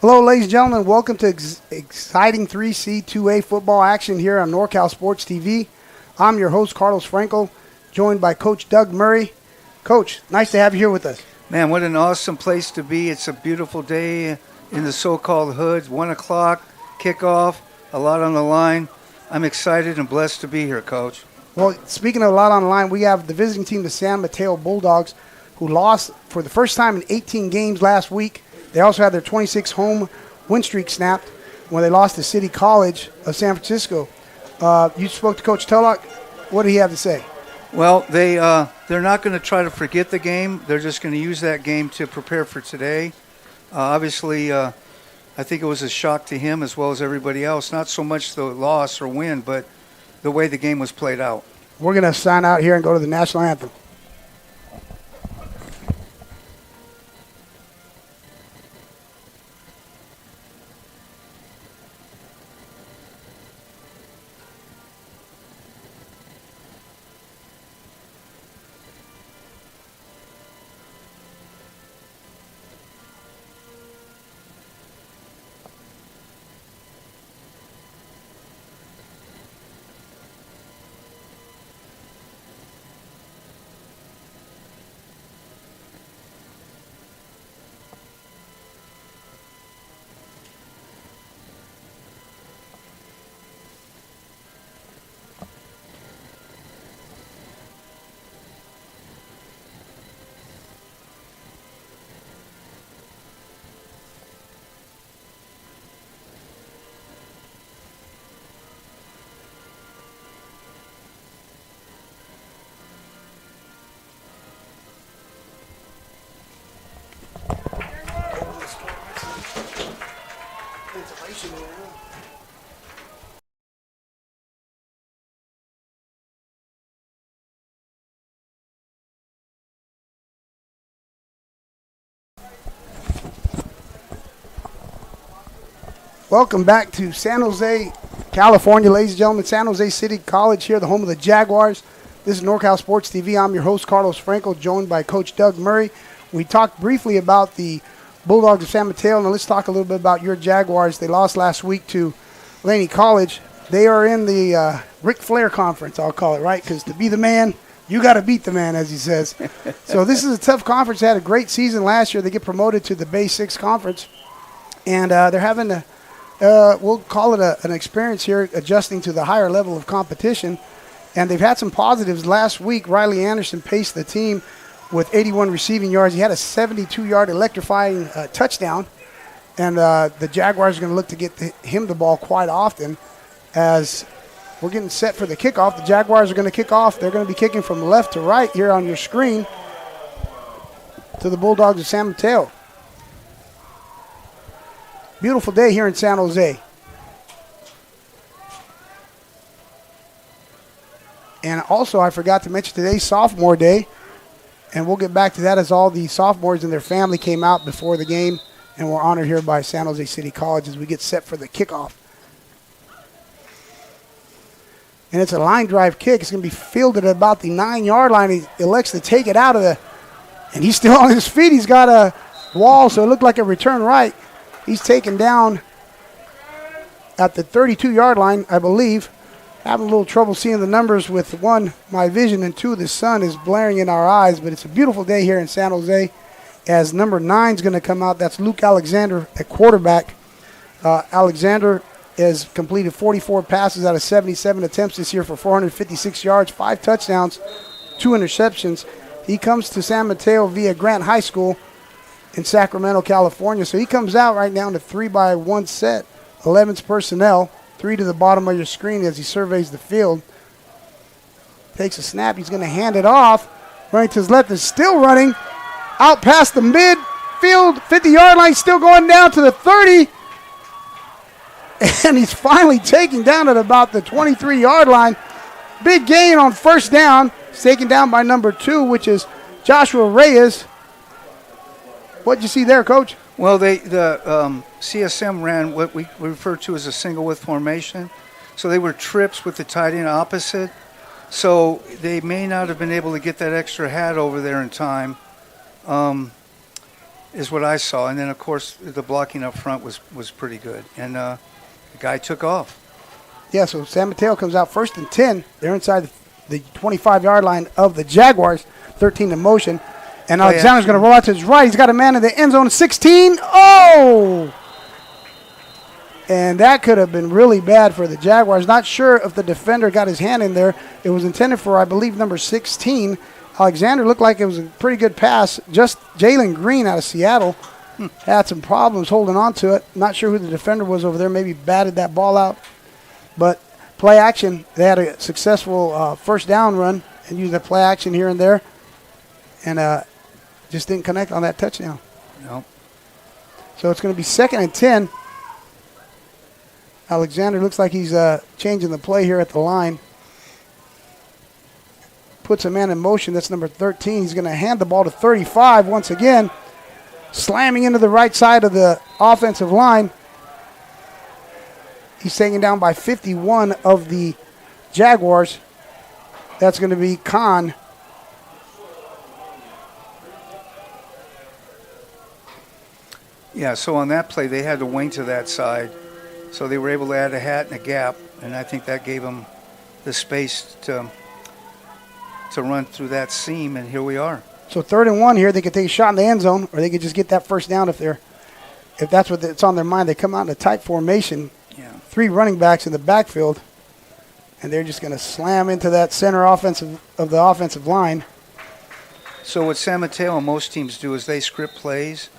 Hello, ladies and gentlemen. Welcome to exciting 3C2A football action here on NorCal Sports TV. I'm your host, Carlos Frankel, joined by Coach Doug Murray. Coach, nice to have you here with us. Man, what an awesome place to be. It's a beautiful day in the so-called hood. 1 o'clock, kickoff, a lot on the line. I'm excited and blessed to be here, Coach. Well, speaking of a lot on the line, we have the visiting team, the San Mateo Bulldogs, who lost for the first time in 18 games last week. They also had their 26 home win streak snapped when they lost to City College of San Francisco. You spoke to Coach Tullock. What did he have to say? Well, they're not going to try to forget the game. They're just going to use that game to prepare for today. Obviously, I think it was a shock to him as well as everybody else. Not so much the loss or win, but the way the game was played out. We're going to sign out here and go to the national anthem. Welcome back to San Jose, California, ladies and gentlemen. San Jose City College here, the home of the Jaguars. This is NorCal Sports TV. I'm your host, Carlos Frankel, joined by Coach Doug Murray. We talked briefly about the Bulldogs of San Mateo. Now let's talk a little bit about your Jaguars. They lost last week to Laney College. They are in the Ric Flair conference, I'll call it, right? Because to be the man, you got to beat the man, as he says. So this is a tough conference. They had a great season last year. They get promoted to the Bay 6 conference. And they're having a we'll call it an experience here, adjusting to the higher level of competition. And they've had some positives. Last week, Riley Anderson paced the team with 81 receiving yards. He had a 72-yard electrifying touchdown. And the Jaguars are going to look to get him the ball quite often. As we're getting set for the kickoff, the Jaguars are going to kick off. They're going to be kicking from left to right here on your screen to the Bulldogs of San Mateo. Beautiful day here in San Jose. And also, I forgot to mention today's sophomore day. And we'll get back to that as all the sophomores and their family came out before the game and were honored here by San Jose City College as we get set for the kickoff. And it's a line drive kick. It's going to be fielded at about the 9-yard line. He elects to take it out of the, and he's still on his feet. He's got a wall, so it looked like a return right. He's taken down at the 32-yard line, I believe. Having a little trouble seeing the numbers with, one, my vision, and two, the sun is blaring in our eyes. But it's a beautiful day here in San Jose as number 9 is going to come out. That's Luke Alexander at quarterback. Alexander has completed 44 passes out of 77 attempts this year for 456 yards, 5 touchdowns, 2 interceptions. He comes to San Mateo via Grant High School in Sacramento, California. So he comes out right now to 3-by-1 set, 11's personnel, 3 to the bottom of your screen as he surveys the field. Takes a snap. He's going to hand it off. Running to his left is still running out past the midfield, 50-yard line, still going down to the 30. And he's finally taken down at about the 23-yard line. Big gain on first down. He's taken down by number 2, which is Joshua Reyes. What'd you see there, Coach? Well, the CSM ran what we refer to as a single width formation. So they were trips with the tight end opposite. So they may not have been able to get that extra hat over there in time. is what I saw. And then, of course, the blocking up front was pretty good. And the guy took off. Yeah, so San Mateo comes out 1st and 10. They're inside the 25-yard line of the Jaguars, 13 in motion. And Alexander's going to roll out to his right. He's got a man in the end zone, 16. Oh! And that could have been really bad for the Jaguars. Not sure if the defender got his hand in there. It was intended for, I believe, number 16. Alexander looked like it was a pretty good pass. Just Jalen Green out of Seattle had some problems holding on to it. Not sure who the defender was over there. Maybe batted that ball out. But play action, they had a successful first down run and used the play action here and there. And just didn't connect on that touchdown. No. So it's going to be 2nd and 10. Alexander looks like he's changing the play here at the line. Puts a man in motion. That's number 13. He's going to hand the ball to 35 once again. Slamming into the right side of the offensive line. He's taken down by 51 of the Jaguars. That's going to be Khan. Yeah, so on that play, they had to wing to that side. So they were able to add a hat and a gap, and I think that gave them the space to run through that seam, and here we are. So 3rd and 1 here. They could take a shot in the end zone, or they could just get that first down if that's what it's on their mind. They come out in a tight formation. Yeah. 3 running backs in the backfield, and they're just going to slam into that center of the offensive line. So what San Mateo and most teams do is they script plays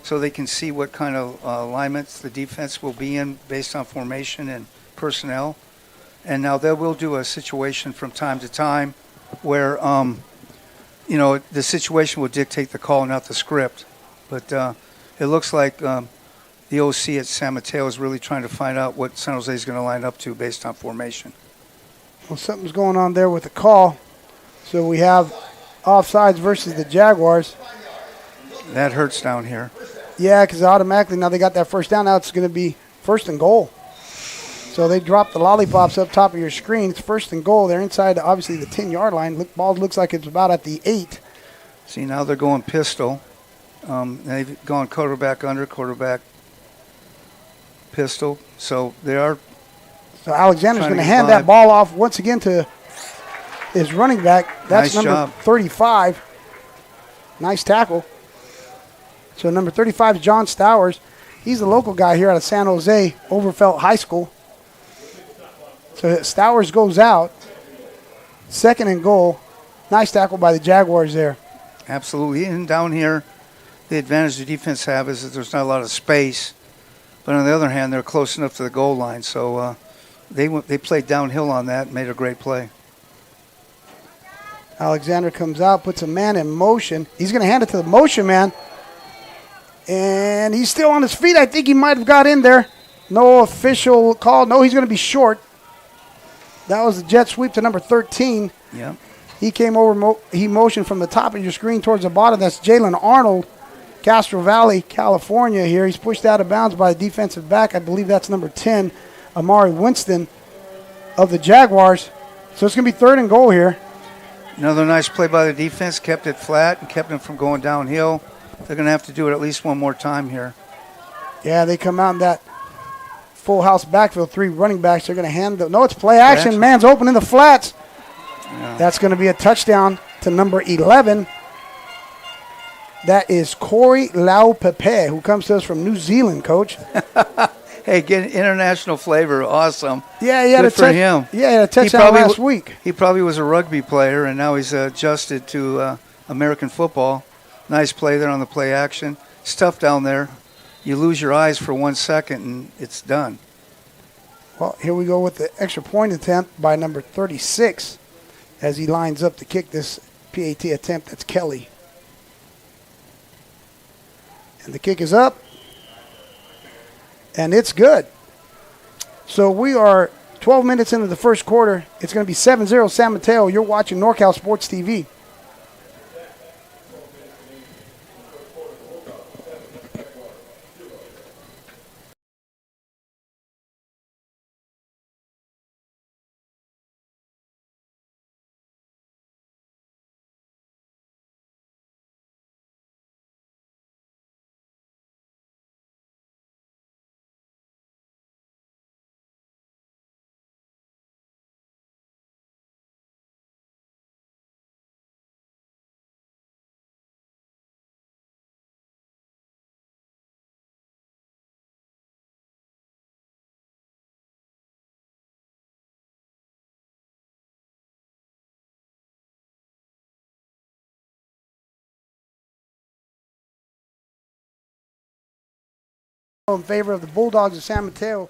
so they can see what kind of alignments the defense will be in based on formation and personnel. And now they will do a situation from time to time where, the situation will dictate the call, not the script. But it looks like the OC at San Mateo is really trying to find out what San Jose is going to line up to based on formation. Well, something's going on there with the call. So we have offsides versus the Jaguars. That hurts down here. Yeah, because automatically now they got that first down. Now it's going to be 1st and goal. So they drop the lollipops up top of your screen. It's 1st and goal. They're inside, obviously, the 10-yard line. Ball looks like it's about at the 8. See, now they're going pistol. They've gone quarterback under, quarterback pistol. So they are. So Alexander's going to hand that ball off once again to his running back. That's nice number job. 35. Nice tackle. So number 35 is John Stowers. He's a local guy here out of San Jose, Overfelt High School. So Stowers goes out. 2nd and goal. Nice tackle by the Jaguars there. Absolutely. And down here, the advantage the defense have is that there's not a lot of space. But on the other hand, they're close enough to the goal line. So they played downhill on that and made a great play. Alexander comes out, puts a man in motion. He's going to hand it to the motion man. And he's still on his feet. I think he might have got in there. No official call. No, he's going to be short. That was the jet sweep to number 13. Yeah. He came over. He motioned from the top of your screen towards the bottom. That's Jalen Arnold, Castro Valley, California here. He's pushed out of bounds by the defensive back. I believe that's number 10, Amari Winston of the Jaguars. So it's going to be 3rd and goal here. Another nice play by the defense. Kept it flat and kept him from going downhill. They're going to have to do it at least one more time here. Yeah, they come out in that full house backfield, 3 running backs. They're going to hand the – no, it's play action. Man's open in the flats. Yeah. That's going to be a touchdown to number 11. That is Corey Laupepe, who comes to us from New Zealand, Coach. Hey, get international flavor. Awesome. Yeah, he had Good for him. Yeah, he had a touchdown last week. He probably was a rugby player, and now he's adjusted to American football. Nice play there on the play action. It's tough down there. You lose your eyes for 1 second, and it's done. Well, here we go with the extra point attempt by number 36 as he lines up to kick this PAT attempt. That's Kelly. And the kick is up. And it's good. So we are 12 minutes into the first quarter. It's going to be 7-0 San Mateo. You're watching NorCal Sports TV. in favor of the Bulldogs of San Mateo,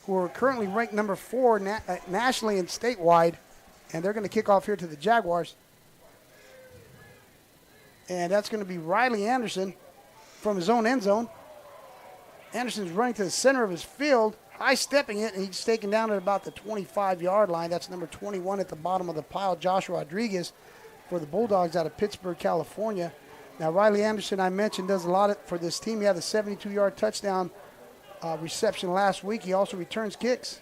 who are currently ranked number 4 nationally and statewide, and they're going to kick off here to the Jaguars. And that's going to be Riley Anderson from his own end zone. Anderson's running to the center of his field, high-stepping it, and he's taken down at about the 25-yard line. That's number 21 at the bottom of the pile, Josh Rodriguez, for the Bulldogs out of Pittsburgh, California. Now, Riley Anderson, I mentioned, does a lot for this team. He had a 72-yard touchdown reception last week. He also returns kicks,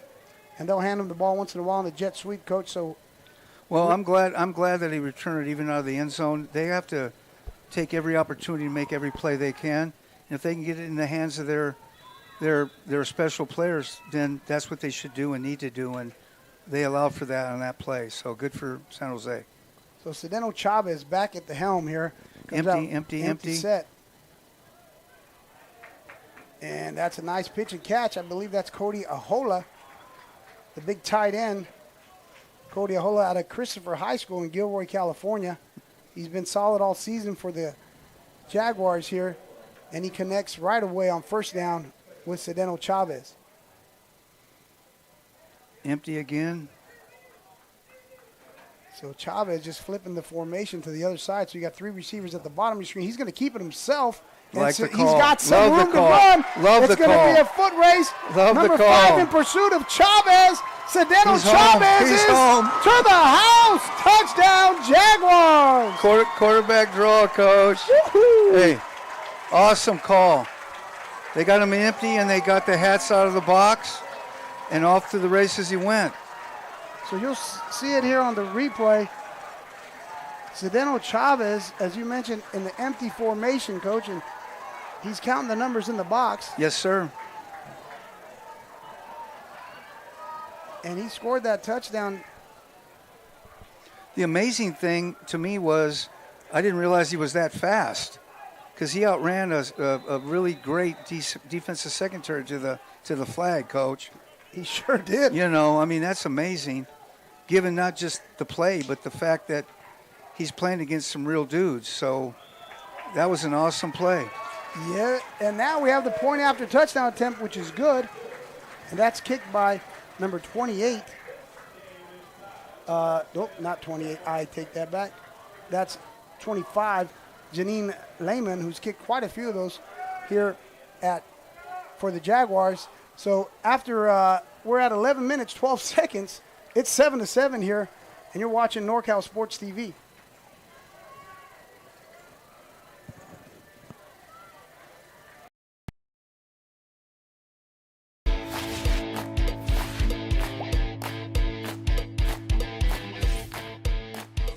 and they'll hand him the ball once in a while in the jet sweep, Coach. So, well, I'm glad that he returned it even out of the end zone. They have to take every opportunity to make every play they can. And if they can get it in the hands of their special players, then that's what they should do and need to do. And they allowed for that on that play. So good for San Jose. So Sedeno Chavez back at the helm here. Empty set. And that's a nice pitch and catch. I believe that's Cody Ahola, the big tight end. Cody Ahola out of Christopher High School in Gilroy, California. He's been solid all season for the Jaguars here, and he connects right away on first down with Sedeno Chavez. Empty again. So Chavez just flipping the formation to the other side. So you got 3 receivers at the bottom of your screen. He's going to keep it himself. Like the call. He's got some room to run. It's going to be a foot race. Number 5 in pursuit of Chavez. Sedeno Chavez is home. To the house. Touchdown, Jaguars. Quarterback draw, Coach. Woo-hoo. Hey, awesome call. They got him empty, and they got the hats out of the box, and off to the races he went. So you'll see it here on the replay. Sedeno Chavez, as you mentioned, in the empty formation, Coach, and he's counting the numbers in the box. Yes, sir. And he scored that touchdown. The amazing thing to me was I didn't realize he was that fast because he outran a really great defensive secondary to the flag, Coach. He sure did. You know, I mean, that's amazing, given not just the play, but the fact that he's playing against some real dudes. So that was an awesome play. Yeah, and now we have the point after touchdown attempt, which is good. And that's kicked by number 28. Nope, not 28. I take that back. That's 25, Janine Lehman, who's kicked quite a few of those here for the Jaguars. So after we're at 11 minutes, 12 seconds, it's 7-7 here, and you're watching NorCal Sports TV.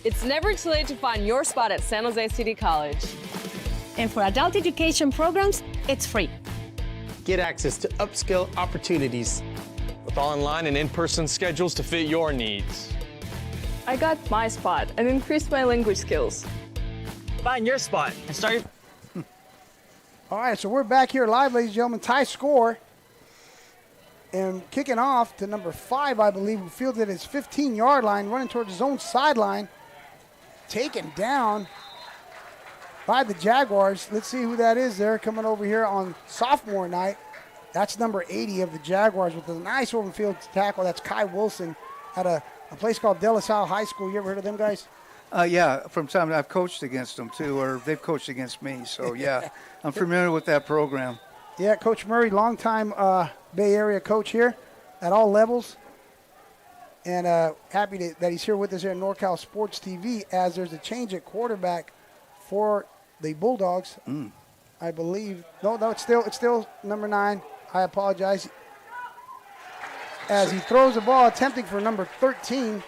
It's never too late to find your spot at San Jose City College. And for adult education programs, it's free. Get access to upskill opportunities with online and in-person schedules to fit your needs. I got my spot and increased my language skills. Find your spot and start. All right, so we're back here live, ladies and gentlemen. Tie score. And kicking off to number 5, I believe, who fielded his 15-yard line, running towards his own sideline. Taken down by the Jaguars. Let's see who that is there coming over here on sophomore night. That's number 80 of the Jaguars with a nice open field tackle. That's Kai Wilson at a place called De La Salle High School. You ever heard of them guys? Yeah, from time I've coached against them too, or they've coached against me. So yeah, I'm familiar with that program. Yeah, Coach Murray, longtime Bay Area coach here at all levels. And happy that he's here with us here at NorCal Sports TV as there's a change at quarterback for the Bulldogs. I believe. No, it's still number 9. I apologize. As he throws the ball, attempting for number 13.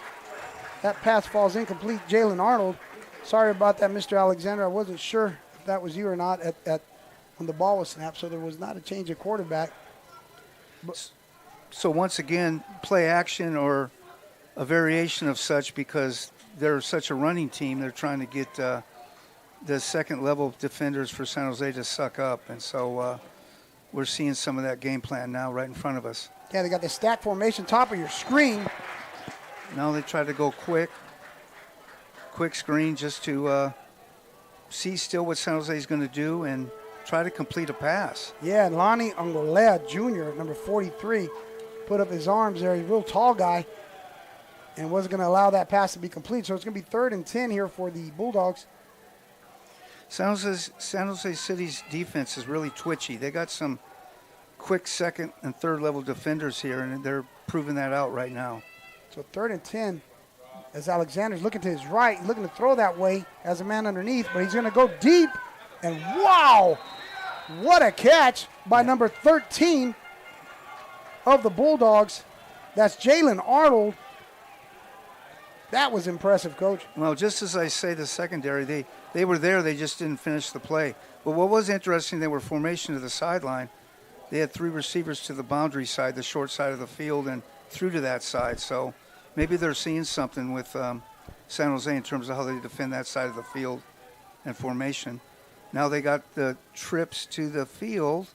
That pass falls incomplete. Jalen Arnold. Sorry about that, Mr. Alexander. I wasn't sure if that was you or not when the ball was snapped, so there was not a change at quarterback. So once again, play action or a variation of such, because they're such a running team, they're trying to get the second-level defenders for San Jose to suck up. And so we're seeing some of that game plan now right in front of us. Yeah, they got the stack formation top of your screen. Now they try to go quick screen just to see still what San Jose is going to do and try to complete a pass. Yeah, and Lonnie Angolea Jr., number 43, put up his arms there. He's a real tall guy and wasn't going to allow that pass to be complete. So it's going to be 3rd and 10 here for the Bulldogs. San Jose City's defense is really twitchy. They got some quick second and third level defenders here, and they're proving that out right now. So 3rd and 10 as Alexander's looking to his right, looking to throw that way, has a man underneath, but he's going to go deep. And wow, what a catch by number 13 of the Bulldogs. That's Jalen Arnold. That was impressive, Coach. Well, just as I say, the secondary, they were there. They just didn't finish the play. But what was interesting, they were formation to the sideline. They had 3 receivers to the boundary side, the short side of the field, and through to that side. So maybe they're seeing something with San Jose in terms of how they defend that side of the field and formation. Now they got the trips to the field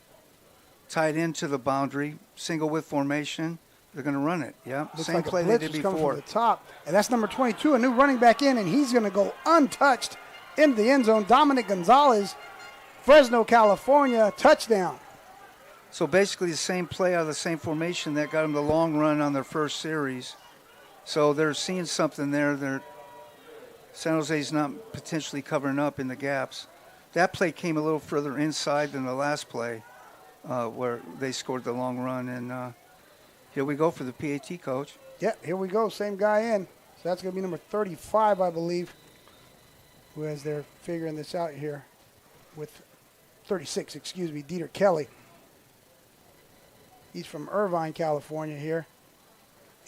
tied into the boundary, single with formation. They're going to run it. Yeah, Looks same like play a they blitz did is coming before. from the top, and that's number 22, a new running back in, and he's going to go untouched into the end zone. Dominic Gonzalez, Fresno, California, touchdown. So basically the same play out of the same formation that got them the long run on their first series. So they're seeing something there. San Jose's not potentially covering up in the gaps. That play came a little further inside than the last play where they scored the long run. And here we go for the PAT, Coach. Yeah, here we go. Same guy in. So that's going to be number 35, I believe, who as they're figuring this out here with 36, Dieter Kelly. He's from Irvine, California here.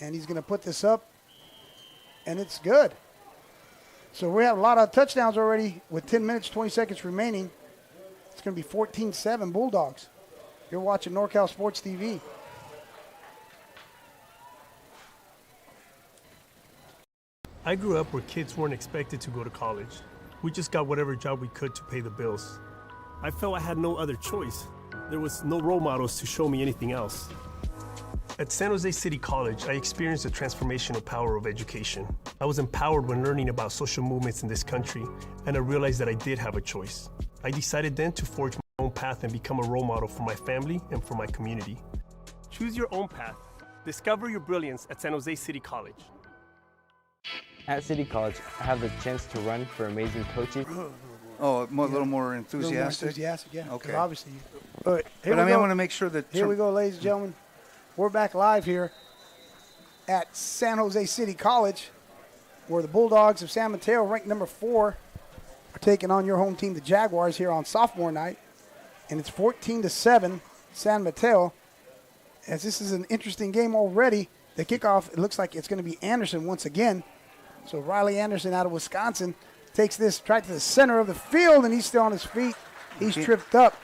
And he's going to put this up, and it's good. So we have a lot of touchdowns already with 10 minutes, 20 seconds remaining. It's going to be 14-7 Bulldogs. You're watching NorCal Sports TV. I grew up where kids weren't expected to go to college. We just got whatever job we could to pay the bills. I felt I had no other choice. There was no role models to show me anything else. At San Jose City College, I experienced the transformational power of education. I was empowered when learning about social movements in this country, and I realized that I did have a choice. I decided then to forge my own path and become a role model for my family and for my community. Choose your own path. Discover your brilliance at San Jose City College. At City College, I have the chance to run for amazing coaches. Oh, a little more enthusiastic? A little more enthusiastic, yeah. Okay. Obviously. But I want to make sure that... Here we go, ladies and gentlemen. We're back live here at San Jose City College, where the Bulldogs of San Mateo, ranked number 4, are taking on your home team, the Jaguars, here on sophomore night. And it's 14-7 San Mateo. As this is an interesting game already, the kickoff, it looks like it's going to be Anderson once again. So Riley Anderson out of Wisconsin takes this right to the center of the field, and he's still on his feet. He's tripped up,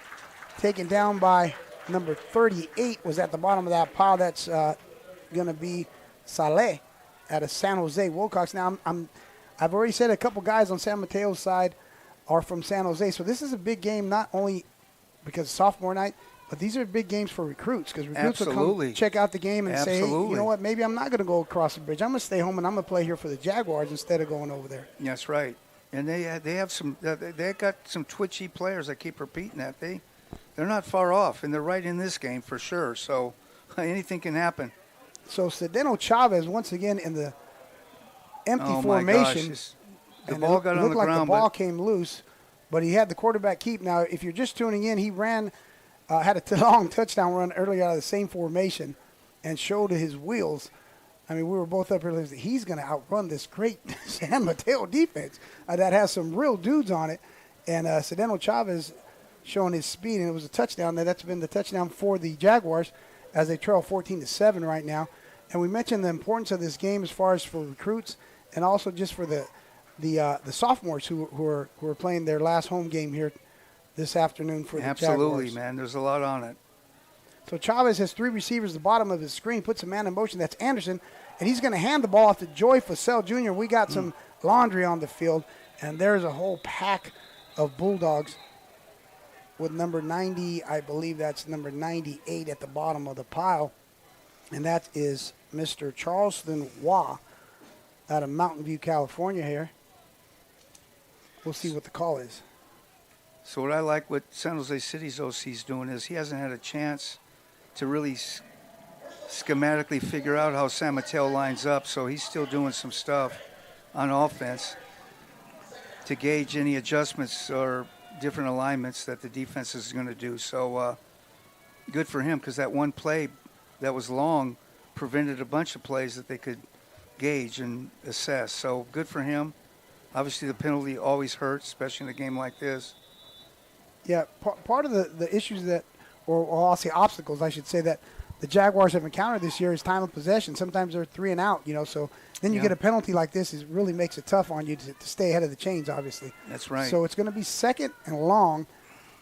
taken down by number 38, was at the bottom of that pile. That's going to be Saleh out of San Jose Wilcox. Now, I've already said a couple guys on San Mateo's side are from San Jose. So this is a big game, not only because it's sophomore night, but these are big games for recruits, because recruits will come check out the game and say, hey, you know what, maybe I'm not going to go across the bridge. I'm going to stay home and I'm going to play here for the Jaguars instead of going over there. That's right. And they have some. They got some twitchy players. I keep repeating that. They're not far off, and they're right in this game for sure. So anything can happen. So Sedeno Chavez once again in the empty formation. My gosh. The ball got on the ground. It looked like the ball came loose, but he had the quarterback keep. Now, if you're just tuning in, he ran, had a long touchdown run earlier out of the same formation and showed his wheels. I mean, we were both up here. He's going to outrun this great San Mateo defense that has some real dudes on it. And Sedeno Chavez showing his speed, and it was a touchdown. That's been the touchdown for the Jaguars as they trail 14-7 right now. And we mentioned the importance of this game as far as for recruits, and also just for the sophomores who are playing their last home game here this afternoon for the Jaguars. Absolutely, man. There's a lot on it. So Chavez has 3 receivers at the bottom of his screen, puts a man in motion. That's Anderson, and he's going to hand the ball off to Joy Fussell Jr. We got some laundry on the field, and there's a whole pack of Bulldogs with number 90. I believe that's number 98 at the bottom of the pile, and that is Mr. Charleston Waugh out of Mountain View, California here. We'll see what the call is. So what I like what San Jose City's OC is doing is he hasn't had a chance to really schematically figure out how San Mateo lines up, so he's still doing some stuff on offense to gauge any adjustments or different alignments that the defense is going to do. So good for him, because that one play that was long prevented a bunch of plays that they could gauge and assess. So good for him. Obviously the penalty always hurts, especially in a game like this. Yeah, part of the issues that, or I'll say obstacles, I should say, that the Jaguars have encountered this year is time of possession. Sometimes they're 3 and out, so then you get a penalty like this, it really makes it tough on you to stay ahead of the chains, obviously. That's right. So it's going to be 2nd and long,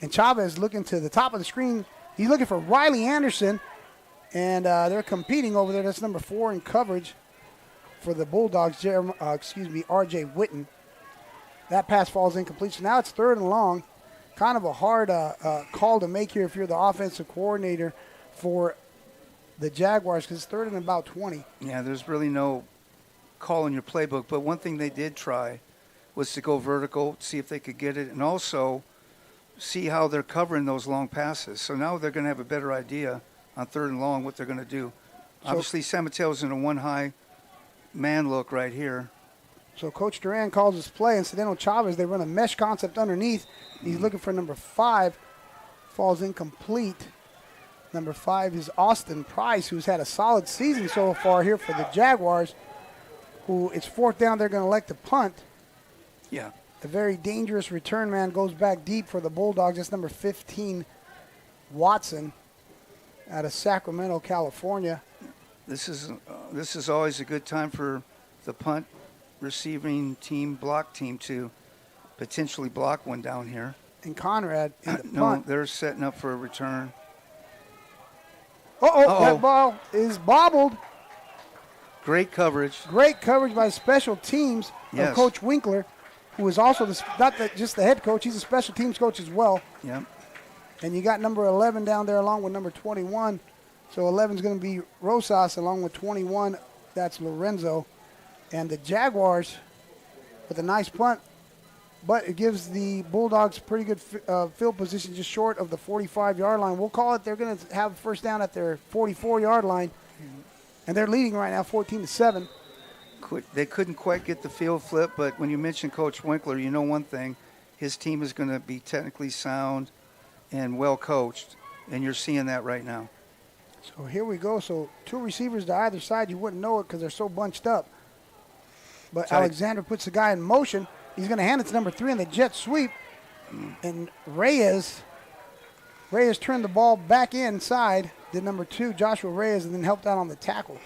and Chavez looking to the top of the screen. He's looking for Riley Anderson, and they're competing over there. That's number 4 in coverage for the Bulldogs, R.J. Witten. That pass falls incomplete. So now it's 3rd and long. Kind of a hard call to make here if you're the offensive coordinator for the Jaguars, because it's 3rd and about 20. Yeah, there's really no call in your playbook, but one thing they did try was to go vertical, see if they could get it, and also see how they're covering those long passes. So now they're going to have a better idea on 3rd and long what they're going to do. So, obviously, San Mateo's in a one-high man look right here. So Coach Duran calls his play. Incidental Chavez, they run a mesh concept underneath. He's looking for number 5. Falls incomplete. Number 5 is Austin Price, who's had a solid season so far here for the Jaguars, who it's 4th down. They're going to elect to punt. Yeah. A very dangerous return man goes back deep for the Bulldogs. That's number 15, Watson, out of Sacramento, California. This is always a good time for the punt receiving team, block team, to potentially block one down here. And Conrad in the no, punt. they're setting up for a return. That ball is bobbled. Great coverage. Great coverage by special teams of Coach Winkler, who is also just the head coach. He's a special teams coach as well. Yep. And you got number 11 down there along with number 21. So 11 is going to be Rosas along with 21. That's Lorenzo. And the Jaguars with a nice punt, but it gives the Bulldogs pretty good field position just short of the 45-yard line. We'll call it, they're going to have first down at their 44-yard line, and they're leading right now 14-7. They couldn't quite get the field flip, but when you mention Coach Winkler, you know one thing, his team is going to be technically sound and well coached, and you're seeing that right now. So here we go. So 2 receivers to either side. You wouldn't know it because they're so bunched up. But Alexander puts the guy in motion. He's going to hand it to number 3 in the jet sweep. And Reyes turned the ball back inside. Did number 2, Joshua Reyes, and then helped out on the tackle.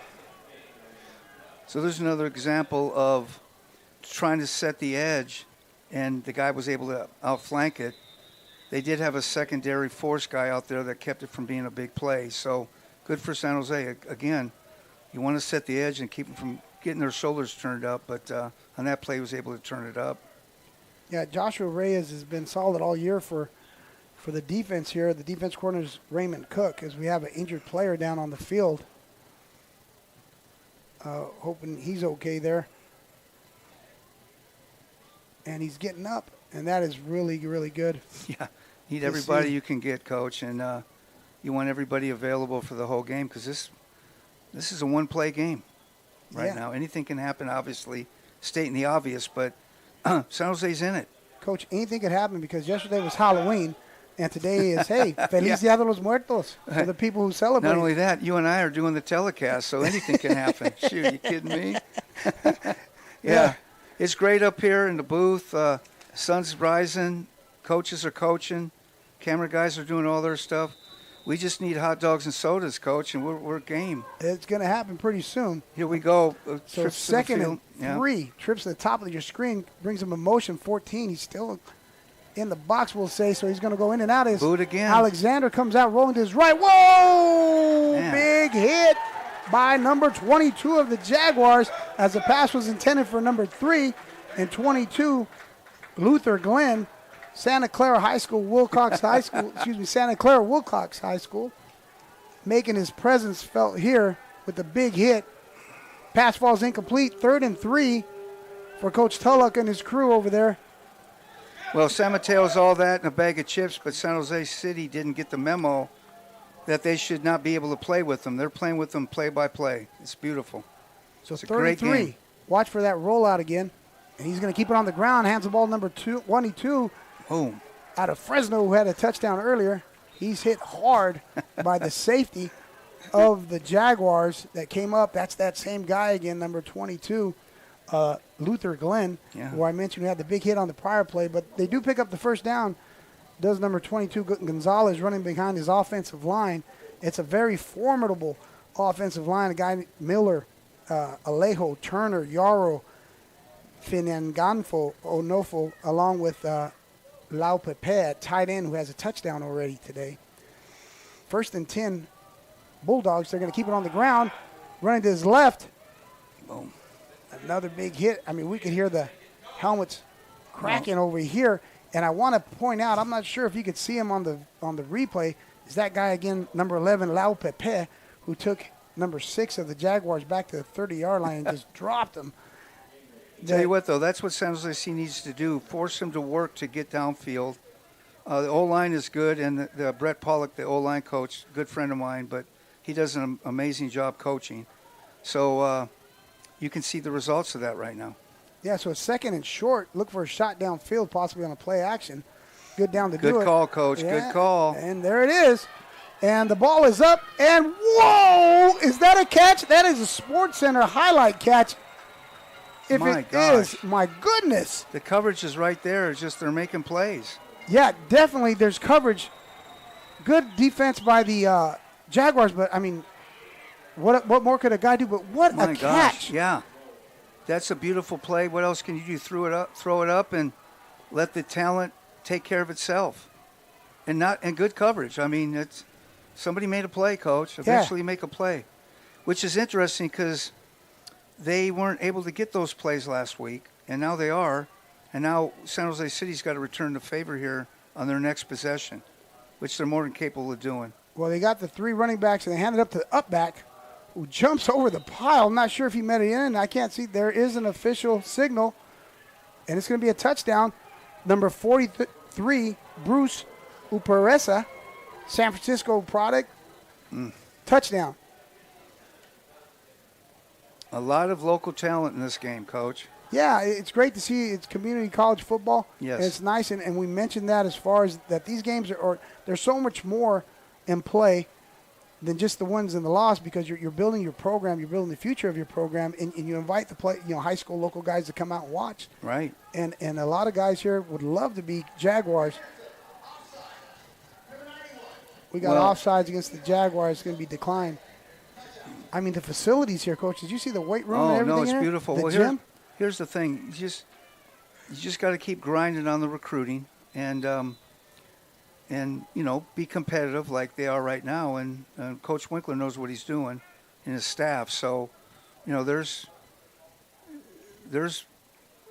So there's another example of trying to set the edge, and the guy was able to outflank it. They did have a secondary force guy out there that kept it from being a big play. So good for San Jose. Again, you want to set the edge and keep them from getting their shoulders turned up, but on that play he was able to turn it up. Yeah, Joshua Reyes has been solid all year for the defense here. The defense corner is Raymond Cook, as we have an injured player down on the field. Hoping he's okay there. And he's getting up, and that is really, really good. Yeah, need everybody you can get, Coach, and you want everybody available for the whole game, because this is a one-play game right now. Anything can happen, obviously, stating the obvious, but San Jose's in it. Coach, anything could happen, because yesterday was Halloween, and today is, hey, Feliz Dia de los Muertos for the people who celebrate. Not only that, you and I are doing the telecast, so anything can happen. Shoot, you kidding me? Yeah. It's great up here in the booth. Sun's rising. Coaches are coaching. Camera guys are doing all their stuff. We just need hot dogs and sodas, Coach, and we're game. It's going to happen pretty soon. Here we go. So trips to the 2nd field. and 3. Trips to the top of your screen. Brings him in motion. 14. He's still in the box, we'll say, so he's going to go in and out. Boot again. Alexander comes out rolling to his right. Whoa! Man. Big hit by number 22 of the Jaguars, as the pass was intended for number 3 and 22, Luther Glenn, Santa Clara Wilcox High School, making his presence felt here with a big hit. Pass falls incomplete. 3rd and 3 for Coach Tulloch and his crew over there. Well, San Mateo's all that in a bag of chips, but San Jose City didn't get the memo that they should not be able to play with them. They're playing with them play by play. It's beautiful. So it's a great 33. game. Watch for that rollout again. And he's going to keep it on the ground. Hands the ball number 22 Boom. out of Fresno, who had a touchdown earlier. He's hit hard by the safety of the Jaguars that came up. That's that same guy again, number 22, Luther Glenn, who I mentioned had the big hit on the prior play. But they do pick up the first down. Does number 22 Gonzalez running behind his offensive line. It's a very formidable offensive line. A guy, Miller, Alejo, Turner, Yarrow, Finanganfo, Onofo, along with Lau Pepe, tight end, who has a touchdown already today. 1st and 10, Bulldogs. They're going to keep it on the ground. Running to his left. Boom. Another big hit. I mean, we could hear the helmets cracking over here. And I want to point out, I'm not sure if you could see him on the replay, is that guy again, number 11, Lau Pepe, who took number 6 of the Jaguars back to the 30-yard line and just dropped him. Tell you what, though, that's what San Jose City needs to do, force him to work to get downfield. The O-line is good, and the Brett Pollock, the O-line coach, good friend of mine, but he does an amazing job coaching. So you can see the results of that right now. Yeah, so 2nd and short, look for a shot downfield, possibly on a play action. Good down to do it. Good call, Coach. Yeah, good call. And there it is. And the ball is up, and whoa! Is that a catch? That is a Sports Center highlight catch. If my it gosh. is, my goodness. The coverage is right there. It's just they're making plays. Yeah, definitely there's coverage. Good defense by the Jaguars, but, I mean, what more could a guy do? But what My a gosh, catch. yeah. That's a beautiful play. What else can you do? Throw it up, and let the talent take care of itself. And good coverage. I mean, it's somebody made a play, Coach. Eventually make a play, which is interesting because they weren't able to get those plays last week, and now they are. And now San Jose City's got to return the favor here on their next possession, which they're more than capable of doing. Well, they got the 3 running backs, and they handed it up to the up back, who jumps over the pile. I'm not sure if he met it in. I can't see. There is an official signal, and it's going to be a touchdown. Number 43, Bruce Uperesa, San Francisco product. Touchdown. A lot of local talent in this game, Coach. Yeah, it's great to see. It's community college football. Yes. And it's nice, and we mentioned that as far as that these games are there's so much more in play than just the wins and the loss, because you're building your program, you're building the future of your program, and you invite the high school local guys to come out and watch. Right. And a lot of guys here would love to be Jaguars. We got offsides against the Jaguars. It's going to be declined. I mean, the facilities here, Coach. Did you see the weight room and everything? Oh, no, it's here? beautiful. The gym? Here's the thing. You just got to keep grinding on the recruiting and be competitive like they are right now. And Coach Winkler knows what he's doing and his staff. So, there's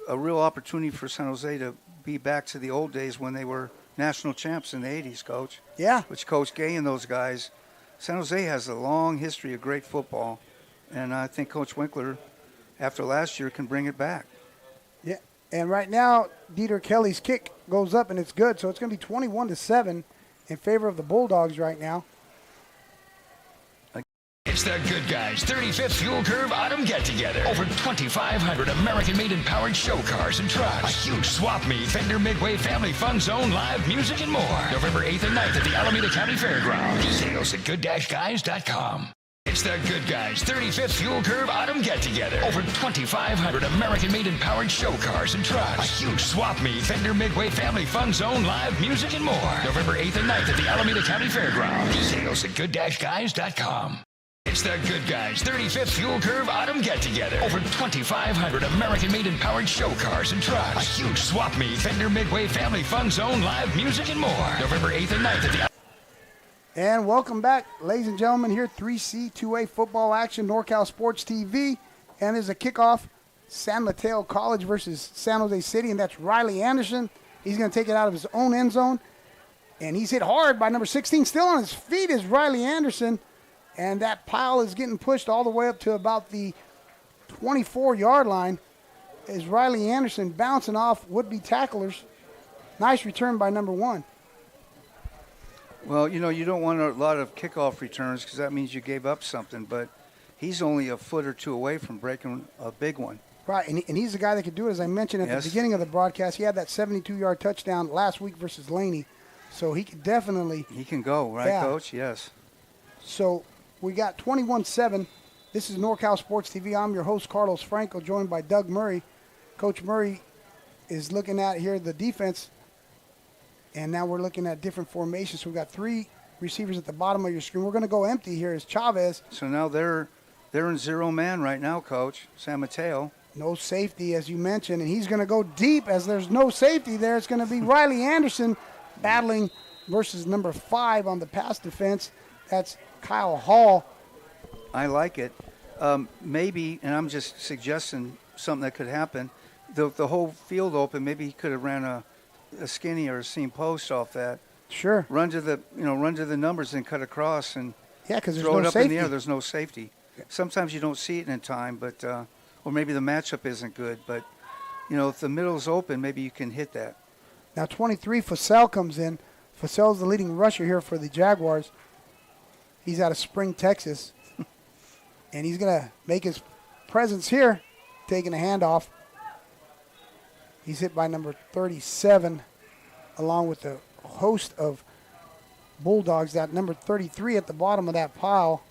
a real opportunity for San Jose to be back to the old days when they were national champs in the 80s, Coach. Yeah. Which Coach Gay and those guys. San Jose has a long history of great football, and I think Coach Winkler, after last year, can bring it back. Yeah, and right now, Dieter Kelly's kick goes up, and it's good. So it's going to be 21-7 in favor of the Bulldogs right now. It's the Good Guys 35th Fuel Curve Autumn Get-Together. Over 2,500 American-made and powered show cars and trucks. A huge swap meet, Fender Midway Family Fun Zone, live music, and more. November 8th and 9th at the Alameda County Fairgrounds. Details at good-guys.com. It's the Good Guys 35th Fuel Curve Autumn Get-Together. Over 2,500 American-made and powered show cars and trucks. A huge swap meet, Fender Midway Family Fun Zone, live music, and more. November 8th and 9th at the Alameda County Fairgrounds. Details at good-guys.com. It's the Good Guys 35th Fuel Curve Autumn Get-Together. Over 2,500 American-made and powered show cars and trucks. A huge swap meet, Fender Midway Family Fun Zone, live music, and more. November 8th and 9th at the... And welcome back, ladies and gentlemen, here 3C, 2A football action, NorCal Sports TV. And there's a kickoff, San Mateo College versus San Jose City, and that's Riley Anderson. He's going to take it out of his own end zone. And he's hit hard by number 16. Still on his feet is Riley Anderson. And that pile is getting pushed all the way up to about the 24-yard line. Is Riley Anderson bouncing off would-be tacklers. Nice return by number 1. Well, you don't want a lot of kickoff returns because that means you gave up something, but he's only a foot or two away from breaking a big one. Right, and he's the guy that could do it. As I mentioned at the beginning of the broadcast, he had that 72-yard touchdown last week versus Laney, so he could definitely. He can go, right, Coach? Yes. So we got 21-7. This is NorCal Sports TV. I'm your host, Carlos Franco, joined by Doug Murray. Coach Murray is looking at here the defense, and now we're looking at different formations. So we've got 3 receivers at the bottom of your screen. We're going to go empty here as Chavez. So now they're in 0 man right now, Coach. San Mateo. No safety, as you mentioned, and he's going to go deep as there's no safety there. It's going to be Riley Anderson battling versus number 5 on the pass defense. That's Kyle Hall. I like it. Maybe, and I'm just suggesting something that could happen, the whole field open, maybe he could have ran a skinny or a seam post off that. Sure. Run to the numbers and cut across and because throw it up safety in the air. There's no safety. Sometimes you don't see it in time, but or maybe the matchup isn't good. But if the middle's open, maybe you can hit that. Now 23, Fussell comes in. Fussell's the leading rusher here for the Jaguars. He's out of Spring, Texas, and he's going to make his presence here, taking a handoff. He's hit by number 37, along with a host of Bulldogs. That number 33 at the bottom of that pile.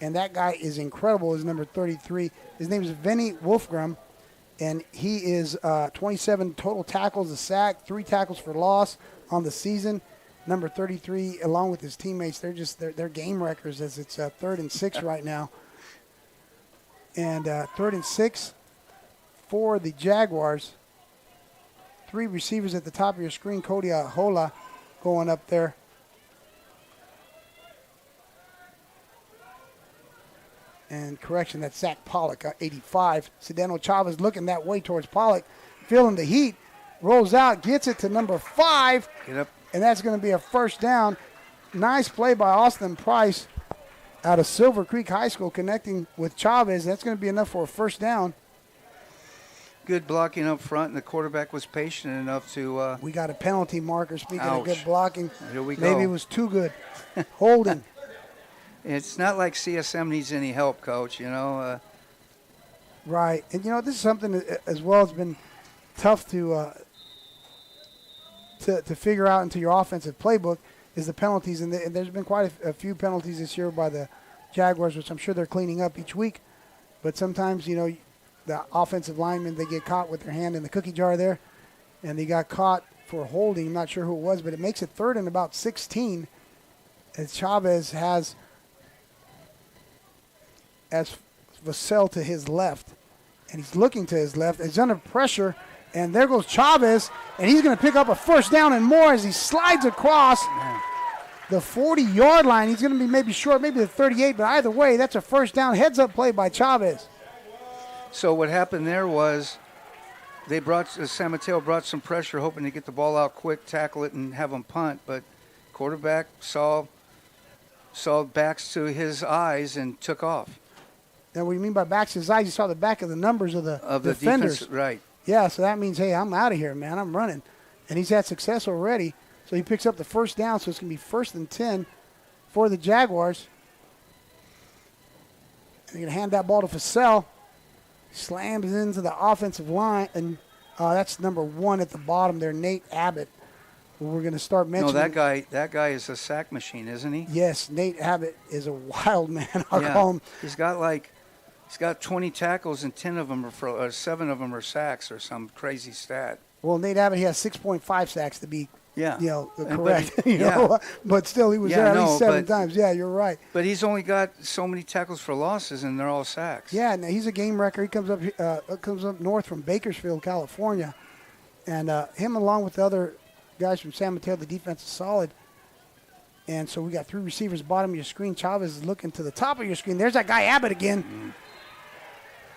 And that guy is incredible, is number 33. His name is Vinny Wolfgram, and he is 27 total tackles, a sack, 3 tackles for loss on the season. Number 33, along with his teammates, they're game wreckers as it's 3rd and 6 right now. And 3rd and 6 for the Jaguars. 3 receivers at the top of your screen. Cody Ahola going up there. And correction, that's Zach Pollock, 85. Sedano Chavez looking that way towards Pollock, feeling the heat, rolls out, gets it to number 5. Get up. And that's going to be a first down. Nice play by Austin Price out of Silver Creek High School connecting with Chavez. That's going to be enough for a first down. Good blocking up front, and the quarterback was patient enough to... we got a penalty marker, speaking of good blocking. Here we go. Maybe it was too good. Holding. It's not like CSM needs any help, Coach, Right. And, this is something that, as well, has been tough to figure out into your offensive playbook is the penalties. And there's been quite a few penalties this year by the Jaguars, which I'm sure they're cleaning up each week. But sometimes, the offensive linemen, they get caught with their hand in the cookie jar there, and they got caught for holding. I'm not sure who it was, but it makes it 3rd and about 16 as Chavez has as Vassell to his left, and he's looking to his left. He's under pressure, and there goes Chavez, and he's going to pick up a first down and more as he slides across the 40-yard line. He's going to be maybe short, maybe the 38, but either way, that's a first down. Heads-up play by Chavez. So what happened there was San Mateo brought some pressure, hoping to get the ball out quick, tackle it, and have them punt, but quarterback saw backs to his eyes and took off. Now, what do you mean by backs to his eyes? You saw the back of the numbers of the defenders. Defense, right. Yeah, so that means, hey, I'm out of here, man. I'm running. And he's had success already. So he picks up the first down, so it's going to be 1st and 10 for the Jaguars. And they're going to hand that ball to Fussell. Slams into the offensive line, and that's number 1 at the bottom there, Nate Abbott. We're going to start mentioning. No, that guy is a sack machine, isn't he? Yes, Nate Abbott is a wild man. I'll call him. He's got 20 tackles and 7 of them are sacks or some crazy stat. Well, Nate Abbott, he has 6.5 sacks to be correct. But but still, he was there at least 7 times. Yeah, you're right. But he's only got so many tackles for losses, and they're all sacks. Yeah, no, he's a game wrecker. He comes up north from Bakersfield, California, and him along with the other guys from San Mateo, the defense is solid. And so we got 3 receivers bottom of your screen. Chavez is looking to the top of your screen. There's that guy Abbott again.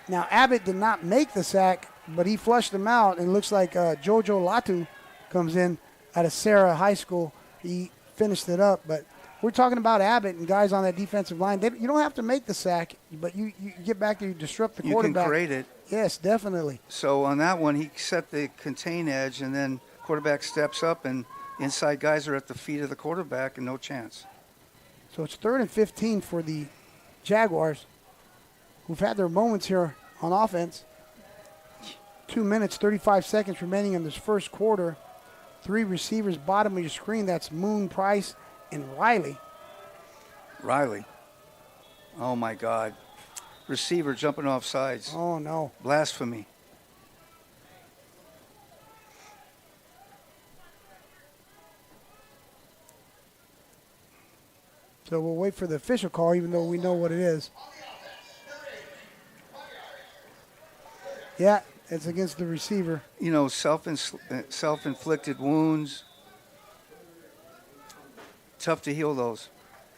Now, Abbott did not make the sack, but he flushed him out, and it looks like Jojo Latu comes in out of Sarah High School. He finished it up, but we're talking about Abbott and guys on that defensive line. You don't have to make the sack, but you get back there, you disrupt the quarterback. You can create it. Yes, definitely. So on that one, he set the contain edge, and then quarterback steps up, and inside guys are at the feet of the quarterback, and no chance. So it's 3rd and 15 for the Jaguars, who've had their moments here on offense. 2 minutes, 35 seconds remaining in this first quarter. 3 receivers bottom of your screen. That's Moon, Price, and Riley. Riley. Oh, my God. Receiver jumping off sides. Oh, no. Blasphemy. So we'll wait for the official call, even though we know what it is. Yeah, it's against the receiver. You know, self-inflicted wounds. Tough to heal those.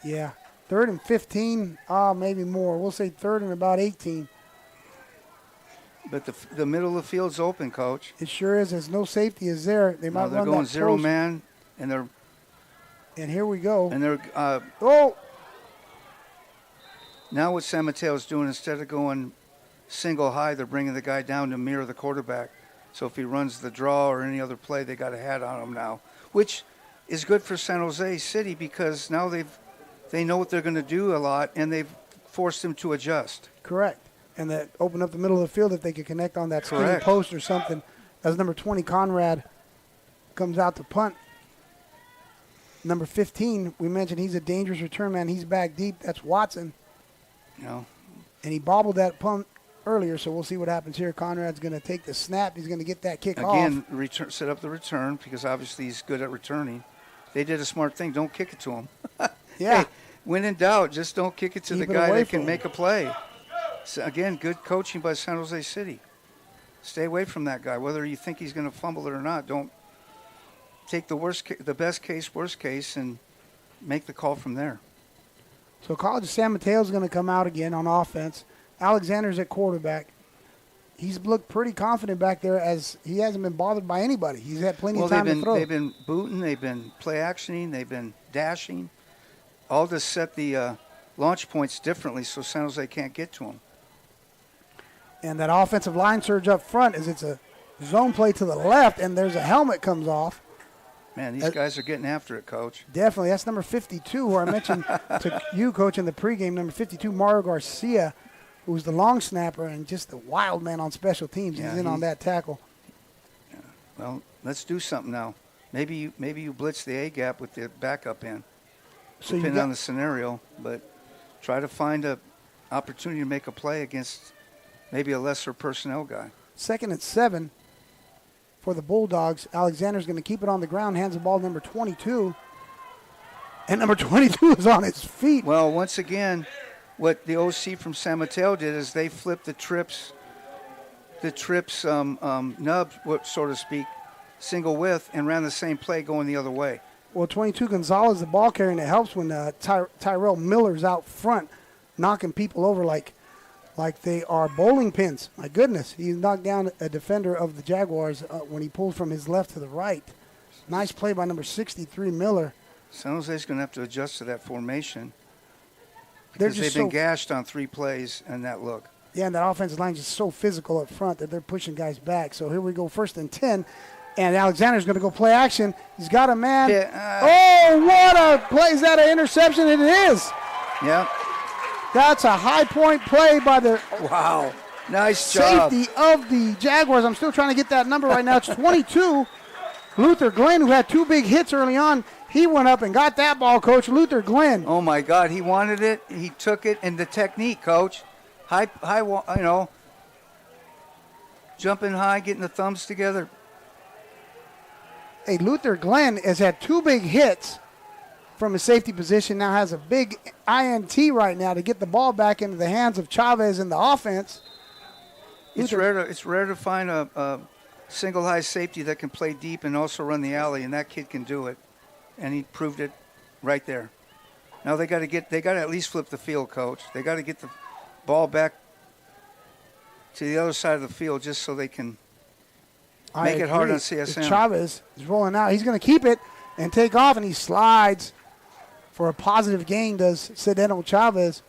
Yeah. 3rd and 15, maybe more. We'll say 3rd and about 18. But the middle of the field's open, Coach. It sure is. There's no safety is there. They might they're run going that zero close. man, and they're And here we go. and they're now what San Mateo's doing, instead of going single high, they're bringing the guy down to mirror the quarterback. So if he runs the draw or any other play, they got a hat on him now, which is good for San Jose City because now they know what they're going to do a lot, and they've forced him to adjust. Correct. And that open up the middle of the field if they could connect on that skinny Correct. post or something. As number 20, Conrad, comes out to punt. Number 15, we mentioned he's a dangerous return man. He's back deep. That's Watson. You know, And he bobbled that punt earlier, so we'll see what happens here. Conrad's going to take the snap. He's going to get that kick off. again, set up the return because obviously he's good at returning. They did a smart thing. Don't kick it to him. Yeah. Hey, when in doubt, just don't kick it to Keep the it guy away that from can him. make a play. So again, good coaching by San Jose City. Stay away from that guy. Whether you think he's going to fumble it or not, don't take the best case, worst case, and make the call from there. So College of San Mateo is going to come out again on offense. Alexander's at quarterback. He's looked pretty confident back there as he hasn't been bothered by anybody. He's had plenty of time to throw. They've been booting, they've been play actioning, they've been dashing, all to set the launch points differently so San Jose can't get to them. And that offensive line surge up front is it's a zone play to the left, and there's a helmet comes off. Man, these guys are getting after it, Coach. Definitely. That's number 52, who I mentioned to you, Coach, in the pregame. Number 52, Mario Garcia, who's the long snapper and just the wild man on special teams. Yeah, he's in on that tackle. Yeah. Well, let's do something now. Maybe you blitz the A gap with the backup in. So you Depending on got, the scenario, but try to find a opportunity to make a play against maybe a lesser personnel guy. 2nd and 7 for the Bulldogs. Alexander's going to keep it on the ground, hands the ball to number 22. And number 22 is on his feet. Well, once again, what the OC from San Mateo did is they flipped the trips nub, so to speak, single width, and ran the same play going the other way. Well, 22 Gonzalez, the ball carrier, and it helps when Tyrell Miller's out front knocking people over like they are bowling pins. My goodness, he knocked down a defender of the Jaguars when he pulled from his left to the right. Nice play by number 63, Miller. San Jose's going to have to adjust to that formation They're because just they've been so, gashed on 3 plays and that look. Yeah, and that offensive line is just so physical up front that they're pushing guys back. So here we go, 1st and 10. And Alexander's going to go play action. He's got a man. Oh, what a play. Is that an interception? It is. Yeah. That's a high point play by the Wow. Nice job. safety of the Jaguars. I'm still trying to get that number right now. It's 22. Luther Glenn, who had 2 big hits early on, he went up and got that ball, Coach. Luther Glenn. Oh, my God. He wanted it. He took it. And the technique, Coach. High, jumping high, getting the thumbs together. Hey, Luther Glenn has had 2 big hits from his safety position, now has a big INT right now to get the ball back into the hands of Chavez in the offense. It's rare to find a single high safety that can play deep and also run the alley, and that kid can do it. And he proved it right there. Now they got to at least flip the field, Coach. They got to get the ball back to the other side of the field just so they can make it hard on CSM. Chavez is rolling out. He's going to keep it and take off, and he slides for a positive gain, does Sedeno Chavez,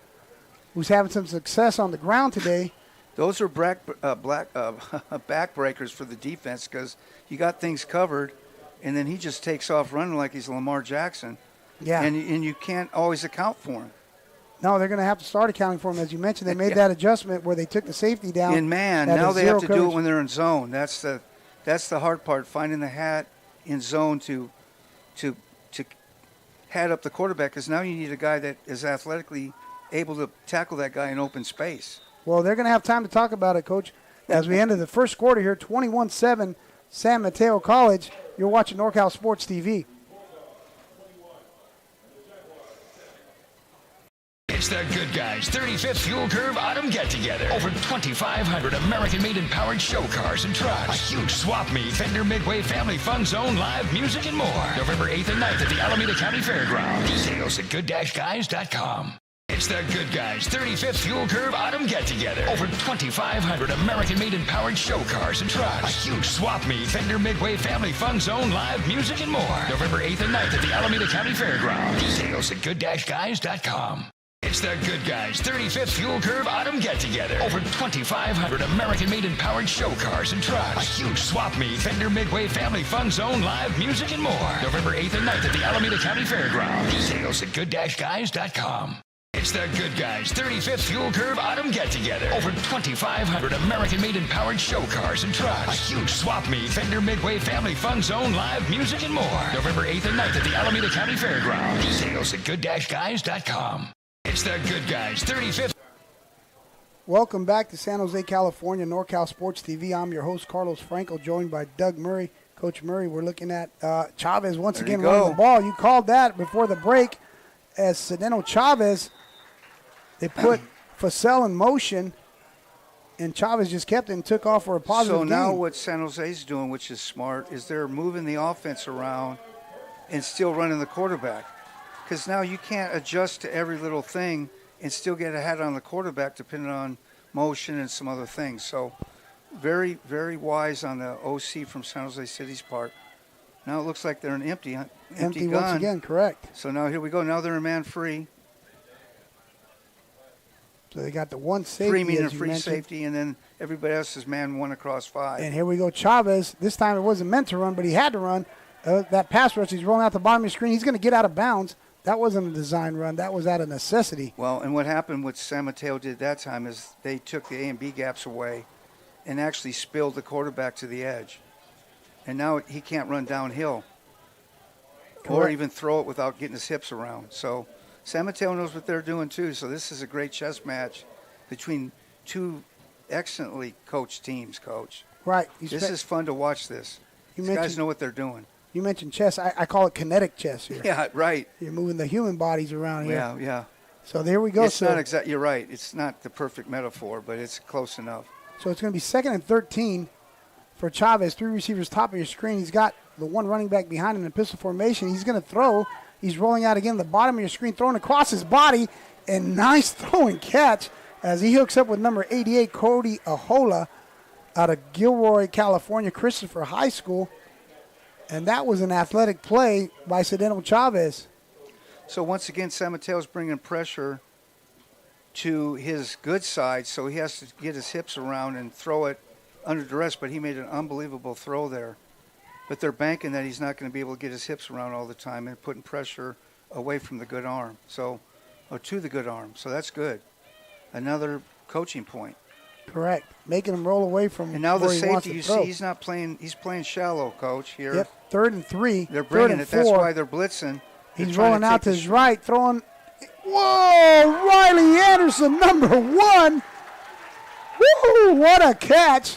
who's having some success on the ground today. Those are backbreakers for the defense because you got things covered, and then he just takes off running like he's Lamar Jackson. Yeah. And you can't always account for him. No, they're going to have to start accounting for him. As you mentioned, they made that adjustment where they took the safety down. And, man, now they have to do it when they're in zone. That's the hard part, finding the hat in zone to hat up the quarterback, because now you need a guy that is athletically able to tackle that guy in open space. Well, they're going to have time to talk about it, Coach. As we enter the first quarter here, 21-7, San Mateo College. You're watching NorCal Sports TV. It's the Good Guys 35th Fuel Curve Autumn Get-Together. Over 2,500 American-made and powered show cars and trucks. A huge swap meet, Fender Midway Family Fun Zone, live music, and more. November 8th and 9th at the Alameda County Fairgrounds. Details at good-guys.com. It's the Good Guys 35th Fuel Curve Autumn Get-Together. Over 2,500 American-made and powered show cars and trucks. A huge swap meet, Fender Midway Family Fun Zone, live music, and more. November 8th and 9th at the Alameda County Fairgrounds. Details at good-guys.com. It's the Good Guys 35th Fuel Curve Autumn Get-Together. Over 2,500 American-made and powered show cars and trucks. A huge swap meet, Fender Midway Family Fun Zone, live music, and more. November 8th and 9th at the Alameda County Fairgrounds. Details at good-guys.com. It's the Good Guys 35th Fuel Curve Autumn Get-Together. Over 2,500 American-made and powered show cars and trucks. A huge swap meet, Fender Midway Family Fun Zone, live music, and more. November 8th and 9th at the Alameda County Fairgrounds. Details at good-guys.com. It's the Good Guys 35th. Welcome back to San Jose, California, NorCal Sports TV. I'm your host, Carlos Franco, joined by Doug Murray. Coach Murray, we're looking at Chavez once again running the ball. You called that before the break as Sedeno Chavez. They put Facel in motion, and Chavez just kept it and took off for a positive So now gain. what San Jose's doing, which is smart, is they're moving the offense around and still running the quarterback. Because now you can't adjust to every little thing and still get ahead on the quarterback depending on motion and some other things. So very, very wise on the OC from San Jose City's part. Now it looks like they're an empty gun. Once again, correct. So now here we go. Now they're in man free. So they got the one safety, Free meaning as you free mentioned. safety, and then everybody else is man one across five. And here we go, Chavez. This time it wasn't meant to run, but he had to run. That pass rush, he's rolling out the bottom of the screen. He's going to get out of bounds. That wasn't a design run. That was out of necessity. Well, and what happened, what San Mateo did that time is they took the A and B gaps away and actually spilled the quarterback to the edge. And now he can't run downhill or even throw it without getting his hips around. So San Mateo knows what they're doing too. So this is a great chess match between two excellently coached teams, Coach. Right. This is fun to watch this. These guys know what they're doing. You mentioned chess. I call it kinetic chess here. Yeah, right. You're moving the human bodies around here. Yeah, yeah. So there we go. It's not exact. You're right. It's not the perfect metaphor, but it's close enough. So it's going to be 2nd and 13 for Chavez. 3 receivers top of your screen. He's got the one running back behind him in pistol formation. He's going to throw. He's rolling out again the bottom of your screen, throwing across his body. And nice throw and catch as he hooks up with number 88, Cody Ahola, out of Gilroy, California, Christopher High School. And that was an athletic play by Sedeno Chavez. So once again, San Mateo's bringing pressure to his good side, so he has to get his hips around and throw it under duress, but he made an unbelievable throw there. But they're banking that he's not going to be able to get his hips around all the time and putting pressure away from the good arm, or to the good arm. So that's good. Another coaching point. Correct. Making him roll away from and now the where he wants safety, to you throw. see, he's not playing. He's playing shallow, Coach. Here. Yep. 3rd and 3. They're bringing it. 4. That's why they're blitzing. He's rolling out to his right, throwing. Whoa! Riley Anderson, number 1. Woo! What a catch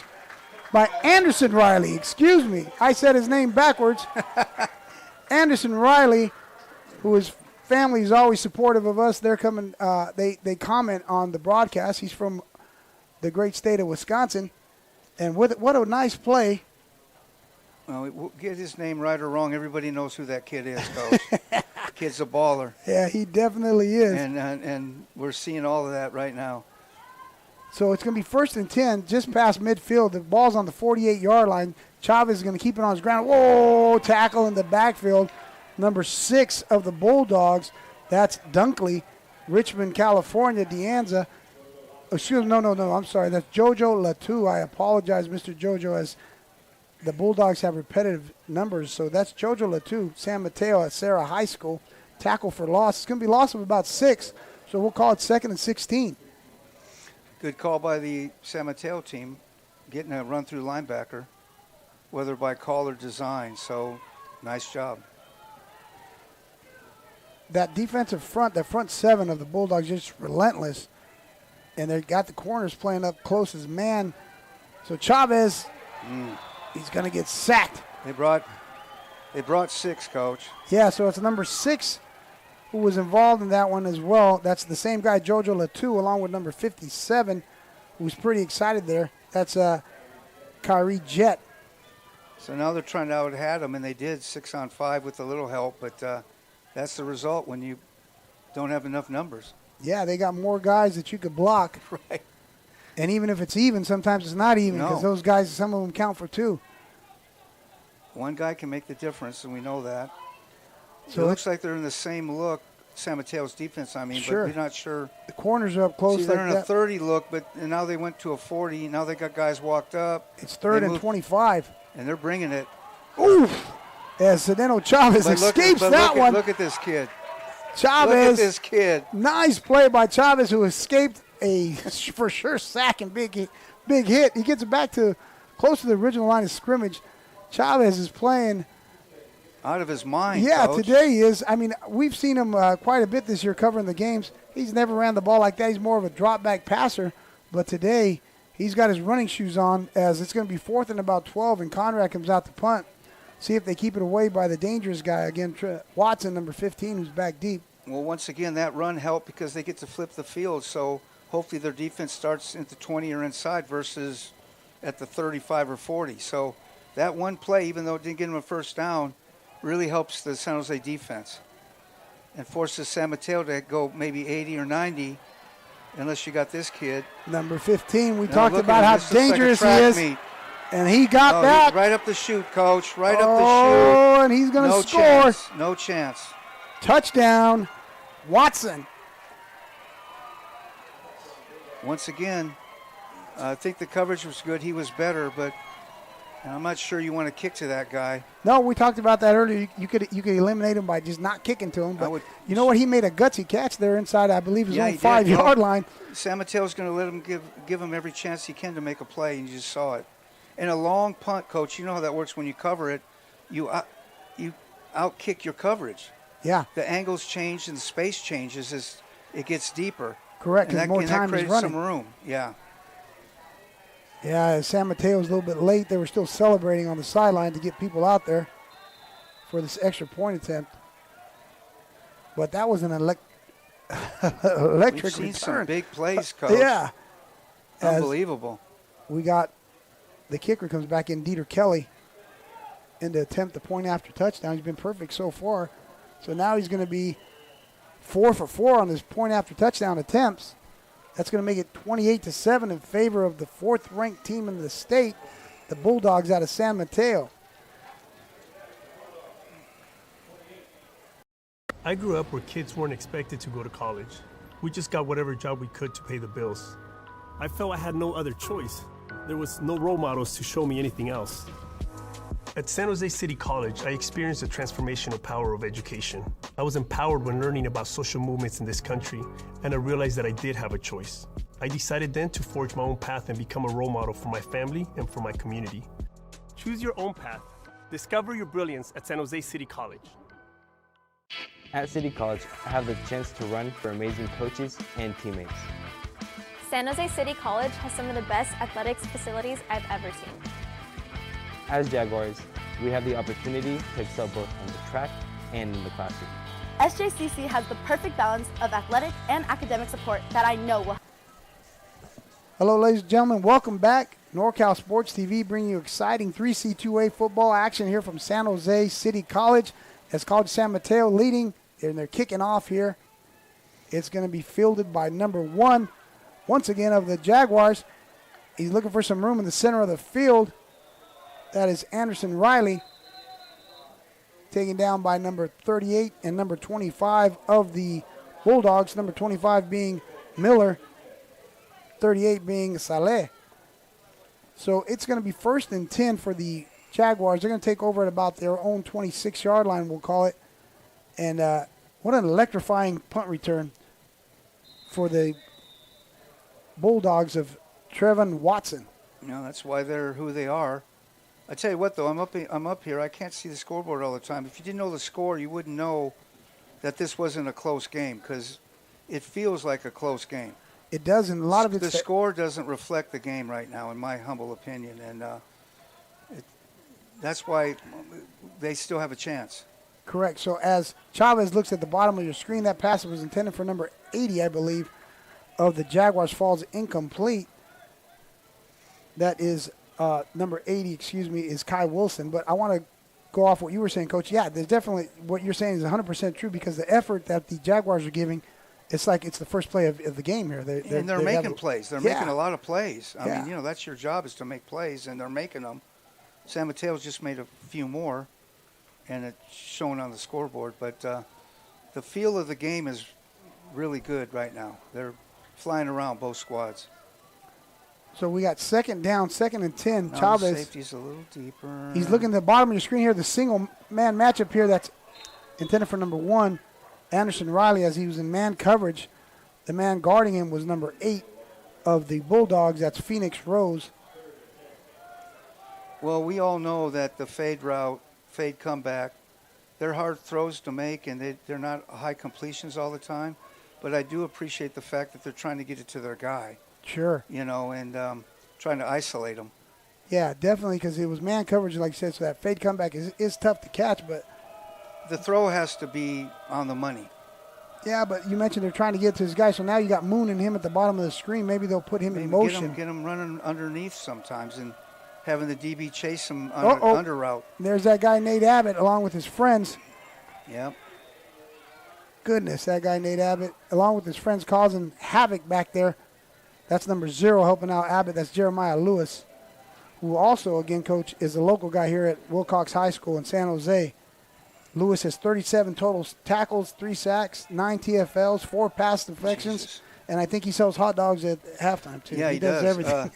by Anderson Riley. Excuse me, I said his name backwards. Anderson Riley, who his family is always supportive of us. They're coming. They comment on the broadcast. He's from the great state of Wisconsin. And what a nice play. Well, we'll get his name right or wrong. Everybody knows who that kid is, Coach. Kid's a baller. Yeah, he definitely is. And we're seeing all of that right now. So it's going to be 1st and 10, just past midfield. The ball's on the 48-yard line. Chavez is going to keep it on his ground. Whoa, tackle in the backfield. Number 6 of the Bulldogs, that's Dunkley, Richmond, California, Deanza. Excuse me, no, I'm sorry. That's Jojo Latu. I apologize, Mr. Jojo, as the Bulldogs have repetitive numbers. So that's Jojo Latu, San Mateo at Sarah High School. Tackle for loss. It's going to be loss of about 6, so we'll call it 2nd and 16. Good call by the San Mateo team, getting a run-through linebacker, whether by call or design. So, nice job. That defensive front, that front 7 of the Bulldogs, just relentless. And they got the corners playing up close as man. So Chavez, he's going to get sacked. They brought 6, Coach. Yeah, so it's number 6 who was involved in that one as well. That's the same guy, Jojo Latu, along with number 57, who's pretty excited there. That's Kyrie Jett. So now they're trying to out-hat him, and they did 6-on-5 with a little help, but that's the result when you don't have enough numbers. Yeah, they got more guys that you could block. Right. And even if it's even, sometimes it's not even because those guys, some of them count for 2. One guy can make the difference, and we know that. So it looks like they're in the same look, San Mateo's defense, but we're not sure. The corners are up close. See, they're in a 30 look, and now they went to a 40. Now they got guys walked up. It's 3rd and 25. And they're bringing it. Oof! As Zdeno Chavez escapes that one. Look at this kid. Chavez. Look at this kid. Nice play by Chavez, who escaped a for sure sack and big hit. He gets it back to close to the original line of scrimmage. Chavez is playing out of his mind. Yeah, Coach. Today he is. I mean, we've seen him quite a bit this year covering the games. He's never ran the ball like that. He's more of a drop back passer. But today he's got his running shoes on, as it's going to be 4th and about 12, and Conrad comes out to punt. See if they keep it away by the dangerous guy again, Watson, number 15, who's back deep. Well, once again, that run helped because they get to flip the field. So hopefully their defense starts at the 20 or inside versus at the 35 or 40. So that one play, even though it didn't get them a first down, really helps the San Jose defense and forces San Mateo to go maybe 80 or 90, unless you got this kid. Number 15, we talked about how dangerous he is. And he got that. Right up the chute, Coach. Right up the chute. Oh, and he's going to score. No chance. Touchdown, Watson. Once again, I think the coverage was good. He was better, but I'm not sure you want to kick to that guy. No, we talked about that earlier. You could eliminate him by just not kicking to him. But you know what? He made a gutsy catch there inside, I believe, his own 5-yard line. San Mateo's going to let him give him every chance he can to make a play, and you just saw it. And a long punt, Coach, you know how that works when you cover it. You out-kick your coverage. Yeah. The angles change and the space changes as it gets deeper. Correct, and more time is running. Some room, yeah. Yeah, San Mateo's a little bit late. They were still celebrating on the sideline to get people out there for this extra point attempt. But that was an electric We've seen return. some big plays, Coach. Yeah. Unbelievable. We got the kicker comes back in, Dieter Kelly, in to attempt the point after touchdown. He's been perfect so far. So now he's going to be 4 for 4 on his point after touchdown attempts. That's going to make it 28-7 in favor of the 4th-ranked team in the state, the Bulldogs out of San Mateo. I grew up where kids weren't expected to go to college. We just got whatever job we could to pay the bills. I felt I had no other choice. There was no role models to show me anything else. At San Jose City College, I experienced the transformational power of education. I was empowered when learning about social movements in this country, and I realized that I did have a choice. I decided then to forge my own path and become a role model for my family and for my community. Choose your own path. Discover your brilliance at San Jose City College. At City College, I have the chance to run for amazing coaches and teammates. San Jose City College has some of the best athletics facilities I've ever seen. As Jaguars, we have the opportunity to excel both on the track and in the classroom. SJCC has the perfect balance of athletic and academic support that I know will. Hello, ladies and gentlemen. Welcome back. NorCal Sports TV bringing you exciting 3C2A football action here from San Jose City College. As College San Mateo leading, and they're kicking off here. It's going to be fielded by number 1, once again, of the Jaguars. He's looking for some room in the center of the field. That is Anderson Riley, taken down by number 38 and number 25 of the Bulldogs, number 25 being Miller, 38 being Saleh. So it's going to be 1st and 10 for the Jaguars. They're going to take over at about their own 26-yard line, we'll call it. And what an electrifying punt return for the Bulldogs of Trevon Watson. That's why they're who they are. I tell you what, though, I'm up here. I can't see the scoreboard all the time. If you didn't know the score, you wouldn't know that this wasn't a close game because it feels like a close game. It does, and a lot of the score doesn't reflect the game right now, in my humble opinion, and that's why they still have a chance. Correct. So as Chavez looks at the bottom of your screen, that pass was intended for number 80, I believe, of the Jaguars, falls incomplete. That is number 80, is Kai Wilson. But I want to go off what you were saying, Coach. Yeah, there's definitely what you're saying is 100% true because the effort that the Jaguars are giving, it's like it's the first play of the game here. They're making plays. They're making a lot of plays. I mean, that's your job is to make plays, and they're making them. San Mateo's just made a few more, and it's shown on the scoreboard. But the feel of the game is really good right now. They're flying around, both squads. So we got second down, 2nd and 10. No, Chavez. Safety's a little deeper. He's looking at the bottom of your screen here, the single-man matchup here that's intended for number 1, Anderson Riley, as he was in man coverage. The man guarding him was number 8 of the Bulldogs. That's Phoenix Rose. Well, we all know that the fade route, fade comeback, they're hard throws to make, and they're not high completions all the time. But I do appreciate the fact that they're trying to get it to their guy. Sure. And trying to isolate him. Yeah, definitely, because it was man coverage, like you said, so that fade comeback is tough to catch. But the throw has to be on the money. Yeah, but you mentioned they're trying to get to his guy, so now you got Moon and him at the bottom of the screen. Maybe they'll put him in motion. Get him running underneath sometimes and having the DB chase him under route. There's that guy Nate Abbott along with his friends. Yep. Goodness, that guy Nate Abbott along with his friends causing havoc back there. That's number 0 helping out Abbott. That's Jeremiah Lewis, who also, again, Coach, is a local guy here at Wilcox High School in San Jose. Lewis has 37 total tackles, 3 sacks, 9 TFLs, 4 pass deflections, and I think he sells hot dogs at halftime, too. Yeah, he does everything.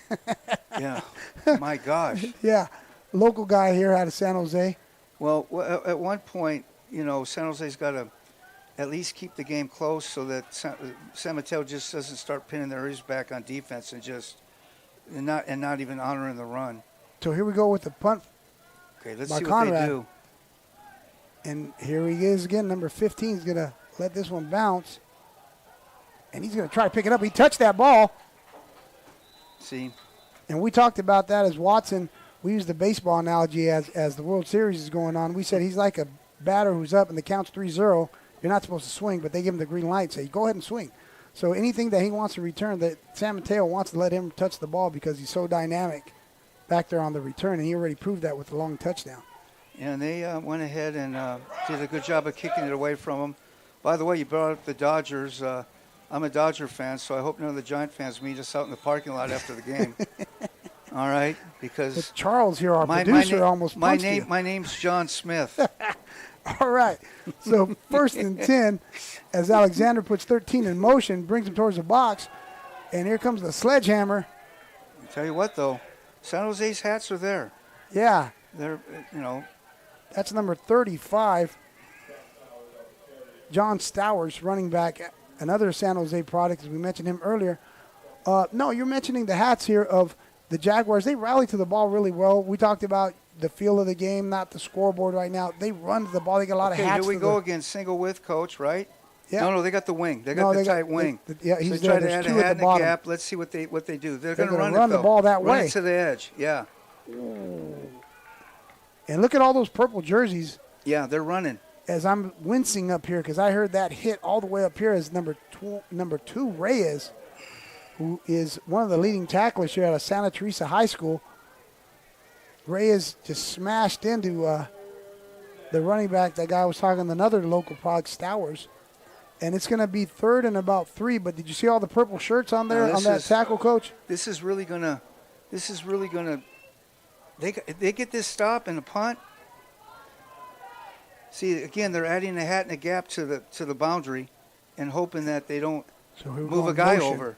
Yeah, my gosh. Yeah, local guy here out of San Jose. Well, at one point, San Jose's got to at least keep the game close so that San Mateo just doesn't start pinning their ears back on defense and not even honoring the run. So here we go with the punt. Okay, let's see what they do. And here he is again. Number 15 is going to let this one bounce. And he's going to try to pick it up. He touched that ball. See. And we talked about that as Watson. We used the baseball analogy as the World Series is going on. We said he's like a batter who's up and the count's 3-0. You're not supposed to swing, but they give him the green light. Say, go ahead and swing. So anything that he wants to return, that San Mateo wants to let him touch the ball because he's so dynamic back there on the return, and he already proved that with the long touchdown. Yeah, and they went ahead and did a good job of kicking it away from him. By the way, you brought up the Dodgers. I'm a Dodger fan, so I hope none of the Giant fans meet us out in the parking lot after the game. All right, because it's Charles here, our producer, almost punched you. My name's John Smith. All right, so 1st and 10 as Alexander puts 13 in motion, brings him towards the box, and here comes the sledgehammer. I'll tell you what, though, San Jose's hats are there. Yeah. They're, That's number 35, John Stowers, running back, another San Jose product, as we mentioned him earlier. No, you're mentioning the hats here of the Jaguars. They rally to the ball really well. We talked about the feel of the game, not the scoreboard right now. They run to the ball. They got a lot of hats. Here we go again, single width, Coach, right? Yeah. No, they got the wing. They got the tight wing. He's trying to add a hat in the gap. Let's see what they do. They're going to run the ball that way. Run it to the edge, yeah. And look at all those purple jerseys. Yeah, they're running. As I'm wincing up here because I heard that hit all the way up here as number 2, Reyes, who is one of the leading tacklers here out of Santa Teresa High School. Reyes just smashed into the running back. That guy was talking, another local product, Stowers. And it's going to be 3rd and about 3. But did you see all the purple shirts on there on that tackle, Coach? This is really going to. They get this stop and a punt. See, again, they're adding a hat and a gap to the boundary and hoping that they don't move a guy over.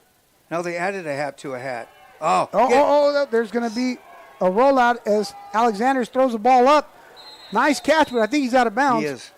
Now they added a hat to a hat. Oh, there's going to be a rollout as Alexander throws the ball up. Nice catch, but I think he's out of bounds. He is.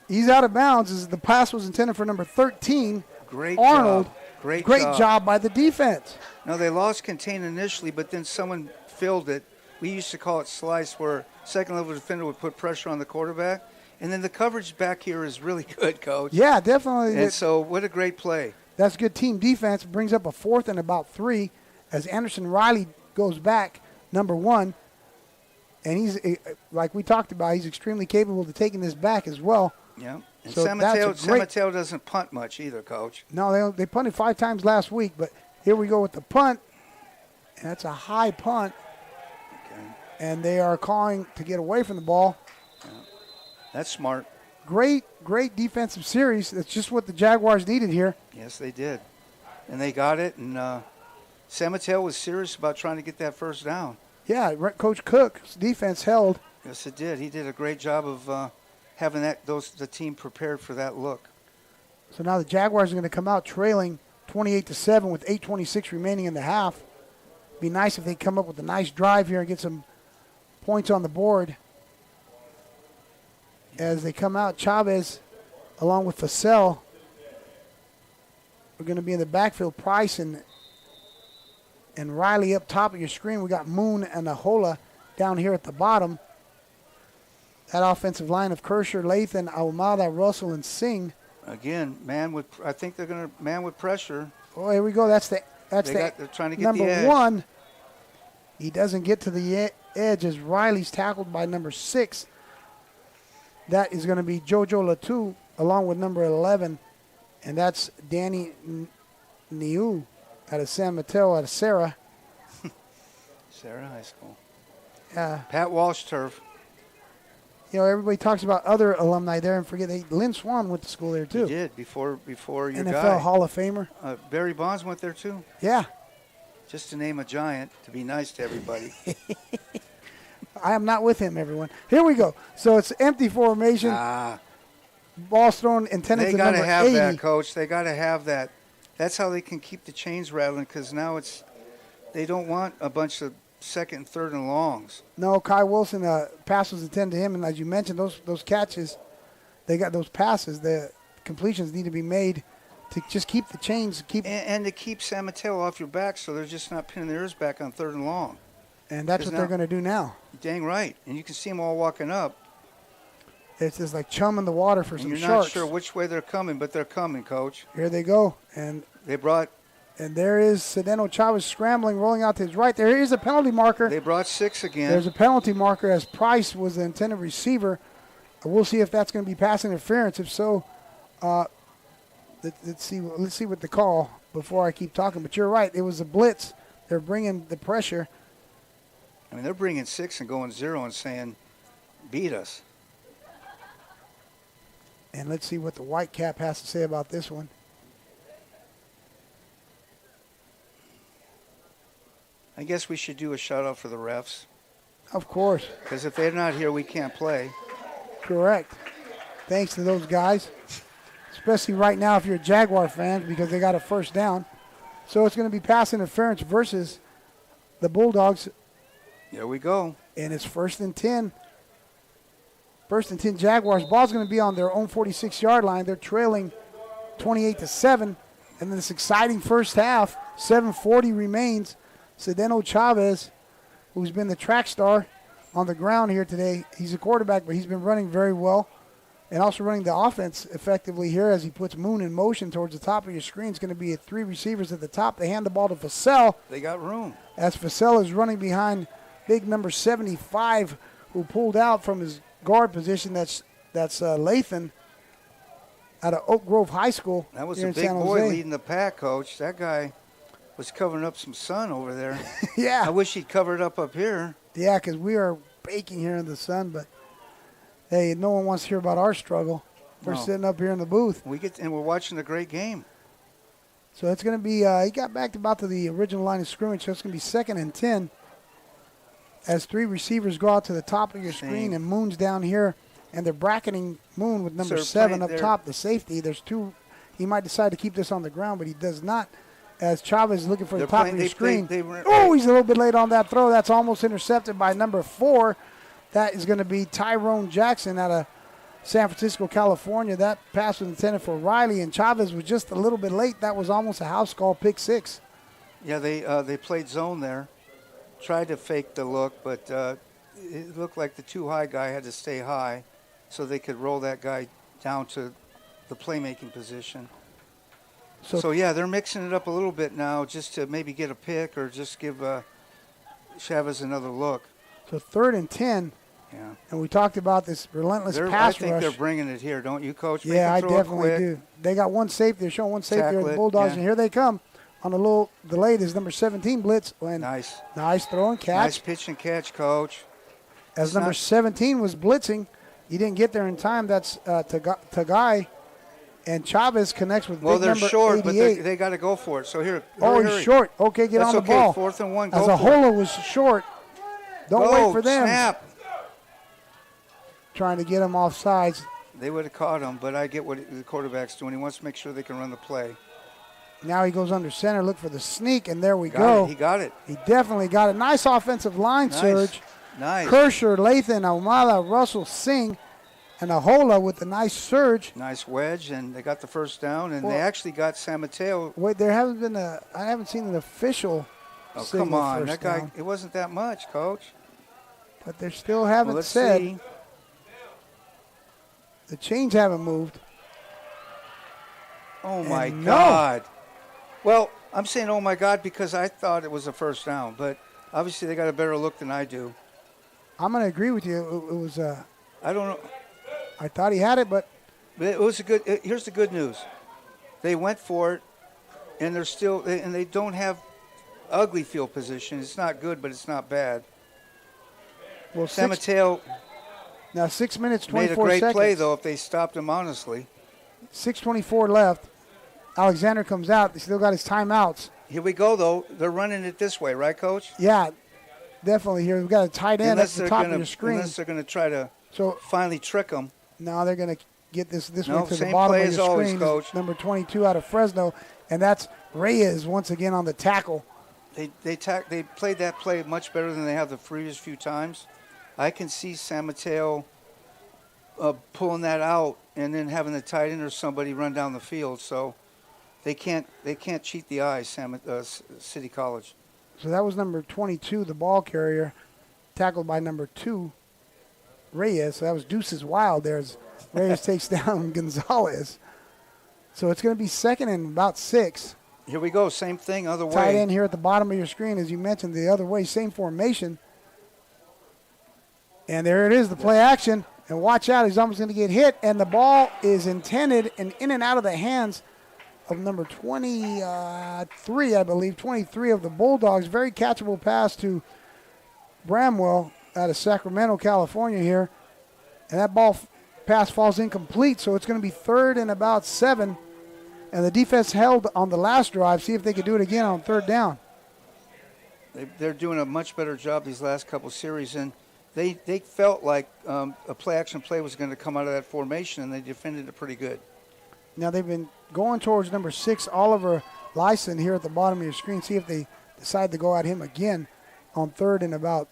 He's out of bounds as the pass was intended for number 13. Great Arnold. job. Great job by the defense. Now, they lost contain initially, but then someone filled it. We used to call it slice, where second-level defender would put pressure on the quarterback. And then the coverage back here is really good, Coach. Yeah, definitely. And so what a great play. That's good team defense. Brings up a 4th and about 3 as Anderson Riley goes back, number 1. And he's, like we talked about, he's extremely capable of taking this back as well. Yeah. And So San Mateo doesn't punt much either, Coach. No, they punted 5 times last week, but here we go with the punt. And that's a high punt. Okay. And they are calling to get away from the ball. Yeah. That's smart. Great defensive series. That's just what the Jaguars needed here. Yes, they did. And they got it, and San Mateo was serious about trying to get that first down. Yeah, Coach Cook's defense held. Yes, it did. He did a great job of having the team prepared for that look. So now the Jaguars are going to come out trailing 28-7 with 8:26 remaining in the half. Be nice if they come up with a nice drive here and get some points on the board. As they come out, Chavez, along with Fasell, are going to be in the backfield. Price and Riley up top of your screen. We got Moon and Ahola down here at the bottom. That offensive line of Kersher, Lathan, Ahumada, Russell, and Singh. Again, I think they're going to man with pressure. Oh, here we go. They're trying to get number the edge. 1. He doesn't get to the edge as Riley's tackled by number 6. That is going to be Jojo Latu along with number 11, and that's Danny Niu out of San Mateo, out of Sarah. Sarah High School. Yeah. Pat Walsh turf. You know, everybody talks about other alumni there and forget Lynn Swan went to school there too. He did before your NFL guy. Hall of Famer. Barry Bonds went there too. Yeah. Just to name a giant, to be nice to everybody. I am not with him, everyone. Here we go. So it's empty formation. Ball's thrown intended to number 80. They got to have that, Coach. They got to have that. That's how they can keep the chains rattling, because now they don't want a bunch of second and third and longs. No, Kai Wilson, pass was intended to him, and as you mentioned, those catches, they got those passes. The completions need to be made to just keep the chains. And to keep San Mateo off your back so they're just not pinning their ears back on third and long. And that's what they're going to do now. Dang right. And you can see them all walking up. It's just like chum in the water for some you're sharks. Not sure which way they're coming, but they're coming, Coach. Here they go. And there is Sedeno Chavez scrambling, rolling out to his right. There is a penalty marker. They brought 6 again. There's a penalty marker as Price was the intended receiver. We'll see if that's going to be pass interference. If so, let's see what the call before I keep talking. But you're right. It was a blitz. They're bringing the pressure. I mean, they're bringing 6 and going 0 and saying, beat us. And let's see what the white cap has to say about this one. I guess we should do a shout-out for the refs. Of course. Because if they're not here, we can't play. Correct. Thanks to those guys. Especially right now if you're a Jaguar fan, because they got a first down. So it's going to be pass interference versus the Bulldogs. There we go. And it's 1st and 10. 1st and 10 Jaguars. Ball's going to be on their own 46-yard line. They're trailing 28-7. And then this exciting first half. 7:40 remains. Sedeno Chavez, who's been the track star on the ground here today. He's a quarterback, but he's been running very well. And also running the offense effectively here as he puts Moon in motion towards the top of your screen. It's going to be 3 receivers at the top. They hand the ball to Fasell. They got room. As Fasell is running behind big number 75, who pulled out from his guard position. That's Lathan out of Oak Grove High School. That was here a in big San boy Jose. leading the pack, Coach. That guy was covering up some sun over there. Yeah. I wish he'd covered up here. Yeah, because we are baking here in the sun, but hey, no one wants to hear about our struggle. We're sitting up here in the booth. And we're watching a great game. So it's going to be, he got back about to the original line of scrimmage, so it's going to be 2nd and 10 as 3 receivers go out to the top of your screen, and Moon's down here, and they're bracketing Moon with number 7 up top, the safety. There's 2. He might decide to keep this on the ground, but he does not. as Chavez is looking for the top of your screen. He's a little bit late on that throw. That's almost intercepted by number 4. That is going to be Tyrone Jackson out of San Francisco, California. That pass was intended for Riley, and Chavez was just a little bit late. That was almost a house call pick 6. Yeah, they played zone there. Tried to fake the look, but it looked like the too high guy had to stay high so they could roll that guy down to the playmaking position. So yeah, they're mixing it up a little bit now just to maybe get a pick or just give Chavez another look. So 3rd and 10. Yeah. And we talked about this relentless pass rush. I think they're bringing it here, don't you, Coach? Yeah, I definitely do. They got one safety. They're showing one safety here, the Bulldogs, and here they come. On a little delayed is number 17 blitz. Nice throw and catch. Nice pitch and catch, Coach. As number 17 was blitzing, he didn't get there in time. That's Tagai. And Chavez connects with they're number short, 88. but they got to go for it. So here. He's short. Okay, get on the ball. 4th and 1. As Ahola was short. Don't wait for them. Snap. Trying to get him off sides. They would have caught him, but I get what the quarterback's doing. He wants to make sure they can run the play. Now he goes under center, look for the sneak, and there we go. He got it. He definitely got it. Nice offensive line surge. Nice. Kersher, Lathan, Ahumada, Russell, Singh, and Ahola with a nice surge. Nice wedge, and they got the first down, and they actually got San Mateo. Wait, I haven't seen an official signal come on. first That guy, down. It wasn't that much, Coach. But they still haven't let's said. see. The chains haven't moved. Oh, my God. Well, I'm saying, oh, my God, because I thought it was a first down. But obviously they got a better look than I do. I'm going to agree with you. It was I don't know. I thought he had it, but it was a good – here's the good news. They went for it, and they're still – and they don't have ugly field position. It's not good, but it's not bad. Well, San Mateo now 6 minutes, 24 made a great seconds. play, though, if they stopped him honestly. 6:24 left. Alexander comes out. They still got his timeouts. Here we go, though. They're running it this way, right, Coach? Yeah, definitely here. We've got a tight end at the top of your screen. Unless they're going to try to finally trick them. No, they're going to get this way to the same bottom play of as your always, screen. Coach. Number 22 out of Fresno, and that's Reyes once again on the tackle. They played that play much better than they have the previous few times. I can see San Mateo pulling that out and then having the tight end or somebody run down the field. So they can't cheat the eyes, City College. So that was number 22, the ball carrier, tackled by number 2, Reyes. So that was Deuces Wild there as Reyes takes down Gonzalez. So it's going to be 2nd and about 6. Here we go. Same thing, other way. Tight end here at the bottom of your screen, as you mentioned, the other way, same formation. And there it is, the play action. And watch out, he's almost going to get hit. And the ball is intended and in and out of the hands of number 23, I believe, 23 of the Bulldogs. Very catchable pass to Bramwell out of Sacramento, California here. And that pass falls incomplete, so it's going to be 3rd and about 7. And the defense held on the last drive. See if they could do it again on 3rd down. They're doing a much better job these last couple series, and they felt like a play-action play was going to come out of that formation, and they defended it pretty good. Now they've been going towards number 6, Oliver Lyson, here at the bottom of your screen. See if they decide to go at him again on 3rd and about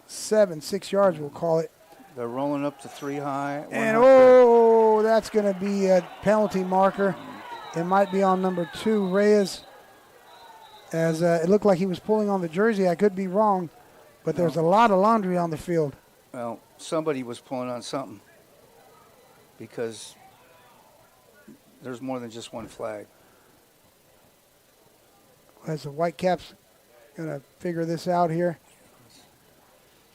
6 yards, we'll call it. They're rolling up to 3 high. And, that's going to be a penalty marker. It might be on number 2, Reyes, as it looked like he was pulling on the jersey. I could be wrong, but there's a lot of laundry on the field. Well, somebody was pulling on something because there's more than just one flag. As the Whitecaps going to figure this out here.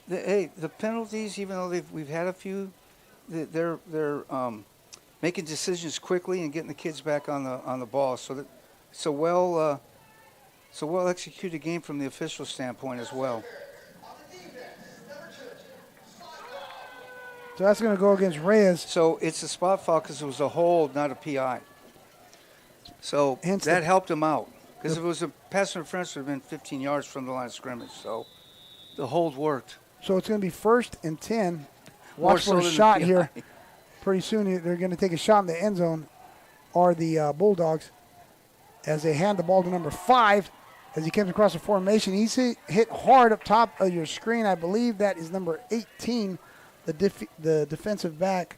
The penalties, even though we've had a few, they're making decisions quickly and getting the kids back on the ball. So well executed game from the official standpoint as well. So that's going to go against Reyes. So it's a spot foul because it was a hold, not a PI. So Hence that helped him out. Because if it was a pass interference, it would have been 15 yards from the line of scrimmage. So the hold worked. So it's going to be 1st and 10. Watch for a shot here. Pretty soon they're going to take a shot in the end zone, or the Bulldogs. as they hand the ball to number 5 as he comes across the formation. He's hit hard up top of your screen. I believe that is number 18, the defensive back.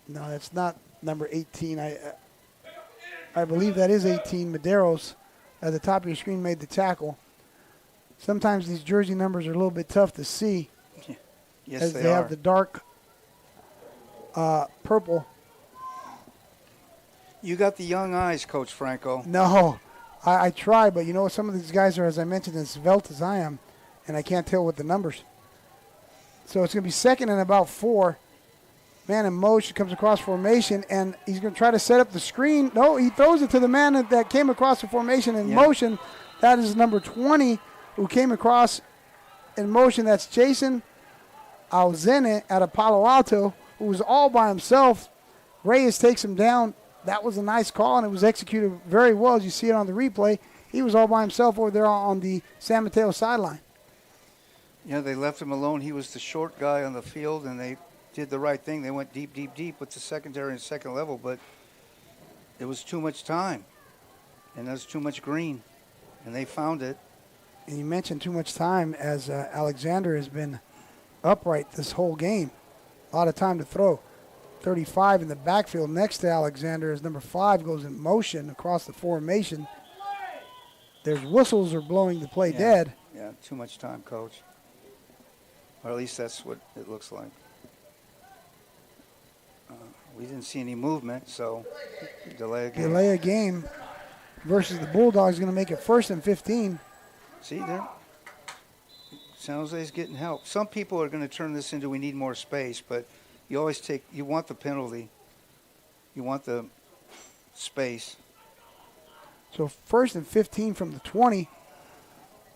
No, that's not number 18. I believe that is 18. Medeiros at the top of your screen made the tackle. Sometimes these jersey numbers are a little bit tough to see. Yes, as they they are. have the dark purple. You got the young eyes, Coach Franco. No, I try, but you know, some of these guys are, as I mentioned, as svelte as I am, and I can't tell with the numbers. So it's going to be second and about 4. Man in motion, comes across formation, and he's going to try to set up the screen. No, he throws it to the man that came across the formation in motion. That is number 20 who came across in motion. That's Jason Alzene out of Palo Alto, who was all by himself. Reyes takes him down. That was a nice call, and it was executed very well, as you see it on the replay. He was all by himself over there on the San Mateo sideline. Yeah, they left him alone. He was the short guy on the field, and they did the right thing. They went deep, deep, deep with the secondary and second level, but it was too much time, and there's too much green, and they found it. And you mentioned too much time, as Alexander has been upright this whole game. A lot of time to throw. 35 in the backfield next to Alexander as number 5 goes in motion across the formation. There's whistles are blowing the play dead. Yeah, too much time, Coach. Or at least that's what it looks like. We didn't see any movement, so delay a game. Delay a game versus the Bulldogs, going to make it 1st and 15. See there? San Jose's getting help. Some people are going to turn this into we need more space, but you always you want the penalty. You want the space. So 1st and 15 from the 20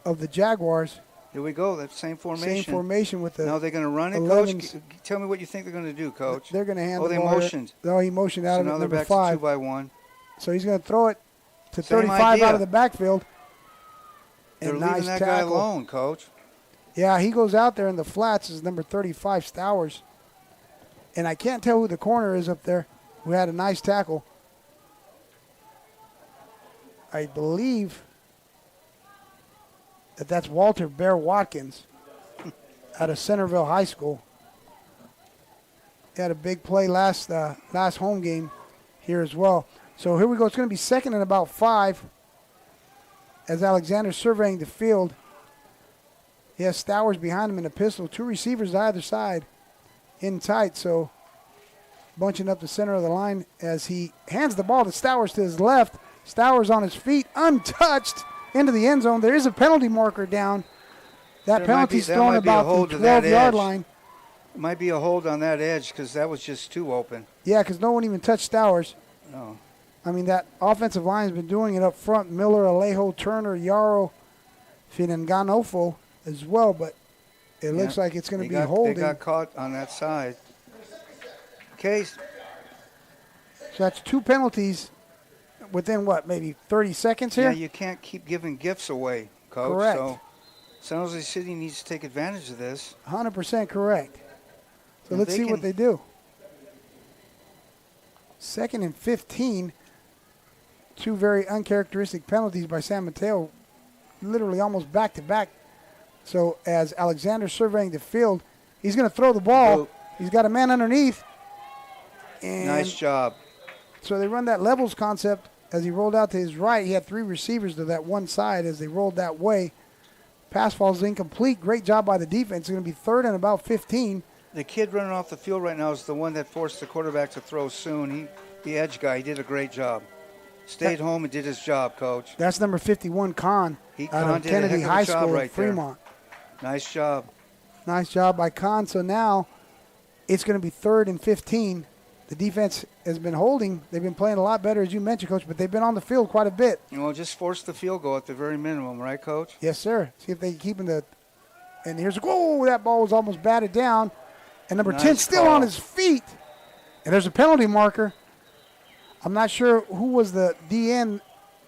of the Jaguars. Here we go. That same formation. Same formation with the. Now they're going to run it, 11s. Coach. Tell me what you think they're going to do, Coach. They're going to hand the the ball. ball. Oh, they motioned. No, he motioned out so of now it, they're number back 5. to 2-by-1. So he's going to throw it to Same 35 idea. out of the backfield. They're And leaving nice that tackle. guy alone, Coach. Yeah, he goes out there in the flats as number 35, Stowers. And I can't tell who the corner is up there who had a nice tackle. I believe that's Walter Bear Watkins out of Centerville High School. He had a big play last home game here as well. So here we go. It's going to be 2nd and about 5 as Alexander's surveying the field. He has Stowers behind him in a pistol. 2 receivers either side in tight. So bunching up the center of the line as he hands the ball to Stowers to his left. Stowers on his feet, untouched, into the end zone. There is a penalty marker down. That penalty's thrown about the 12-yard line. It might be a hold on that edge because that was just too open. Yeah, because no one even touched Stowers. No. I mean, that offensive line has been doing it up front. Miller, Alejo, Turner, Yarrow, Finanganofo as well, but it looks like it's going to be holding. They got caught on that side. Okay. So that's 2 penalties within, maybe 30 seconds here? Yeah, you can't keep giving gifts away, Coach. Correct. So San Jose City needs to take advantage of this. 100% correct. So If let's they see can- what they do. 2nd and 15. 2 very uncharacteristic penalties by San Mateo, literally almost back-to-back. So as Alexander's surveying the field, he's going to throw the ball. He's got a man underneath. And Nice job. so they run that levels concept. As he rolled out to his right, he had 3 receivers to that one side as they rolled that way. Pass falls incomplete. Great job by the defense. It's going to be 3rd and about 15. The kid running off the field right now is the one that forced the quarterback to throw soon. The edge guy, he did a great job. Stayed home and did his job, Coach. That's number 51, Khan, out Khan of did a Kennedy heck of a High job School, right there. Fremont. Nice job. Nice job by Khan. So now it's going to be 3rd and 15. The defense has been holding. They've been playing a lot better, as you mentioned, Coach, but they've been on the field quite a bit. Just force the field goal at the very minimum, right, Coach? Yes, sir. See if they can keep in the – and here's – whoa, that ball was almost batted down. And number 10 still on his feet. And there's a penalty marker. I'm not sure who was the DN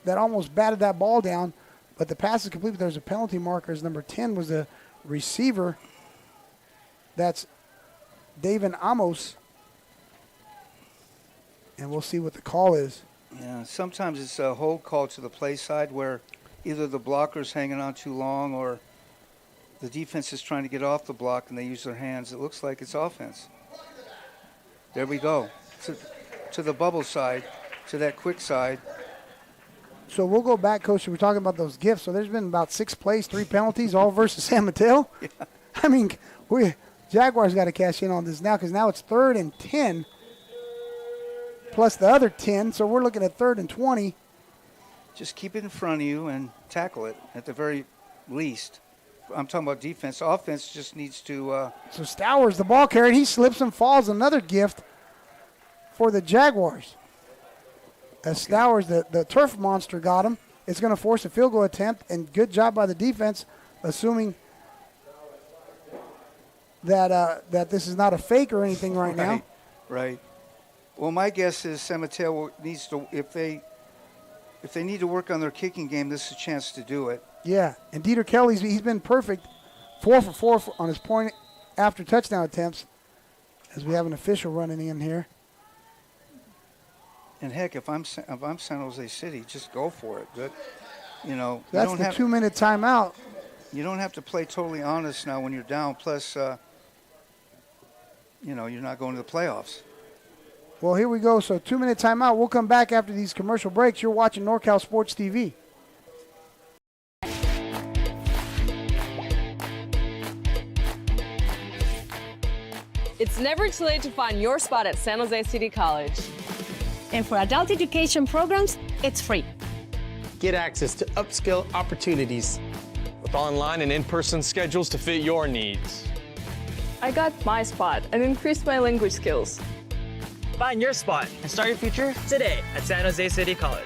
that almost batted that ball down, but the pass is complete, but there's a penalty marker as number 10 was the receiver. That's David Amos. And we'll see what the call is. Yeah, sometimes it's a hold call to the play side where either the blocker's hanging on too long or the defense is trying to get off the block and they use their hands. It looks like it's offense. There we go. To the bubble side, to that quick side. So we'll go back, Coach. We're talking about those gifts. So there's been about 6 plays, 3 penalties, all versus San Mateo. Yeah. I mean, Jaguars got to cash in on this now because now it's 3rd and 10 plus the other 10. So we're looking at 3rd and 20. Just keep it in front of you and tackle it at the very least. I'm talking about defense. Offense just needs to. So Stowers, the ball carrier, he slips and falls. Another gift for the Jaguars. As Stowers, the turf monster, got him. It's going to force a field goal attempt, and good job by the defense, assuming that this is not a fake or anything right now. Right. Well, my guess is San Mateo needs to, if they need to work on their kicking game, this is a chance to do it. Yeah, and Dieter Kelly's he's been perfect, 4 for 4 on his point after touchdown attempts, as we have an official running in here. And heck, if I'm San Jose City, just go for it. But that's the 2-minute timeout. You don't have to play totally honest now when you're down. Plus, you're not going to the playoffs. Well, here we go. So 2-minute timeout. We'll come back after these commercial breaks. You're watching NorCal Sports TV. It's never too late to find your spot at San Jose City College. And for adult education programs, it's free. Get access to upskill opportunities with online and in-person schedules to fit your needs. I got my spot and increased my language skills. Find your spot and start your future today at San Jose City College.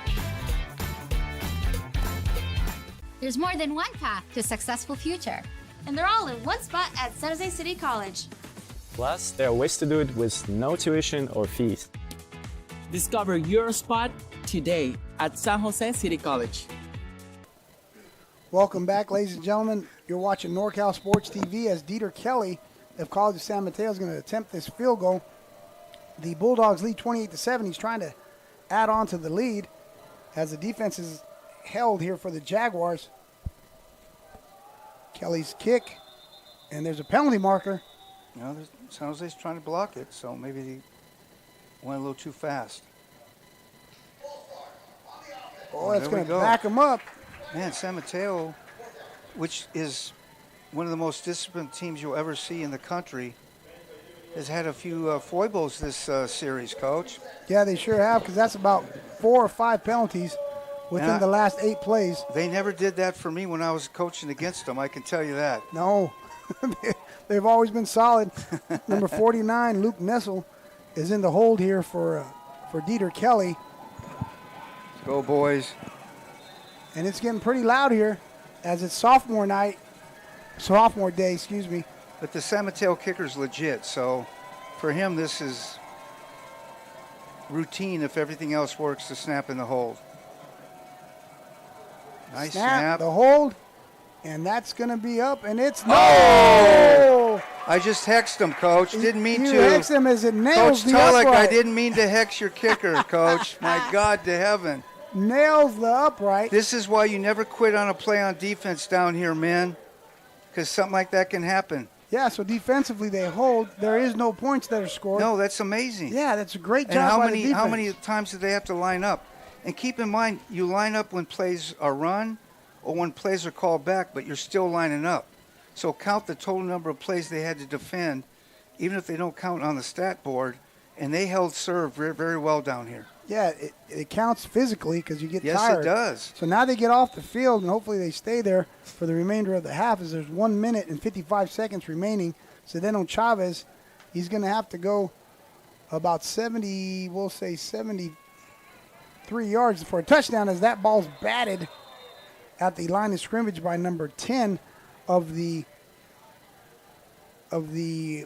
There's more than one path to a successful future. And they're all in one spot at San Jose City College. Plus, there are ways to do it with no tuition or fees. Discover your spot today at San Jose City College. Welcome back, ladies and gentlemen. You're watching NorCal Sports TV as Dieter Kelly of College of San Mateo is going to attempt this field goal. The Bulldogs lead 28-7. He's trying to add on to the lead as the defense is held here for the Jaguars. Kelly's kick, and there's a penalty marker. San Jose's trying to block it, so maybe they went a little too fast. Oh, that's going to back him up. Man, San Mateo, which is one of the most disciplined teams you'll ever see in the country, has had a few foibles this series, Coach. Yeah, they sure have, because that's about 4 or 5 penalties within the last 8 plays. They never did that for me when I was coaching against them, I can tell you that. No, they've always been solid. Number 49, Luke Nessel, is in the hold here for Dieter Kelly. Let's go, boys. And it's getting pretty loud here as it's sophomore day, excuse me. But the San Mateo kicker's legit, so for him this is routine if everything else works to snap in the hold. Nice snap. The hold, and that's going to be up, and it's no! I just hexed him, Coach. Didn't mean to. You hexed him as it nails Coach the Tulloch, upright. I didn't mean to hex your kicker, Coach. My God to heaven. Nails the upright. This is why you never quit on a play on defense down here, man, because something like that can happen. Yeah, so defensively they hold. There is no points that are scored. No, that's amazing. Yeah, that's a great job by the defense. How many times do they have to line up? And keep in mind, you line up when plays are run or when plays are called back, but you're still lining up. So count the total number of plays they had to defend, even if they don't count on the stat board, and they held serve very, very well down here. Yeah, it counts physically because you get tired. Yes, it does. So now they get off the field, and hopefully they stay there for the remainder of the half as there's 1 minute and 55 seconds remaining. Zdeno Chavez, he's going to have to go about 73 yards for a touchdown as that ball's batted at the line of scrimmage by number 10 of the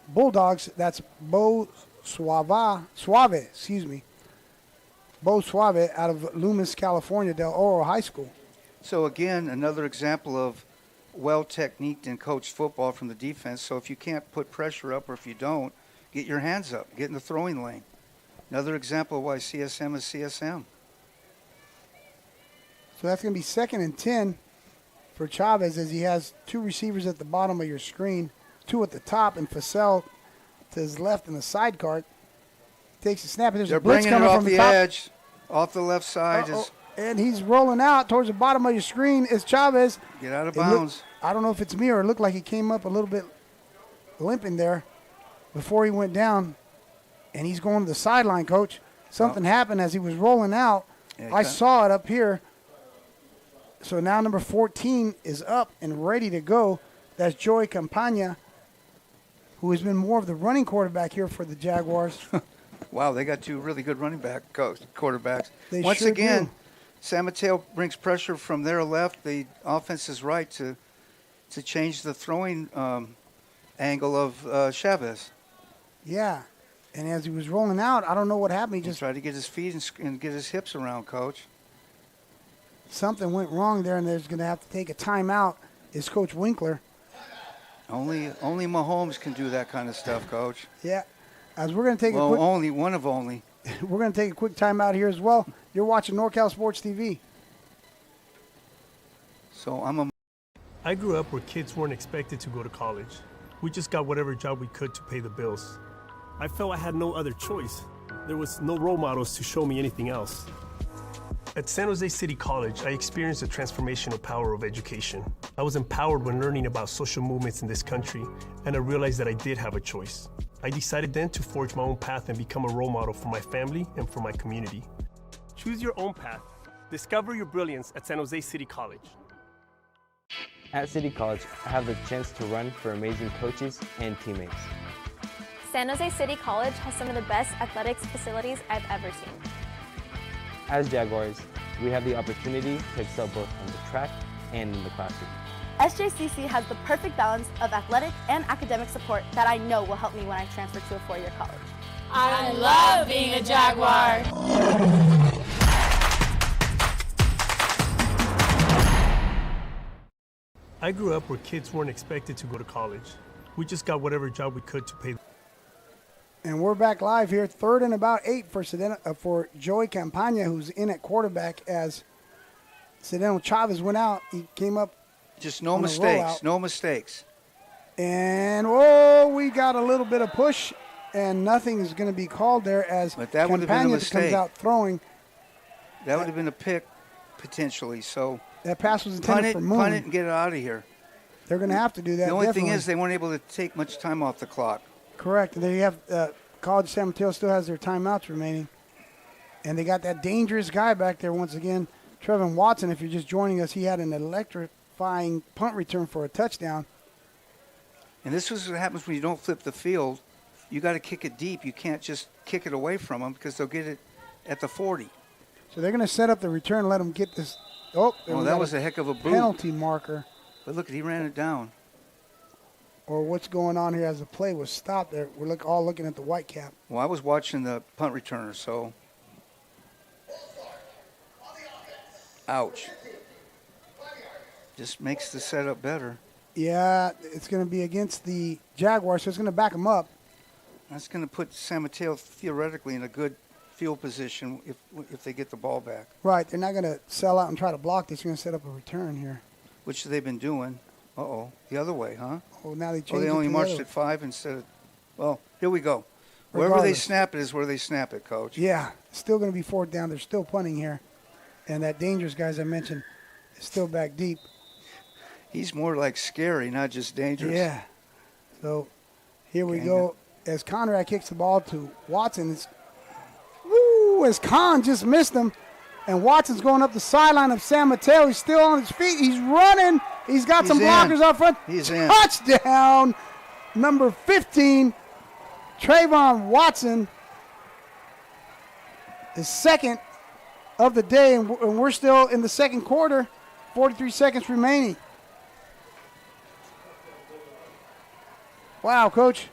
Bulldogs. That's Bo Suave, Bo Suave out of Loomis, California, Del Oro High School. So again, another example of well-techniqued and coached football from the defense. So if you can't put pressure up or if you don't, get your hands up, get in the throwing lane. Another example of why CSM is CSM. So that's going to be 2nd and 10 for Chavez as he has 2 receivers at the bottom of your screen, 2 at the top, and Facel to his left in the side cart. Takes a snap, and there's They're a blitz bringing coming it off from the the top. edge, off the left side. And he's rolling out towards the bottom of your screen is Chavez. Get out of bounds. I don't know if it's me or it looked like he came up a little bit limping there before he went down. And he's going to the sideline, Coach. Something happened as he was rolling out. Yeah, I saw it up here. So now number 14 is up and ready to go. That's Joey Campagna, who has been more of the running quarterback here for the Jaguars. Wow, they got 2 really good running back quarterbacks. They Once sure again, do. San Mateo brings pressure from their left. The offense is right to change the throwing angle of Chavez. Yeah. And as he was rolling out, I don't know what happened. He Just tried to get his feet and get his hips around, Coach. Something went wrong there, and there's going to have to take a timeout. Is Coach Winkler? Only Mahomes can do that kind of stuff, Coach. Yeah. As we're going to take well, a quick only one of only. We're going to take a quick timeout here as well. You're watching NorCal Sports TV. So I grew up where kids weren't expected to go to college. We just got whatever job we could to pay the bills. I felt I had no other choice. There was no role models to show me anything else. At San Jose City College, I experienced the transformational power of education. I was empowered when learning about social movements in this country, and I realized that I did have a choice. I decided then to forge my own path and become a role model for my family and for my community. Choose your own path. Discover your brilliance at San Jose City College. At City College, I have the chance to run for amazing coaches and teammates. San Jose City College has some of the best athletics facilities I've ever seen. As Jaguars, we have the opportunity to excel both on the track and in the classroom. SJCC has the perfect balance of athletic and academic support that I know will help me when I transfer to a 4-year college. I love being a Jaguar. I grew up where kids weren't expected to go to college. We just got whatever job we could to pay. And we're back live here, 3rd and about 8 for Joey Campagna, who's in at quarterback as Sedeno Chavez went out. He came up. Just no mistakes, no mistakes. And, we got a little bit of push, and nothing is going to be called there as but that would have been a mistake. Comes out throwing. That would have been a pick, potentially. So that pass was intended for Moon. Punt it and get it out of here. They're going to have to do that. The only definitely. thing is they weren't able to take much time off the clock. Correct. And they have College San Mateo still has their timeouts remaining. And they got that dangerous guy back there once again, Trevin Watson. If you're just joining us, he had an electrifying punt return for a touchdown. And this is what happens when you don't flip the field. You got to kick it deep. You can't just kick it away from them because they'll get it at the 40. So they're going to set up the return and let them get this. That was a heck of a boot. Penalty marker. But look, he ran it down. Or what's going on here as the play was stopped there. We're all looking at the white cap. Well, I was watching the punt returner, so. Ouch. Just makes the setup better. Yeah, it's going to be against the Jaguars, so it's going to back them up. That's going to put San Mateo theoretically in a good field position if they get the ball back. Right, they're not going to sell out and try to block this. They're going to set up a return here. Which they've been doing. The other way, huh? Oh, now they changed they it only to marched the at 5 instead of, well, here we go. Wherever they snap it is where they snap it, Coach. Yeah, still going to be 4th down. They're still punting here. And that dangerous guy, as I mentioned, is still back deep. He's more like scary, not just dangerous. Yeah. So here we go. As Conrad kicks the ball to Watson, as Con just missed him. And Watson's going up the sideline of San Mateo. He's still on his feet. He's running. He's got some blockers up front. He's in. Touchdown, number 15, Trayvon Watson. His second of the day, and we're still in the second quarter. 43 seconds remaining. Wow, Coach.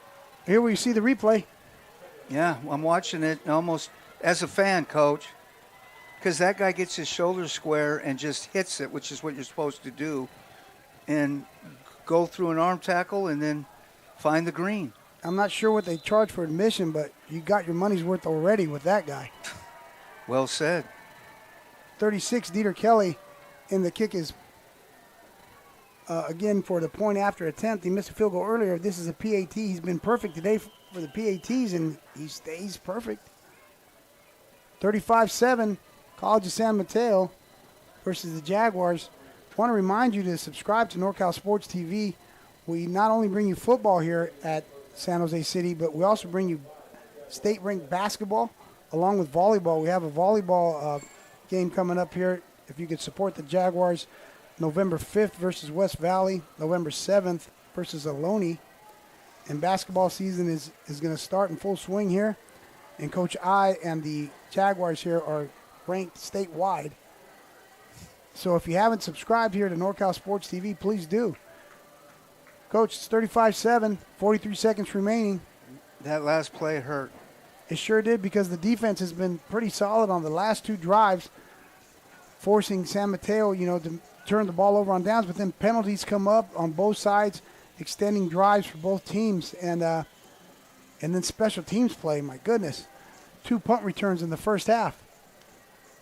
Here we see the replay. Yeah, I'm watching it almost as a fan, Coach. Because that guy gets his shoulders square and just hits it, which is what you're supposed to do, and go through an arm tackle and then find the green. I'm not sure what they charge for admission, but you got your money's worth already with that guy. Well said. 36, Dieter Kelly And the kick is, again, for the point after attempt. He missed a field goal earlier. This is a PAT. He's been perfect today for the PATs, and he stays perfect. 35-7, College of San Mateo versus the Jaguars. I want to remind you to subscribe to NorCal Sports TV. We not only bring you football here at San Jose City, but we also bring you state-ranked basketball along with volleyball. We have a volleyball game coming up here. If you could support the Jaguars, November 5th versus West Valley, November 7th versus Ohlone. And basketball season is going to start in full swing here. And Coach I and the Jaguars here are ranked statewide. So if you haven't subscribed here to NorCal Sports TV, please do. Coach, it's 35-7, 43 seconds remaining. That last play hurt. It sure did, because the defense has been pretty solid on the last two drives, forcing San Mateo, to turn the ball over on downs. But then penalties come up on both sides, extending drives for both teams. And then special teams play, my goodness. 2 punt returns in the first half.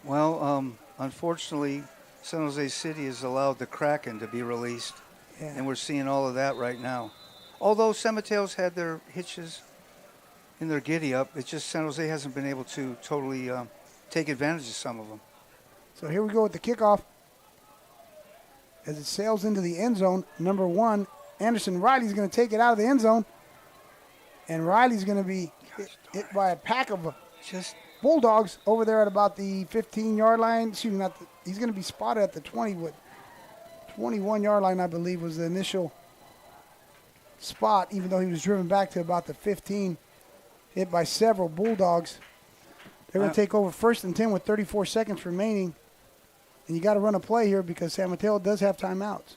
Well, unfortunately, San Jose City has allowed the Kraken to be released, and we're seeing all of that right now. Although San Mateo's had their hitches in their giddy-up, it's just San Jose hasn't been able to totally take advantage of some of them. So here we go with the kickoff. As it sails into the end zone, number 1, Anderson Riley's going to take it out of the end zone, and Riley's going to be hit by a pack of just Bulldogs over there at about the 15-yard line. Excuse me, he's going to be spotted at the 21-yard line, I believe, was the initial spot, even though he was driven back to about the 15, hit by several Bulldogs. They're going to take over 1st and 10 with 34 seconds remaining. And you got to run a play here because San Mateo does have timeouts.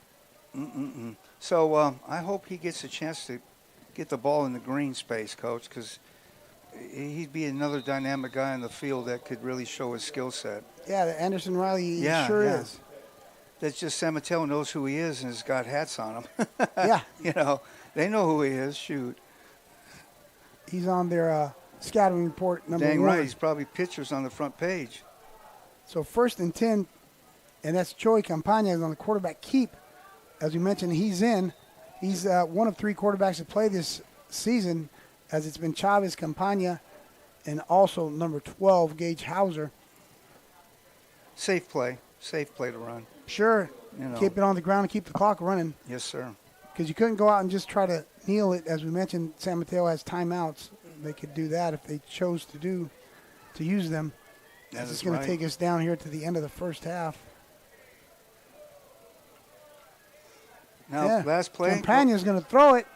So I hope he gets a chance to get the ball in the green space, Coach, because he'd be another dynamic guy in the field that could really show his skill set. Yeah, the Anderson Riley sure is. That's just San Mateo knows who he is and has got hats on him. Yeah. They know who he is. Shoot. He's on their scouting report number 1. Dang right. He's probably pictures on the front page. So 1st and 10, and that's Joey Campagna on the quarterback keep. As we mentioned, he's in. He's one of 3 quarterbacks to play this season, as it's been Chavez, Campagna, and also number 12, Gage Hauser. Safe play to run. Sure. Keep it on the ground and keep the clock running. Yes, sir. Because you couldn't go out and just try to kneel it. As we mentioned, San Mateo has timeouts. They could do that if they chose to use them. This is going to take us down here to the end of the first half. Now, last play. Campagna's going to throw it.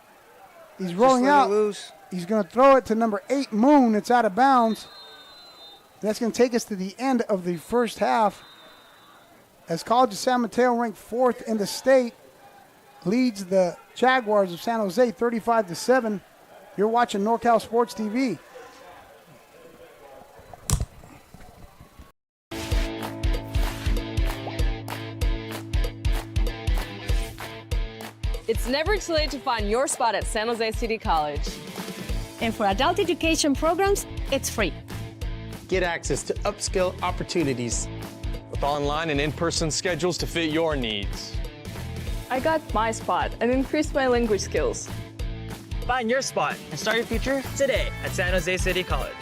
He's rolling out. He's going to throw it to number 8, Moon. It's out of bounds. That's going to take us to the end of the first half, as College of San Mateo, ranked 4th in the state, leads the Jaguars of San Jose 35-7. You're watching NorCal Sports TV. It's never too late to find your spot at San Jose City College. And for adult education programs, it's free. Get access to upskill opportunities with online and in-person schedules to fit your needs. I got my spot and increased my language skills. Find your spot and start your future today at San Jose City College.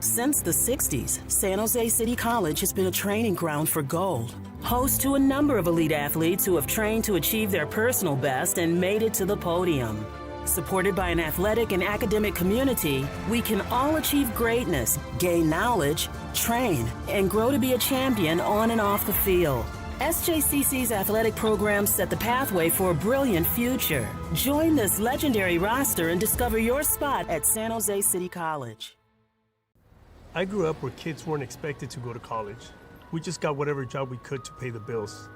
Since the 60s, San Jose City College has been a training ground for gold. Host to a number of elite athletes who have trained to achieve their personal best and made it to the podium. Supported by an athletic and academic community, we can all achieve greatness, gain knowledge, train, and grow to be a champion on and off the field. SJCC's athletic programs set the pathway for a brilliant future. Join this legendary roster and discover your spot at San Jose City College. I grew up where kids weren't expected to go to college. We just got whatever job we could to pay the bills.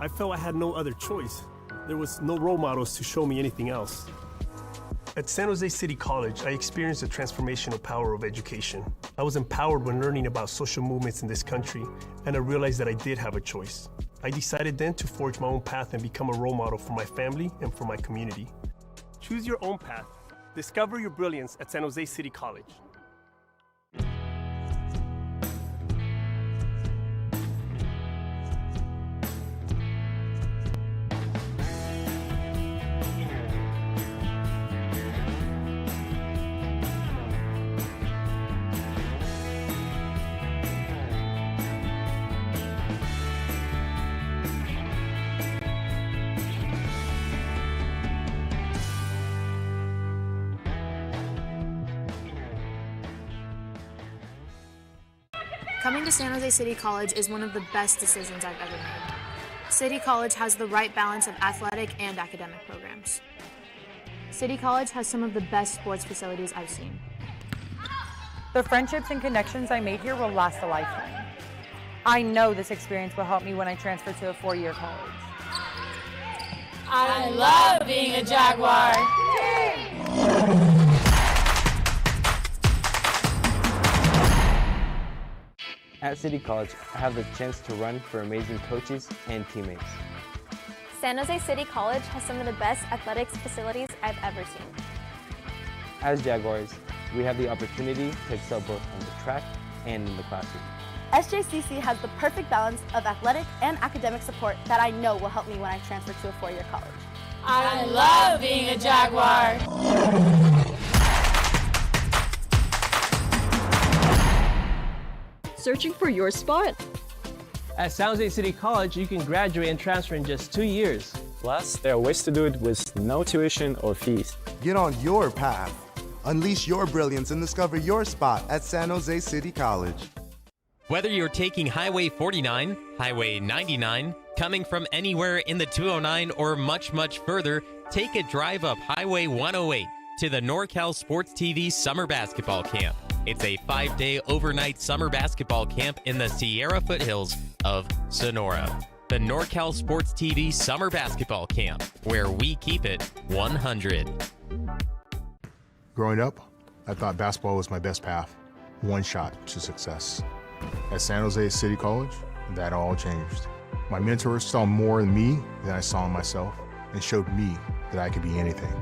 I felt I had no other choice. There was no role models to show me anything else. At San Jose City College, I experienced the transformational power of education. I was empowered when learning about social movements in this country, and I realized that I did have a choice. I decided then to forge my own path and become a role model for my family and for my community. Choose your own path. Discover your brilliance at San Jose City College. Coming to San Jose City College is one of the best decisions I've ever made. City College has the right balance of athletic and academic programs. City College has some of the best sports facilities I've seen. The friendships and connections I made here will last a lifetime. I know this experience will help me when I transfer to a four-year college. I love being a Jaguar. At City College, I have the chance to run for amazing coaches and teammates. San Jose City College has some of the best athletics facilities I've ever seen. As Jaguars, we have the opportunity to excel both on the track and in the classroom. SJCC has the perfect balance of athletic and academic support that I know will help me when I transfer to a four-year college. I love being a Jaguar. Searching for your spot? At San Jose City College, you can graduate and transfer in just 2 years. Plus, there are ways to do it with no tuition or fees. Get on your path. Unleash your brilliance and discover your spot at San Jose City College. Whether you're taking Highway 49, Highway 99, coming from anywhere in the 209, or much, much further, take a drive up Highway 108 to the NorCal Sports TV Summer Basketball Camp. It's a 5-day overnight summer basketball camp in the Sierra foothills of Sonora. The NorCal Sports TV Summer Basketball Camp, where we keep it 100. Growing up, I thought basketball was my best path, one shot to success. At San Jose City College, that all changed. My mentors saw more in me than I saw in myself and showed me that I could be anything.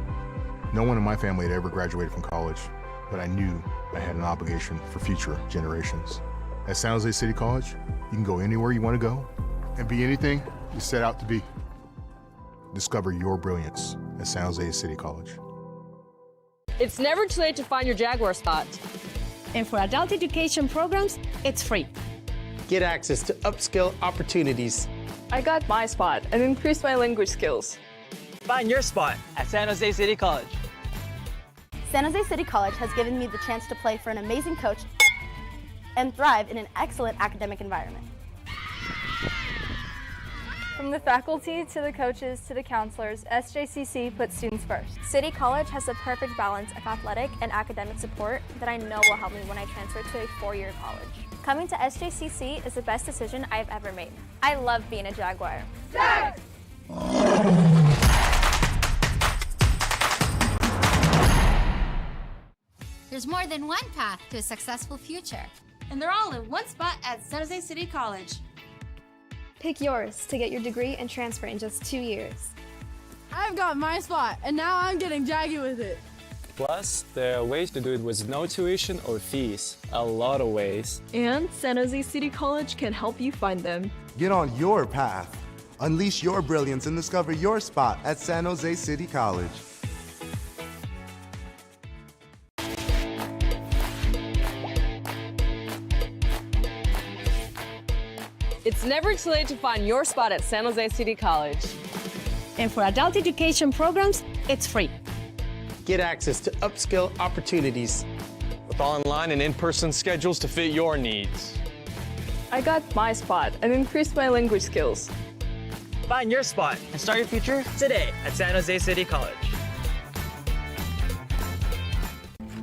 No one in my family had ever graduated from college, but I knew I had an obligation for future generations. At San Jose City College, you can go anywhere you want to go and be anything you set out to be. Discover your brilliance at San Jose City College. It's never too late to find your Jaguar spot. And for adult education programs, it's free. Get access to upskill opportunities. I got my spot and increased my language skills. Find your spot at San Jose City College. San Jose City College has given me the chance to play for an amazing coach and thrive in an excellent academic environment. From the faculty to the coaches to the counselors, SJCC puts students first. City College has the perfect balance of athletic and academic support that I know will help me when I transfer to a four-year college. Coming to SJCC is the best decision I've ever made. I love being a Jaguar. Jag! There's more than one path to a successful future. And they're all in one spot at San Jose City College. Pick yours to get your degree and transfer in just 2 years. I've got my spot, and now I'm getting jaggy with it. Plus, there are ways to do it with no tuition or fees. A lot of ways. And San Jose City College can help you find them. Get on your path. Unleash your brilliance and discover your spot at San Jose City College. It's never too late to find your spot at San Jose City College. And for adult education programs, it's free. Get access to upskill opportunities. With online and in-person schedules to fit your needs. I got my spot and increased my language skills. Find your spot and start your future today at San Jose City College.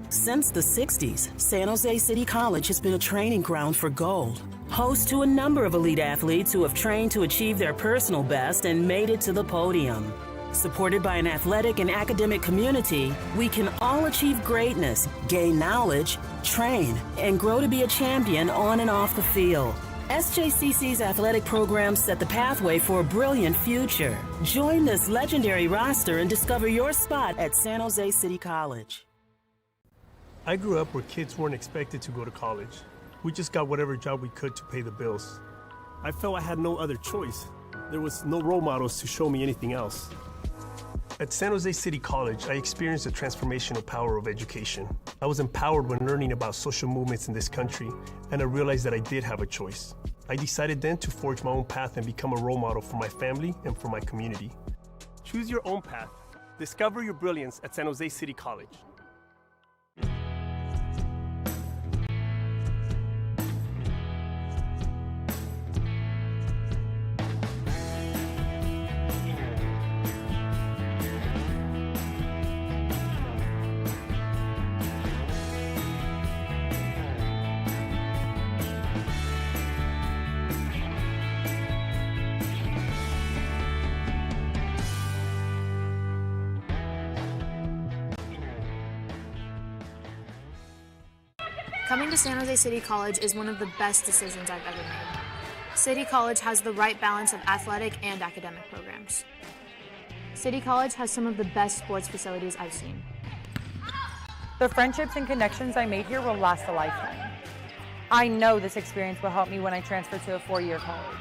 Since the 60s, San Jose City College has been a training ground for gold. Host to a number of elite athletes who have trained to achieve their personal best and made it to the podium. Supported by an athletic and academic community, we can all achieve greatness, gain knowledge, train, and grow to be a champion on and off the field. SJCC's athletic programs set the pathway for a brilliant future. Join this legendary roster and discover your spot at San Jose City College. I grew up where kids weren't expected to go to college. We just got whatever job we could to pay the bills. I felt I had no other choice. There was no role models to show me anything else. At San Jose City College, I experienced the transformational power of education. I was empowered when learning about social movements in this country, and I realized that I did have a choice. I decided then to forge my own path and become a role model for my family and for my community. Choose your own path. Discover your brilliance at San Jose City College. Coming to San Jose City College is one of the best decisions I've ever made. City College has the right balance of athletic and academic programs. City College has some of the best sports facilities I've seen. The friendships and connections I made here will last a lifetime. I know this experience will help me when I transfer to a four-year college.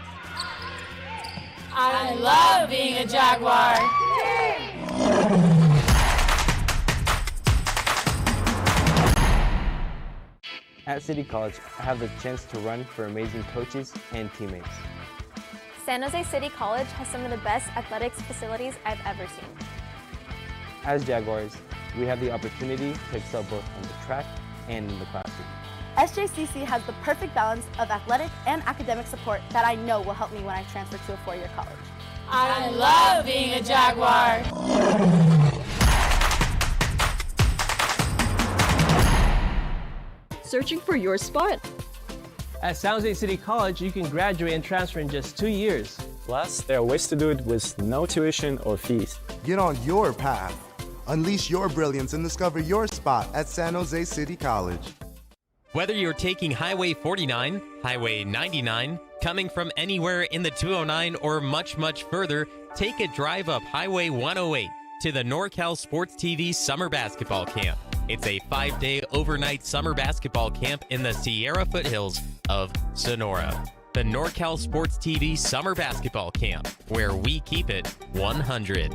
I love being a Jaguar. At City College, I have the chance to run for amazing coaches and teammates. San Jose City College has some of the best athletics facilities I've ever seen. As Jaguars, we have the opportunity to excel both on the track and in the classroom. SJCC has the perfect balance of athletic and academic support that I know will help me when I transfer to a four-year college. I love being a Jaguar. Searching for your spot? At San Jose City College, you can graduate and transfer in just 2 years. Plus, there are ways to do it with no tuition or fees. Get on your path. Unleash your brilliance and discover your spot at San Jose City College. Whether you're taking Highway 49, Highway 99, coming from anywhere in the 209 or much, much further, take a drive up Highway 108 to the NorCal Sports TV Summer Basketball Camp. It's a 5-day overnight summer basketball camp in the Sierra foothills of Sonora. The NorCal Sports TV Summer Basketball Camp, where we keep it 100.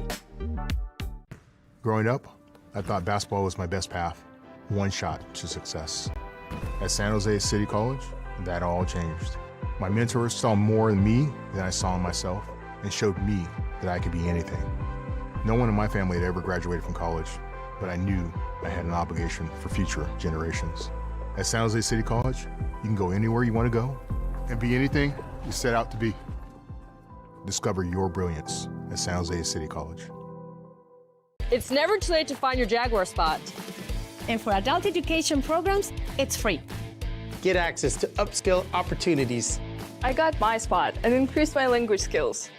Growing up, I thought basketball was my best path, one shot to success. At San Jose City College, that all changed. My mentors saw more in me than I saw in myself and showed me that I could be anything. No one in my family had ever graduated from college, but I knew I had an obligation for future generations. At San Jose City College, you can go anywhere you want to go and be anything you set out to be. Discover your brilliance at San Jose City College. It's never too late to find your Jaguar spot. And for adult education programs, it's free. Get access to upskill opportunities. I got my spot and increased my language skills.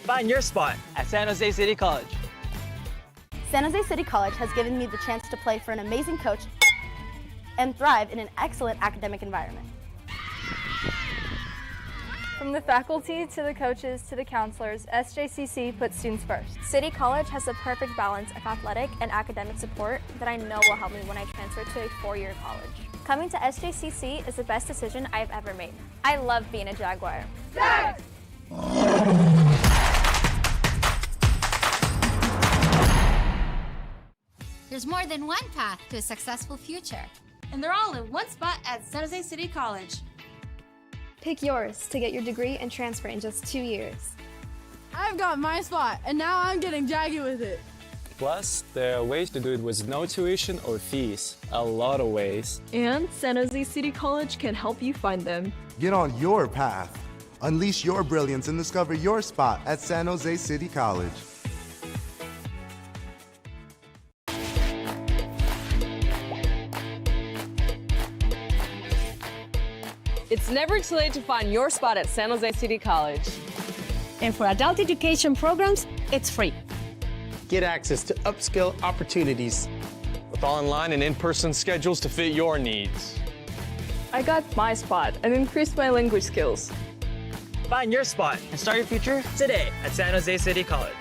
Find your spot at San Jose City College. San Jose City College has given me the chance to play for an amazing coach and thrive in an excellent academic environment. From the faculty to the coaches to the counselors, SJCC puts students first. City College has the perfect balance of athletic and academic support that I know will help me when I transfer to a four-year college. Coming to SJCC is the best decision I've ever made. I love being a Jaguar. Jags! There's more than one path to a successful future. And they're all in one spot at San Jose City College. Pick yours to get your degree and transfer in just 2 years. I've got my spot, and now I'm getting jaggy with it. Plus, there are ways to do it with no tuition or fees. A lot of ways. And San Jose City College can help you find them. Get on your path. Unleash your brilliance and discover your spot at San Jose City College. It's never too late to find your spot at San Jose City College. And for adult education programs, it's free. Get access to upskill opportunities. With online and in-person schedules to fit your needs. I got my spot and increased my language skills. Find your spot and start your future today at San Jose City College.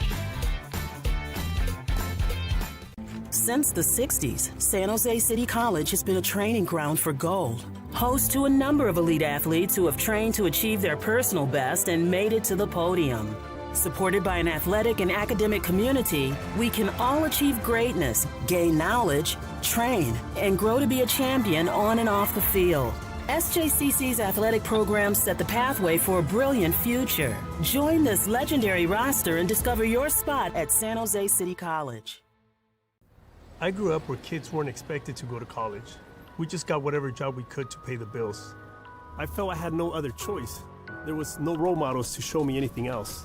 Since the 60s, San Jose City College has been a training ground for gold. Host to a number of elite athletes who have trained to achieve their personal best and made it to the podium. Supported by an athletic and academic community, we can all achieve greatness, gain knowledge, train, and grow to be a champion on and off the field. SJCC's athletic programs set the pathway for a brilliant future. Join this legendary roster and discover your spot at San Jose City College. I grew up where kids weren't expected to go to college. We just got whatever job we could to pay the bills. I felt I had no other choice. There was no role models to show me anything else.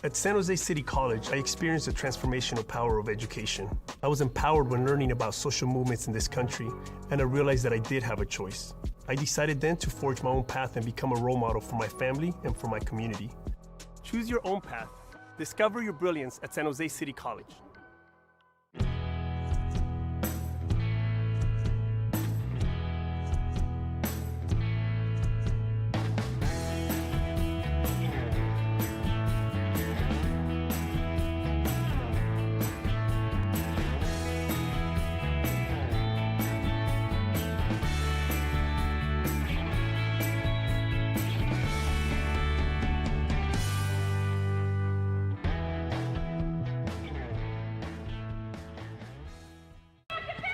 At San Jose City College, I experienced the transformational power of education. I was empowered when learning about social movements in this country, and I realized that I did have a choice. I decided then to forge my own path and become a role model for my family and for my community. Choose your own path. Discover your brilliance at San Jose City College.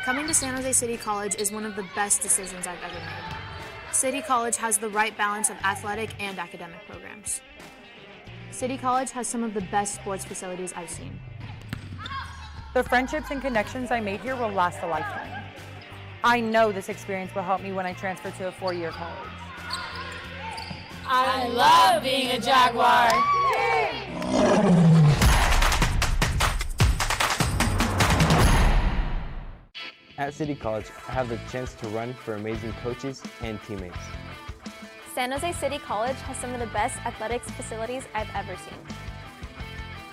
Coming to San Jose City College is one of the best decisions I've ever made. City College has the right balance of athletic and academic programs. City College has some of the best sports facilities I've seen. The friendships and connections I made here will last a lifetime. I know this experience will help me when I transfer to a four-year college. I love being a Jaguar. At City College, I have the chance to run for amazing coaches and teammates. San Jose City College has some of the best athletics facilities I've ever seen.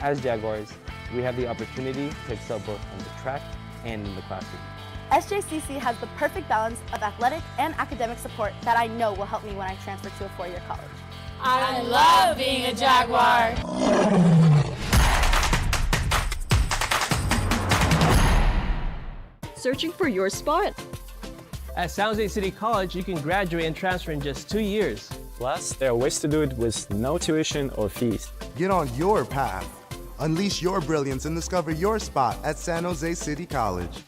As Jaguars, we have the opportunity to excel both on the track and in the classroom. SJCC has the perfect balance of athletic and academic support that I know will help me when I transfer to a four-year college. I love being a Jaguar. Searching for your spot? At San Jose City College, you can graduate and transfer in just 2 years. Plus, there are ways to do it with no tuition or fees. Get on your path. Unleash your brilliance and discover your spot at San Jose City College.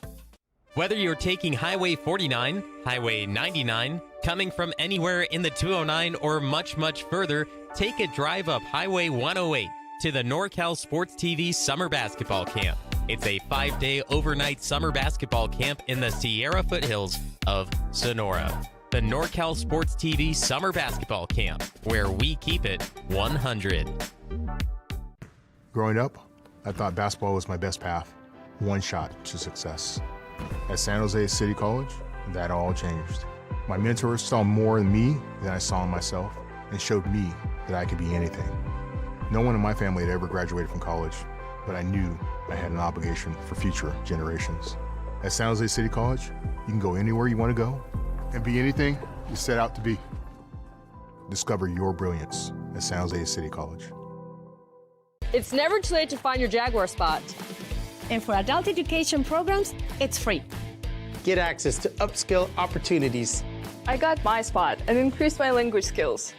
Whether you're taking Highway 49, Highway 99, coming from anywhere in the 209, or much, much further, take a drive up Highway 108 to the NorCal Sports TV Summer Basketball Camp. It's a 5-day overnight summer basketball camp in the Sierra foothills of Sonora. The NorCal Sports TV Summer Basketball Camp, where we keep it 100. Growing up, I thought basketball was my best path, one shot to success. At San Jose City College, that all changed. My mentors saw more in me than I saw in myself and showed me that I could be anything. No one in my family had ever graduated from college, but I knew I had an obligation for future generations. At San Jose City College, you can go anywhere you want to go and be anything you set out to be. Discover your brilliance at San Jose City College. It's never too late to find your Jaguar spot. And for adult education programs, it's free. Get access to upskill opportunities. I got my spot and increased my language skills.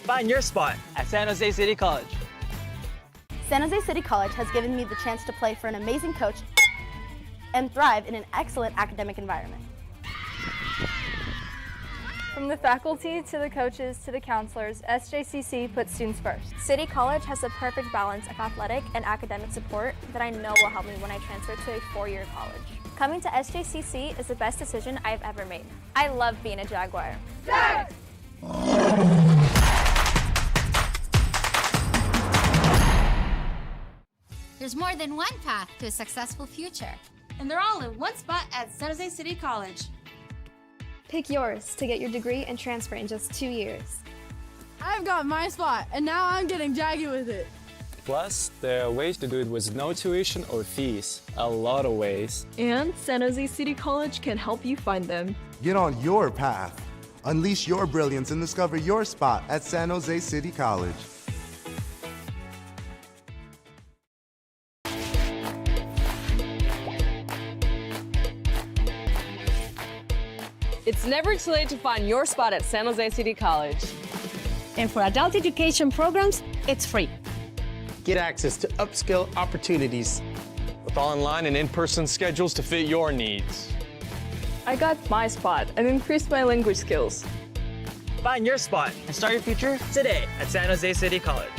Find your spot at San Jose City College. San Jose City College has given me the chance to play for an amazing coach and thrive in an excellent academic environment. From the faculty to the coaches to the counselors, SJCC puts students first. City College has the perfect balance of athletic and academic support that I know will help me when I transfer to a four-year college. Coming to SJCC is the best decision I've ever made. I love being a Jaguar. Jags! There's more than one path to a successful future. And they're all in one spot at San Jose City College. Pick yours to get your degree and transfer in just 2 years. I've got my spot, and now I'm getting jaggy with it. Plus, there are ways to do it with no tuition or fees. A lot of ways. And San Jose City College can help you find them. Get on your path. Unleash your brilliance and discover your spot at San Jose City College. It's never too late to find your spot at San Jose City College. And for adult education programs, it's free. Get access to upskill opportunities. With online and in-person schedules to fit your needs. I got my spot and increased my language skills. Find your spot and start your future today at San Jose City College.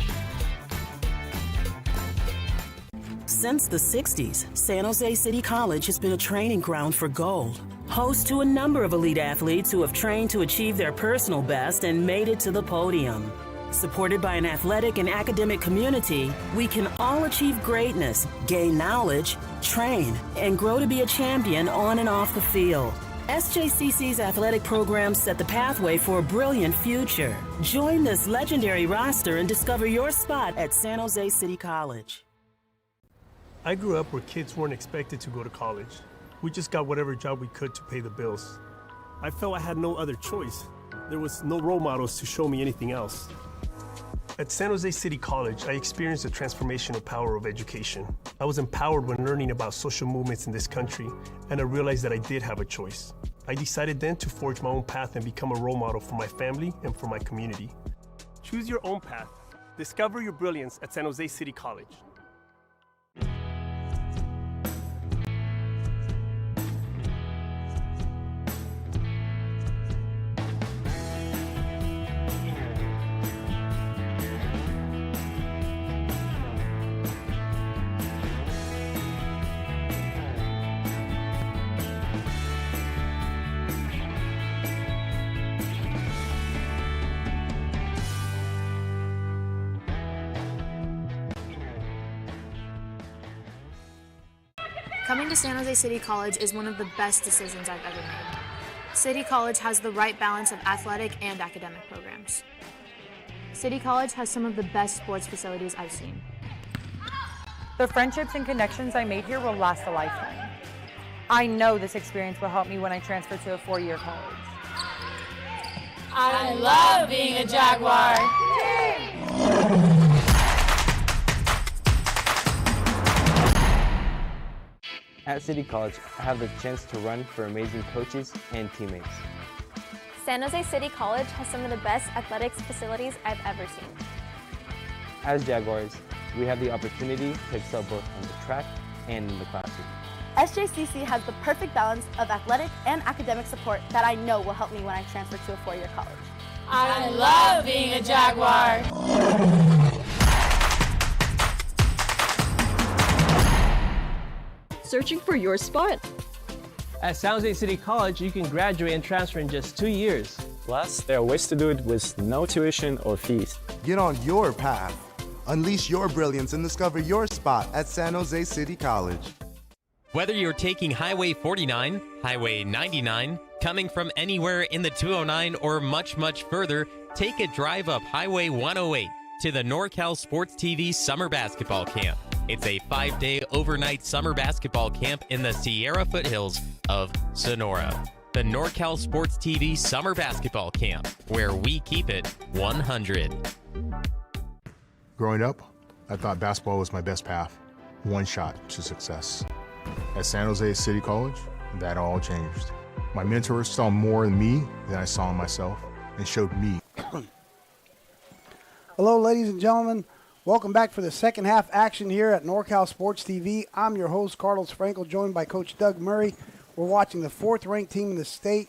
Since the 60s, San Jose City College has been a training ground for gold. Host to a number of elite athletes who have trained to achieve their personal best and made it to the podium. Supported by an athletic and academic community, we can all achieve greatness, gain knowledge, train, and grow to be a champion on and off the field. SJCC's athletic programs set the pathway for a brilliant future. Join this legendary roster and discover your spot at San Jose City College. I grew up where kids weren't expected to go to college. We just got whatever job we could to pay the bills. I felt I had no other choice. There was no role models to show me anything else. At San Jose City College, I experienced the transformational power of education. I was empowered when learning about social movements in this country, and I realized that I did have a choice. I decided then to forge my own path and become a role model for my family and for my community. Choose your own path. Discover your brilliance at San Jose City College. Coming to San Jose City College is one of the best decisions I've ever made. City College has the right balance of athletic and academic programs. City College has some of the best sports facilities I've seen. The friendships and connections I made here will last a lifetime. I know this experience will help me when I transfer to a four-year college. I love being a Jaguar. At City College, I have the chance to run for amazing coaches and teammates. San Jose City College has some of the best athletics facilities I've ever seen. As Jaguars, we have the opportunity to excel both on the track and in the classroom. SJCC has the perfect balance of athletic and academic support that I know will help me when I transfer to a four-year college. I love being a Jaguar. Searching for your spot? At San Jose City College, you can graduate and transfer in just 2 years. Plus, there are ways to do it with no tuition or fees. Get on your path. Unleash your brilliance and discover your spot at San Jose City College. Whether you're taking Highway 49, Highway 99, coming from anywhere in the 209, or much, much further, take a drive up Highway 108 to the NorCal Sports TV Summer Basketball Camp. It's a 5-day overnight summer basketball camp in the Sierra foothills of Sonora. The NorCal Sports TV Summer Basketball Camp, where we keep it 100. Growing up, I thought basketball was my best path. One shot to success. At San Jose City College, that all changed. My mentors saw more in me than I saw in myself and showed me. Hello, ladies and gentlemen. Welcome back for the second half action here at NorCal Sports TV. I'm your host, Carlos Frankel, joined by Coach Doug Murray. We're watching the fourth-ranked team in the state,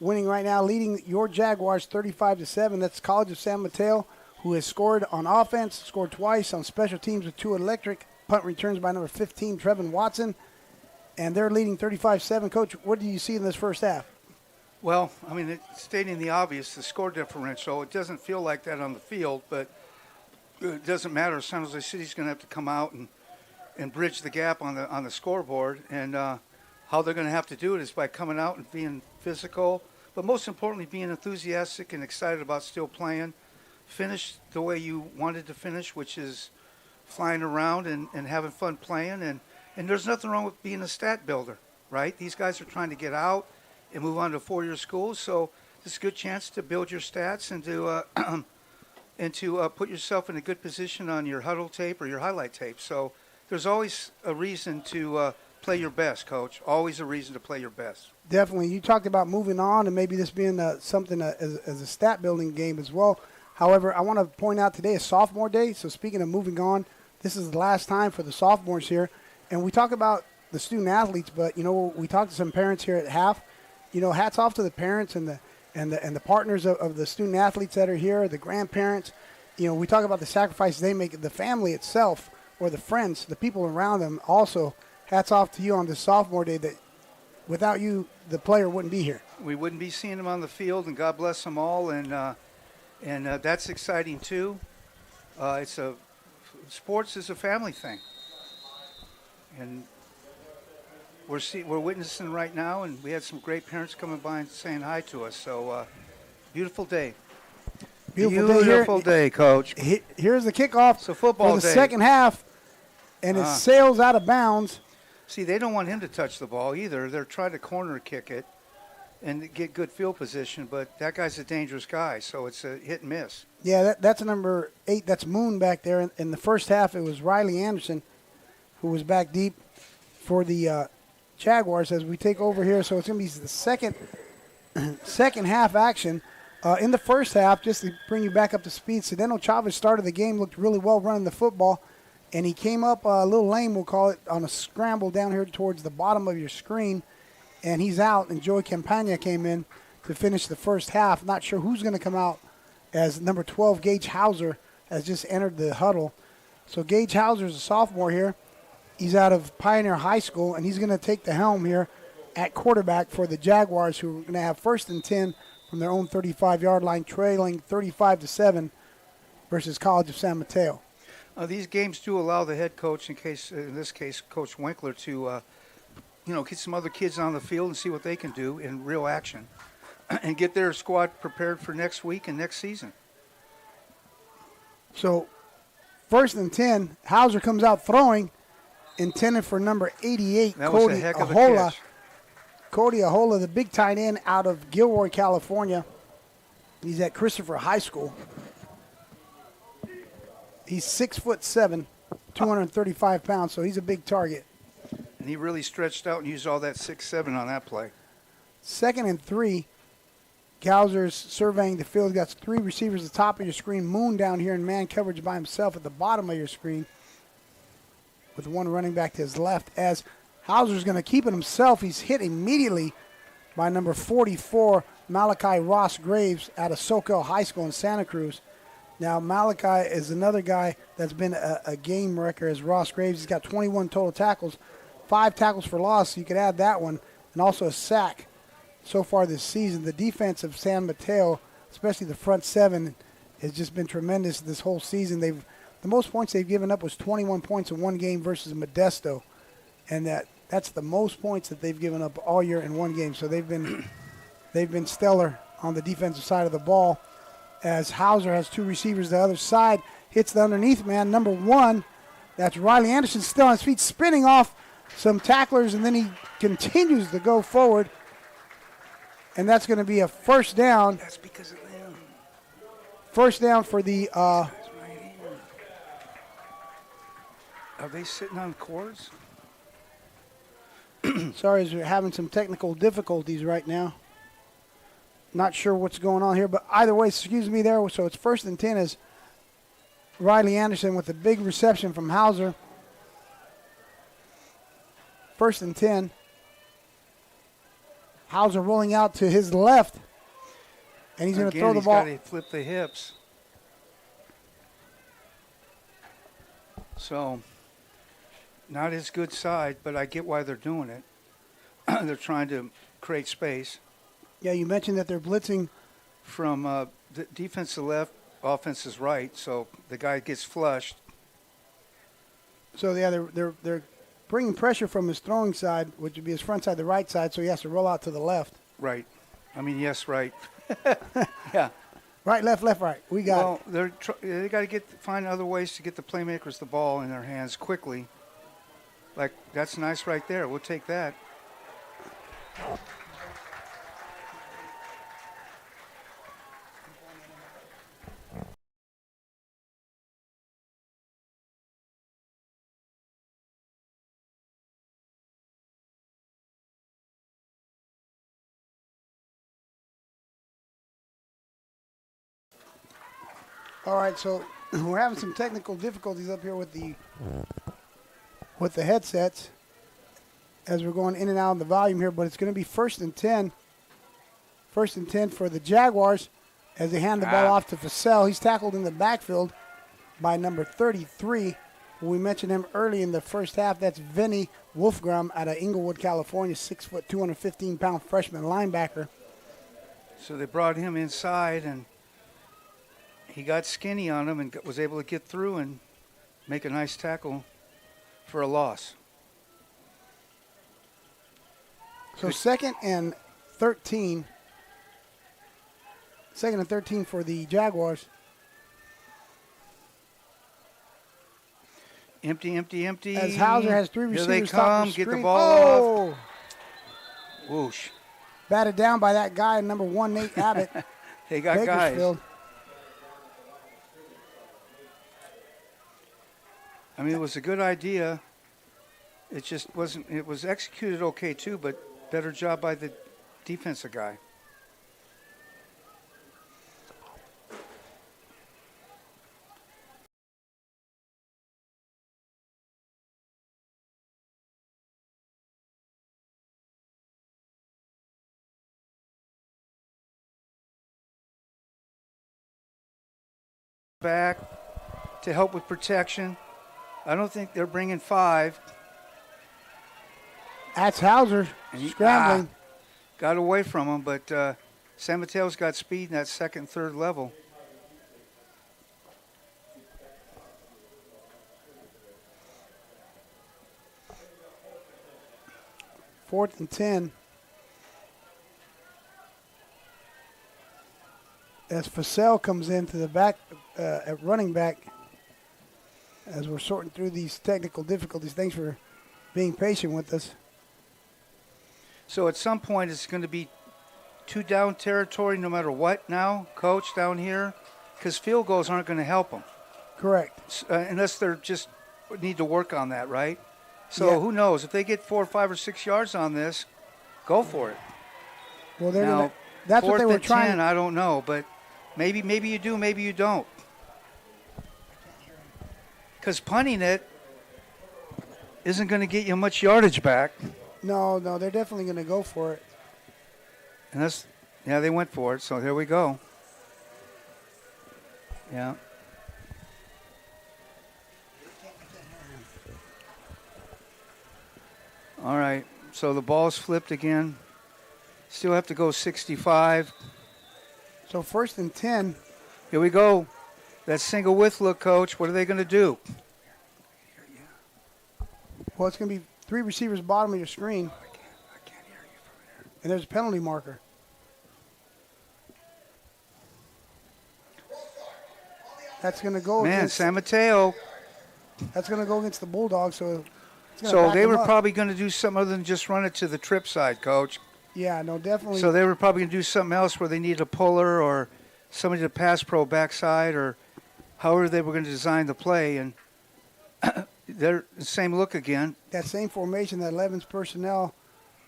winning right now, leading your Jaguars 35-7. That's College of San Mateo, who has scored on offense, scored twice on special teams with 2 electric punt returns by number 15, Trevin Watson. And they're leading 35-7. Coach, what do you see in this first half? Well, I mean, it's stating the obvious, the score differential. It doesn't feel like that on the field, but it doesn't matter. San Jose City's going to have to come out and bridge the gap on the scoreboard. And how they're going to have to do it is by coming out and being physical, but most importantly, being enthusiastic and excited about still playing. Finish the way you wanted to finish, which is flying around and having fun playing. And there's nothing wrong with being a stat builder, right? These guys are trying to get out and move on to four-year schools, so this is a good chance to build your stats and to put yourself in a good position on your huddle tape or your highlight tape. So there's always a reason to play your best, Coach. Always a reason to play your best. Definitely. You talked about moving on and maybe this being something as a stat-building game as well. However, I want to point out today is sophomore day, so speaking of moving on, this is the last time for the sophomores here. And we talk about the student athletes, but, you know, we talked to some parents here at half. You know, hats off to the parents and the partners of the student athletes that are here, the grandparents. You know, we talk about the sacrifices they make, the family itself or the friends, the people around them. Also, hats off to you on this sophomore day that without you, the player wouldn't be here. We wouldn't be seeing them on the field, and God bless them all. And that's exciting, too. Sports is a family thing. And we're witnessing right now, and we had some great parents coming by and saying hi to us. So, beautiful day. Beautiful day, Coach. Here's the kickoff for the second half, and it sails out of bounds. See, they don't want him to touch the ball either. They're trying to corner kick it and get good field position, but that guy's a dangerous guy, so it's a hit and miss. Yeah, that's number 8. That's Moon back there. In the first half, it was Riley Anderson who was back deep for the Jaguars as we take over here. So it's going to be the second half action. In the first half, just to bring you back up to speed, Sedeno Chavez started the game, looked really well running the football, and he came up a little lame, we'll call it, on a scramble down here towards the bottom of your screen, and he's out, and Joey Campagna came in to finish the first half. Not sure who's going to come out, as number 12, Gage Hauser, has just entered the huddle. So Gage Hauser is a sophomore here. He's out of Pioneer High School, and he's going to take the helm here at quarterback for the Jaguars, who are going to have 1st and 10 from their own 35-yard line, trailing 35-7 versus College of San Mateo. These games do allow the head coach, in this case, Coach Winkler, to get some other kids on the field and see what they can do in real action and get their squad prepared for next week and next season. So 1st and 10, Hauser comes out throwing, intended for number 88, That Cody was a heck of a Ahola. catch. Cody Ahola, the big tight end out of Gilroy, California. He's at Christopher High School. He's 6'7", 235 pounds, so he's a big target. And he really stretched out and used all that 6'7" on that play. 2nd and 3. Gauser's surveying the field. Got 3 receivers at the top of your screen. Moon down here in man coverage by himself at the bottom of your screen, with one running back to his left. As Hauser's going to keep it himself, he's hit immediately by number 44, Malachi Ross Graves out of Soquel High School in Santa Cruz. Now, Malachi is another guy that's been a game wrecker as Ross Graves. He's got 21 total tackles, 5 tackles for loss, so you could add that one, and also a sack so far this season. The defense of San Mateo, especially the front 7, has just been tremendous this whole season. The most points they've given up was 21 points in one game versus Modesto, and that's the most points that they've given up all year in one game. So they've been stellar on the defensive side of the ball. As Hauser has 2 receivers the other side, hits the underneath man, number 1. That's Riley Anderson, still on his feet, spinning off some tacklers, and then he continues to go forward. And that's going to be a first down. That's because of them. First down for the Are they sitting on cords? sorry, as we're having some technical difficulties right now. Not sure what's going on here, but either way, excuse me there. So it's 1st and 10 as Riley Anderson with a big reception from Hauser. 1st and 10. Hauser rolling out to his left, and he's going to throw the ball. He's got to flip the hips. So, not his good side, but I get why they're doing it. They're trying to create space. Yeah, you mentioned that they're blitzing from the defense to left, offense is right, so the guy gets flushed. So yeah, they're bringing pressure from his throwing side, which would be his front side, the right side, so he has to roll out to the left. Right. I mean, yes, right. Yeah. Right, left, right. We got it. They got to find other ways to get the playmakers the ball in their hands quickly. Like, that's nice right there. We'll take that. All right, so we're having some technical difficulties up here with the headsets as we're going in and out of the volume here, but it's going to be 1st and 10. 1st and 10 for the Jaguars as they hand the ball off to Fussell. He's tackled in the backfield by number 33. We mentioned him early in the first half. That's Vinny Wolfgram out of Inglewood, California, 6 foot, 215-pound freshman linebacker. So they brought him inside, and he got skinny on him and was able to get through and make a nice tackle for a loss. So 2nd and 13. 2nd and 13 for the Jaguars. Empty. As Hauser has 3 receivers. Here they come, get the ball off. Whoosh. Batted down by that guy, number 1, Nate Abbott. They got guys. I mean, it was a good idea. It just wasn't. It was executed okay too, but better job by the defensive guy. Back to help with protection. I don't think they're bringing 5. That's Hauser scrambling. Got away from him, but San Mateo's got speed in that 2nd, 3rd level. 4th and 10. As Fussell comes into the back at running back, as we're sorting through these technical difficulties. Thanks for being patient with us. So at some point it's going to be 2 down territory no matter what now, Coach, down here? Because field goals aren't going to help them. Correct. Unless they're just need to work on that, right? So who knows? If they get 4 or 5 or 6 yards on this, go for it. Well, that's what they were trying. 10, I don't know, but maybe you do, maybe you don't. Because punting it isn't going to get you much yardage back. No, they're definitely going to go for it. And they went for it, so here we go. Yeah. All right, so the ball's flipped again. Still have to go 65. So 1st and 10. Here we go. That single width look, Coach. What are they going to do? Well, it's going to be 3 receivers bottom of your screen. I can't hear you from here. And there's a penalty marker. That's going to go against San Mateo. That's going to go against the Bulldogs. So they were probably going to do something other than just run it to the trip side, Coach. Yeah, no, definitely. So they were probably going to do something else where they need a puller or somebody to pass pro backside or however they were going to design the play. And they're the same look again. That same formation, that 11's personnel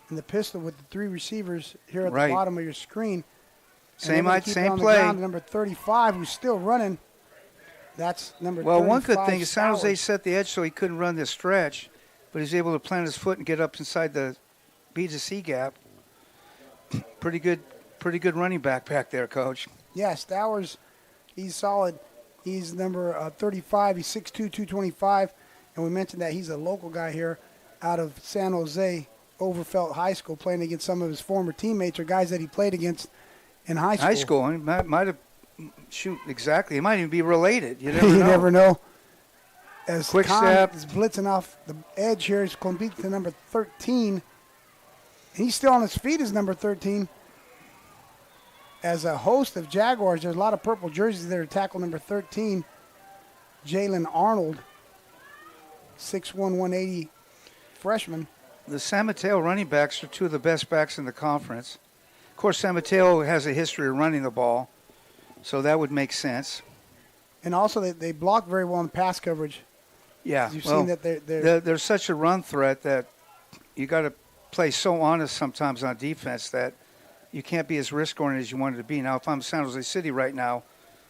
and the pistol with the 3 receivers here at the bottom of your screen. Same play. Ground, number 35, who's still running. That's number 35. Well, one good thing is San Jose set the edge so he couldn't run this stretch, but he's able to plant his foot and get up inside the B to C gap. Pretty good running back there, Coach. Yeah, Stowers, he's solid. He's number 35. He's 6'2", 225. And we mentioned that he's a local guy here out of San Jose, Overfelt High School, playing against some of his former teammates or guys that he played against in high school. He might have, exactly. He might even be related. You never know. You never know. As Quick Khan step. is blitzing off the edge here, he's going to beat to number 13. He's still on his feet as number 13. As a host of Jaguars, there's a lot of purple jerseys there to tackle number 13, Jalen Arnold, 6'1", 180 freshman. The San Mateo running backs are 2 of the best backs in the conference. Of course, San Mateo has a history of running the ball, so that would make sense. And also, they block very well in pass coverage. Yeah, you've seen that they're such a run threat that you got to play so honest sometimes on defense that you can't be as risk-oriented as you wanted to be. Now, if I'm San Jose City right now,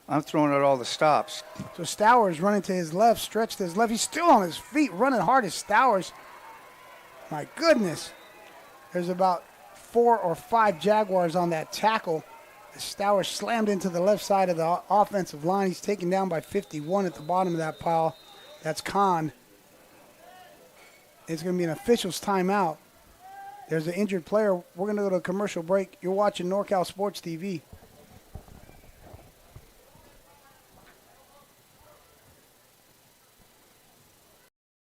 I'm throwing out all the stops. So Stowers running to his left, stretched to his left. He's still on his feet, running hard as Stowers. My goodness. There's about 4 or 5 Jaguars on that tackle. As Stowers slammed into the left side of the offensive line. He's taken down by 51 at the bottom of that pile. That's Khan. It's going to be an official's timeout. There's an injured player. We're going to go to a commercial break. You're watching NorCal Sports TV.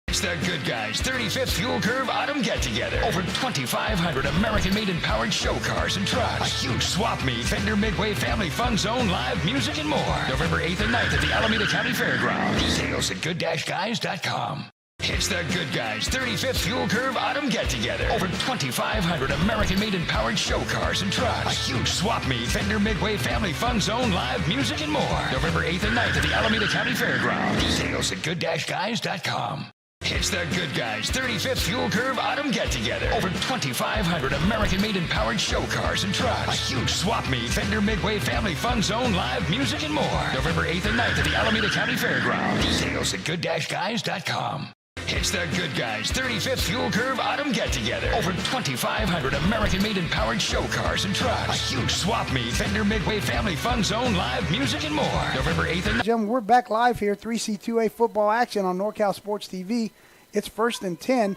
It's the Good Guys 35th Fuel Curve Autumn Get-Together. Over 2,500 American-made and powered show cars and trucks. A huge swap meet, Fender Midway Family Fun Zone, live music and more. November 8th and 9th at the Alameda County Fairgrounds. Details at good-guys.com. It's the Good Guys 35th Fuel Curve Autumn Get-Together. Over 2,500 American-made and powered show cars and trucks. A huge swap meet, Fender Midway Family Fun Zone, live music and more. November 8th and 9th at the Alameda County Fairgrounds. Details at good-guys.com. It's the Good Guys 35th Fuel Curve Autumn Get-Together. Over 2,500 American-made and powered show cars and trucks. A huge swap meet, Fender Midway Family Fun Zone, live music and more. November 8th and 9th at the Alameda County Fairgrounds. Details at good-guys.com. It's the Good Guys 35th Fuel Curve Autumn Get-Together. Over 2,500 American-made and powered show cars and trucks. A huge swap meet, Fender Midway Family Fun Zone, live music and more. November 8th and 9th. Gentlemen, we're back live here, 3C2A football action on NorCal Sports TV. It's 1st and 10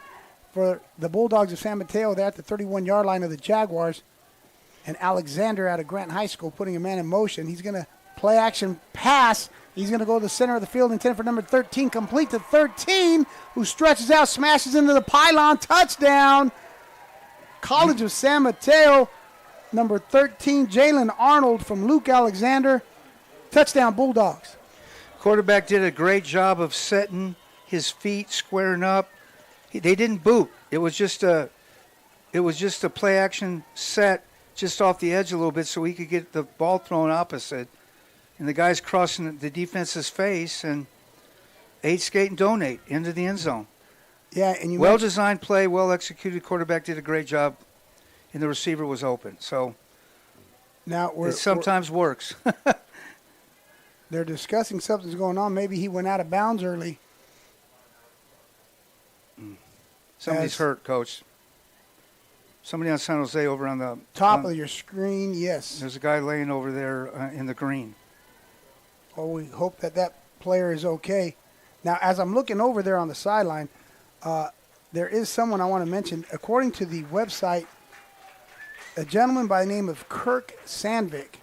for the Bulldogs of San Mateo. They're at the 31-yard line of the Jaguars. And Alexander out of Grant High School putting a man in motion. He's going to play action pass. He's going to go to the center of the field, intended for number 13, complete to 13, who stretches out, smashes into the pylon, touchdown. College of San Mateo, number 13, Jalen Arnold from Luke Alexander. Touchdown, Bulldogs. Quarterback did a great job of setting his feet, squaring up. They didn't boot. It was just a play action set just off the edge a little bit so he could get the ball thrown opposite. And the guy's crossing the defense's face and 8 skate and donate into the end zone. Yeah, and you well-designed play, well-executed. Quarterback did a great job, and the receiver was open. So now it sometimes works. They're discussing something's going on. Maybe he went out of bounds early. Somebody's hurt, Coach. Somebody on San Jose over on the top of your screen, yes. There's a guy laying over there in the green. Well, we hope that player is okay. Now, as I'm looking over there on the sideline, there is someone I want to mention. According to the website, a gentleman by the name of Kirk Sandvik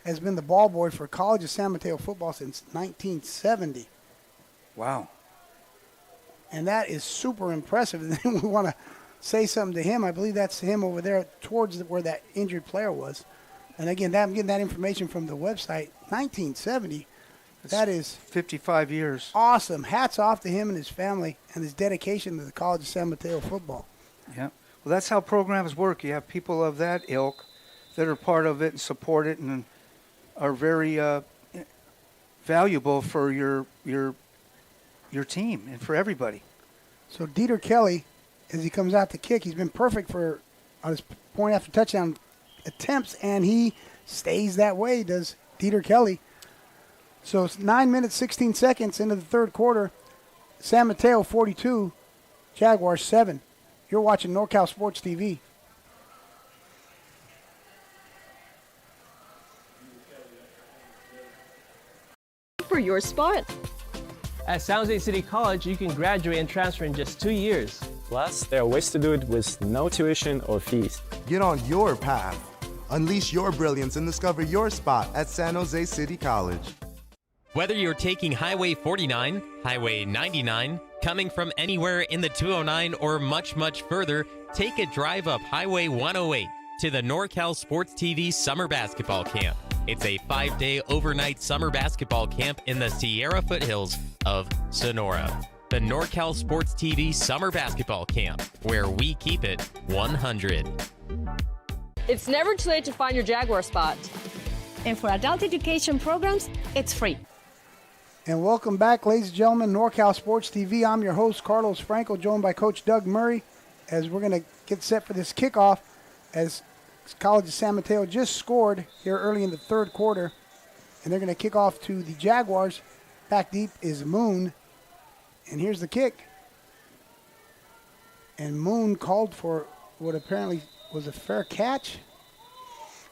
has been the ball boy for College of San Mateo football since 1970. Wow. And that is super impressive. And then we want to say something to him. I believe that's him over there towards where that injured player was. And again, I'm getting that information from the website. 1970. That is 55 years. Awesome. Hats off to him and his family and his dedication to the College of San Mateo football. Yeah. Well, that's how programs work. You have people of that ilk that are part of it and support it and are very valuable for your team and for everybody. So Dieter Kelly, as he comes out to kick, he's been perfect on his point after touchdown attempts, and he stays that way, does Dieter Kelly. So it's 9 minutes, 16 seconds into the third quarter. San Mateo 42, Jaguars 7. You're watching NorCal Sports TV. For your spot. At San Jose City College, you can graduate and transfer in just 2 years. Plus, there are ways to do it with no tuition or fees. Get on your path. Unleash your brilliance and discover your spot at San Jose City College. Whether you're taking Highway 49, Highway 99, coming from anywhere in the 209 or much, much further, take a drive up Highway 108 to the NorCal Sports TV Summer Basketball Camp. It's a 5-day overnight summer basketball camp in the Sierra foothills of Sonora. The NorCal Sports TV Summer Basketball Camp, where we keep it 100. It's never too late to find your Jaguar spot. And for adult education programs, it's free. And welcome back, ladies and gentlemen, NorCal Sports TV. I'm your host, Carlos Franco, joined by Coach Doug Murray, as we're going to get set for this kickoff, as College of San Mateo just scored here early in the third quarter, and they're going to kick off to the Jaguars. Back deep is Moon, and here's the kick. And Moon called for what apparently was a fair catch.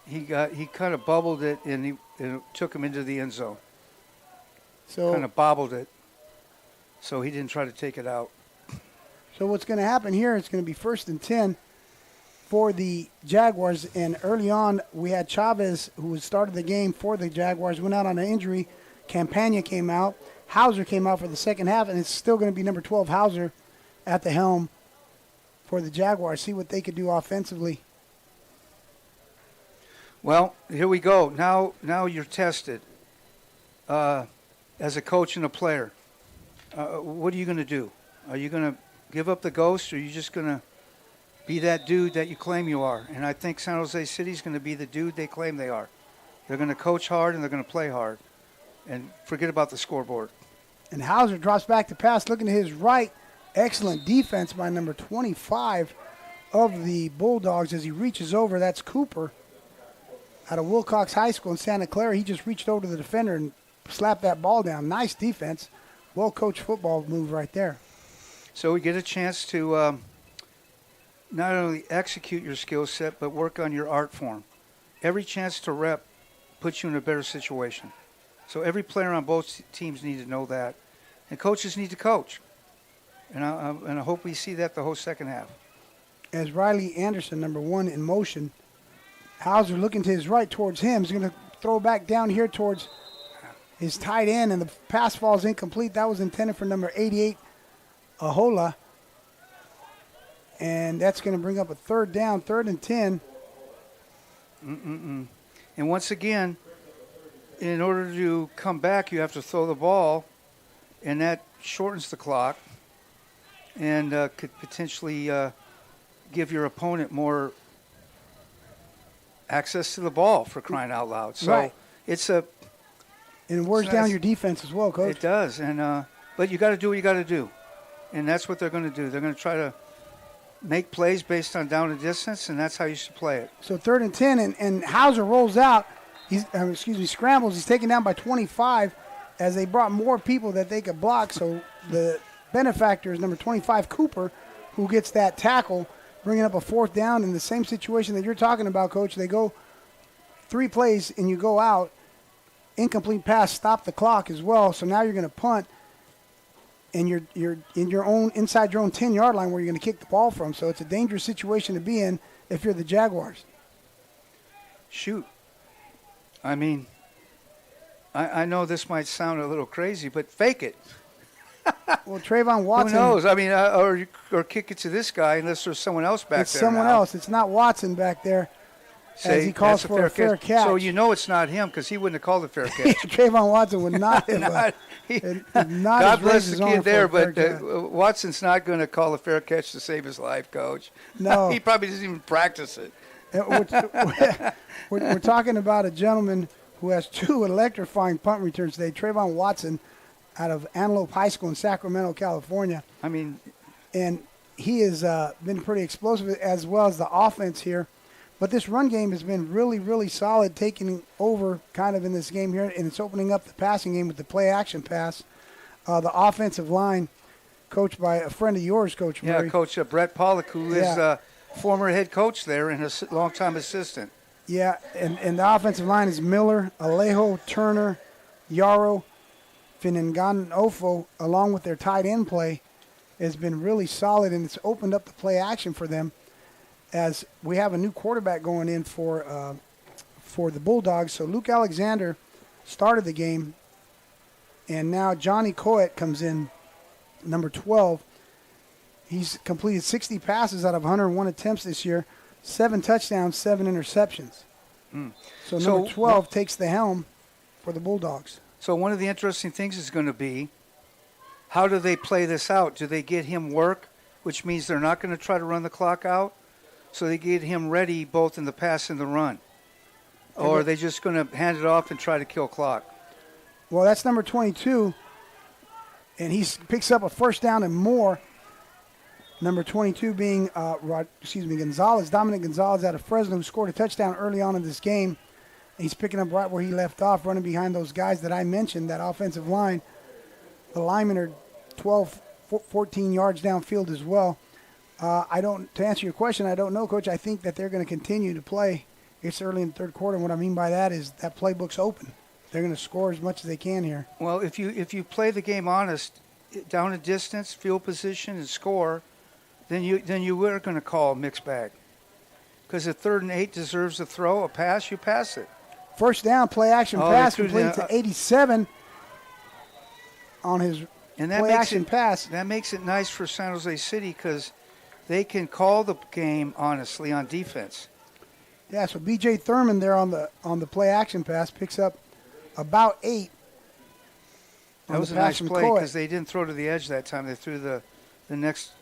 He kind of bubbled it, and it took him into the end zone. So kind of bobbled it, so he didn't try to take it out. So what's going to happen here, it's going to be 1st and 10 for the Jaguars. And early on, we had Chavez, who started the game for the Jaguars, went out on an injury. Campagna came out. Hauser came out for the second half, and it's still going to be number 12, Hauser, at the helm for the Jaguars. See what they could do offensively. Well, here we go. Now you're tested as a coach and a player. What are you going to do? Are you going to give up the ghost, or are you just going to be that dude that you claim you are? And I think San Jose City is going to be the dude they claim they are. They're going to coach hard and they're going to play hard. And forget about the scoreboard. And Hauser drops back to pass, looking to his right. Excellent defense by number 25 of the Bulldogs as he reaches over. That's Cooper out of Wilcox High School in Santa Clara. He just reached over to the defender and slapped that ball down. Nice defense. Well-coached football move right there. So we get a chance to not only execute your skill set, but work on your art form. Every chance to rep puts you in a better situation. So every player on both teams need to know that. And coaches need to coach. And I hope we see that the whole second half. As Riley Anderson, number 1, in motion, Hauser looking to his right towards him. He's going to throw back down here towards his tight end, and the pass falls incomplete. That was intended for number 88, Ahola. And that's going to bring up a third down, 3rd and 10. And once again, in order to come back, you have to throw the ball, and that shortens the clock and could potentially give your opponent more access to the ball, for crying out loud. So right. It's and it wears down your defense as well, Coach. It does, and but you got to do what you got to do, and that's what they're going to do. They're going to try to make plays based on down and distance, and that's how you should play it. So 3rd and 10, and Hauser rolls out. Scrambles. He's taken down by 25 as they brought more people that they could block. So the benefactor is number 25, Cooper, who gets that tackle, bringing up a 4th down in the same situation that you're talking about, Coach. They go 3 plays and you go out. Incomplete pass, stop the clock as well. So now you're going to punt, and you're in your own inside your own 10-yard line where you're going to kick the ball from. So it's a dangerous situation to be in if you're the Jaguars. Shoot. I mean, I know this might sound a little crazy, but fake it. Well, Trayvon Watson. Who knows? I mean, or kick it to this guy unless there's someone else back there. It's someone else. It's not Watson back there. As he calls for a fair catch. So you know it's not him because he wouldn't have called a fair catch. Trayvon Watson would not have. God bless the kid there, but Watson's not going to call a fair catch to save his life, Coach. No. He probably doesn't even practice it. We're talking about a gentleman who has 2 electrifying punt returns today, Trayvon Watson out of Antelope High School in Sacramento, California. I mean, and he has been pretty explosive as well as the offense here. But this run game has been really, really solid, taking over kind of in this game here, and it's opening up the passing game with the play-action pass. The offensive line, coached by a friend of yours, Coach Murray. Yeah, Coach Brett Pollock, who is former head coach there and a long-time assistant. Yeah, and the offensive line is Miller, Alejo, Turner, Yarrow, Finnegan-Ofo, along with their tight end play, has been really solid, and it's opened up the play action for them as we have a new quarterback going in for the Bulldogs. So Luke Alexander started the game, and now Johnny Coet comes in, number 12. He's completed 60 passes out of 101 attempts this year, 7 touchdowns, 7 interceptions. So number 12 takes the helm for the Bulldogs. So one of the interesting things is going to be, how do they play this out? Do they get him work, which means they're not going to try to run the clock out? So they get him ready both in the pass and the run? Or are they just going to hand it off and try to kill clock? Well, that's number 22, and he picks up a 1st down and more. Number 22 being Gonzalez, Dominic Gonzalez out of Fresno, who scored a touchdown early on in this game. He's picking up right where he left off, running behind those guys that I mentioned, that offensive line. The linemen are 12, 14 yards downfield as well. To answer your question, I don't know, Coach. I think that they're going to continue to play. It's early in the 3rd quarter, and what I mean by that is that playbook's open. They're going to score as much as they can here. Well, if you play the game honest, down a distance, field position, and score, then you were going to call a mixed bag. Because if 3rd and 8 deserves a throw, a pass, you pass it. 1st down, play action pass completed to 87 on his play action pass. That makes it nice for San Jose City because they can call the game honestly on defense. Yeah, so B.J. Thurman there on the play action pass picks up about 8. That was a nice play because they didn't throw to the edge that time. They threw the next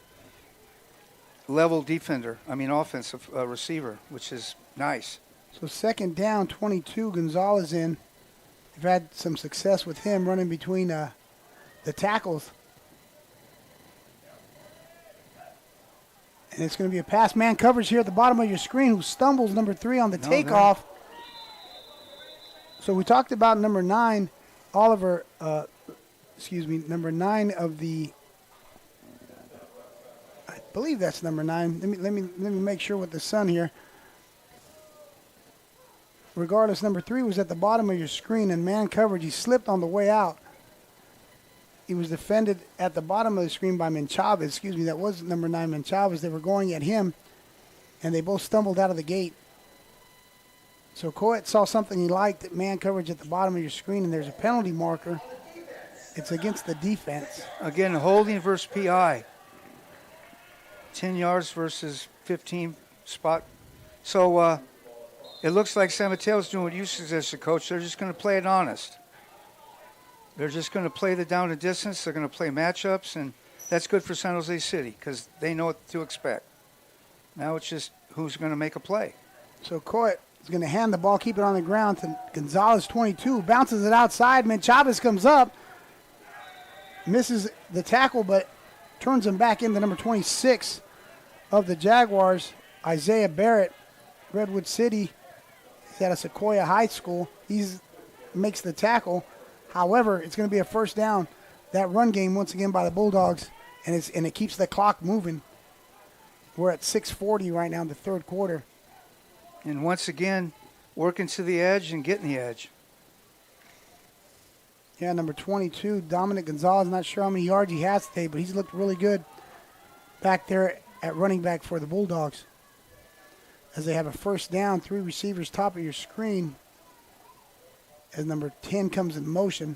level offensive receiver, which is nice. So 2nd down, 22, Gonzalez in. They've had some success with him running between the tackles. And it's going to be a pass. Man coverage here at the bottom of your screen, who stumbles, number 3 on the takeoff. So we talked about number 9, Oliver, number 9 of the, I believe that's number 9. Let me make sure with the sun here. Regardless, number 3 was at the bottom of your screen, and man coverage, he slipped on the way out. He was defended at the bottom of the screen by Menchavez. That was number 9, Menchavez. They were going at him, and they both stumbled out of the gate. So Coet saw something he liked, man coverage at the bottom of your screen, and there's a penalty marker. It's against the defense. Again, holding versus PI. 10 yards versus 15 spot. So it looks like San Mateo's doing what you suggested, Coach. They're just going to play it honest. They're just going to play the down and distance. They're going to play matchups, and that's good for San Jose City because they know what to expect. Now it's just who's going to make a play. So Coit is going to hand the ball, keep it on the ground to Gonzalez, 22. Bounces it outside. Chavez comes up, misses the tackle, but turns him back into number 26 of the Jaguars, Isaiah Barrett, Redwood City. He's at a Sequoia High School. He makes the tackle. However, it's going to be a first down. That run game once again by the Bulldogs, and it keeps the clock moving. We're at 6:40 right now in the third quarter. And once again, working to the edge and getting the edge. Yeah, number 22, Dominic Gonzalez. Not sure how many yards he has today, but he's looked really good back there at running back for the Bulldogs. As they have a first down, 3 receivers top of your screen. As number 10 comes in motion.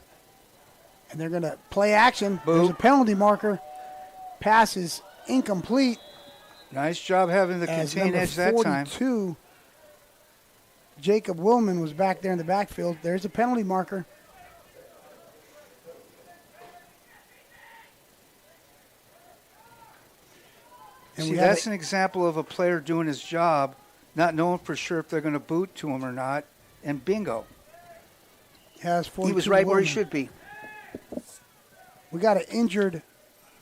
And they're going to play action. Boop. There's a penalty marker. Pass is incomplete. Nice job having the contained edge that time. 42, Jacob Willman was back there in the backfield. There's a penalty marker. See, that's an example of a player doing his job, not knowing for sure if they're going to boot to him or not, and bingo. He was right where he should be. We got an injured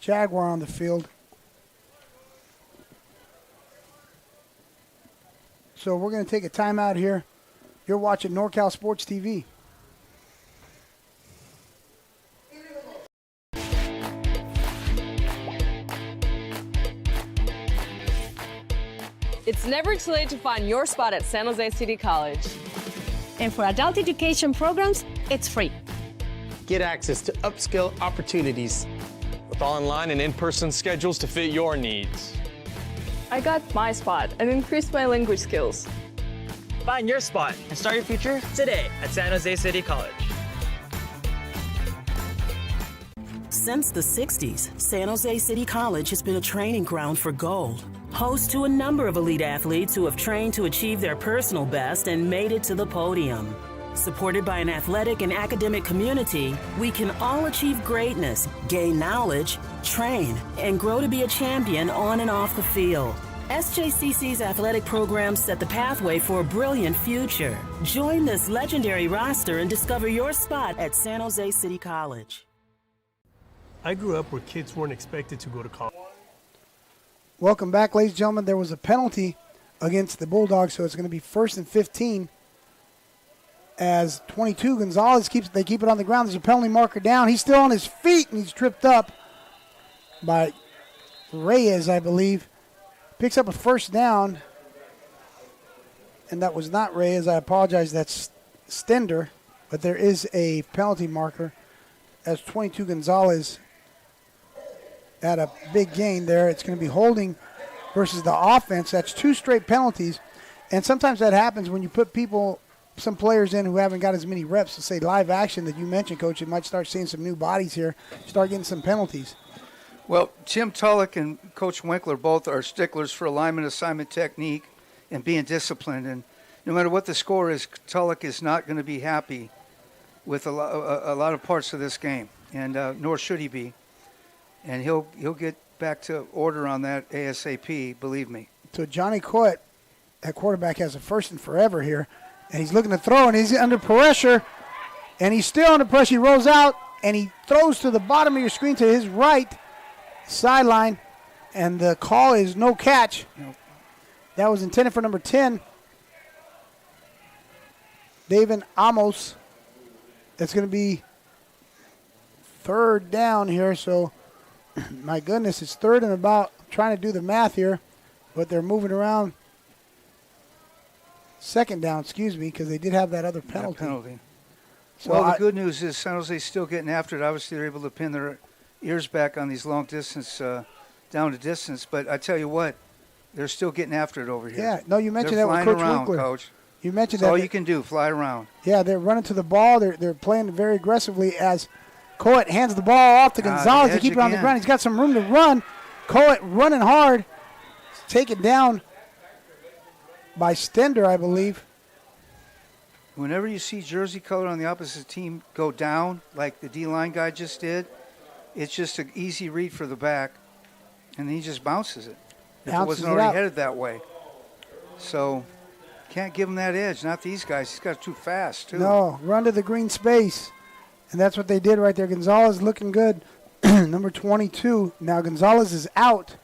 Jaguar on the field. So we're going to take a timeout here. You're watching NorCal Sports TV. It's never too late to find your spot at San Jose City College. And for adult education programs, it's free. Get access to upskill opportunities with online and in-person schedules to fit your needs. I got my spot and increased my language skills. Find your spot and start your future today at San Jose City College. Since the 60s, San Jose City College has been a training ground for gold. Host to a number of elite athletes who have trained to achieve their personal best and made it to the podium. Supported by an athletic and academic community, we can all achieve greatness, gain knowledge, train, and grow to be a champion on and off the field. SJCC's athletic programs set the pathway for a brilliant future. Join this legendary roster and discover your spot at San Jose City College. I grew up where kids weren't expected to go to college. Welcome back, ladies and gentlemen. There was a penalty against the Bulldogs, so it's going to be 1st and 15. As 22, Gonzalez keep it on the ground. There's a penalty marker down. He's still on his feet, and he's tripped up by Reyes, I believe. Picks up a first down, and that was not Reyes. I apologize. That's Stender, but there is a penalty marker as 22 Gonzalez at a big gain there. It's going to be holding versus the offense. That's 2 straight penalties, and sometimes that happens when you put some players in who haven't got as many reps. To say live action that you mentioned, Coach, you might start seeing some new bodies here, start getting some penalties. Well, Tim Tulloch and Coach Winkler both are sticklers for alignment, assignment technique, and being disciplined. And no matter what the score is, Tulloch is not going to be happy with a lot of parts of this game, and nor should he be. And he'll get back to order on that ASAP, believe me. So Johnny Coit, that quarterback, has a first and forever here, and he's looking to throw, and he's under pressure, and he's still under pressure. He rolls out, and he throws to the bottom of your screen to his right sideline, and the call is no catch. Nope. That was intended for number 10, David Amos. It's going to be 3rd down here, so my goodness, it's 3rd and about. I'm trying to do the math here, but they're moving around. 2nd down, excuse me, because they did have that other penalty. So well, the good news is San Jose's still getting after it. Obviously, they're able to pin their ears back on these long distance, down to distance. But I tell you what, they're still getting after it over here. Yeah, no, you mentioned they're that with Coach flying around, Winkler. Coach. You mentioned That's that. all you can do, fly around. Yeah, they're running to the ball. They're playing very aggressively as Coit hands the ball off to Gonzalez to keep it on the ground. He's got some room to run. Coit running hard, taken down by Stender, I believe. Whenever you see jersey color on the opposite team go down, like the D-line guy just did, it's just an easy read for the back, and he just bounces it. If it wasn't already headed that way. So can't give him that edge. Not these guys. He's got it too fast, too. No, run to the green space. And that's what they did right there. Gonzalez looking good. Number 22. Now Gonzalez is out.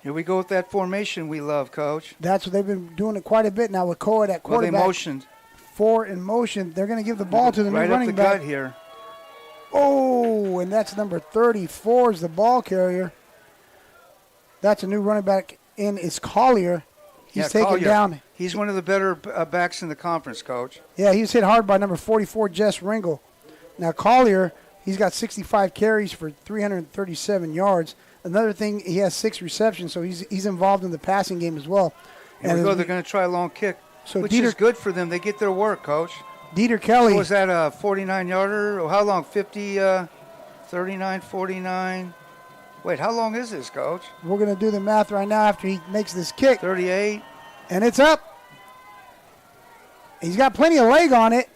Here we go with that formation we love, Coach. That's what they've been doing it quite a bit now with Coed at quarterback. Well, they motioned. 4 in motion. They're going to give the ball to the new running back. Right up the gut here. Oh, and that's number 34 is the ball carrier. That's a new running back in is Collier. He's taken down. He's one of the better backs in the conference, Coach. Yeah, he was hit hard by number 44, Jess Ringel. Now, Collier, he's got 65 carries for 337 yards. Another thing, he has 6 receptions, so he's involved in the passing game as well. Here we go. They're going to try a long kick, which is good for them. They get their work, Coach. Dieter Kelly. So was that a 49-yarder? Or how long? 50, 39, 49. Wait, how long is this, Coach? We're going to do the math right now after he makes this kick. 38. And it's up. He's got plenty of leg on it,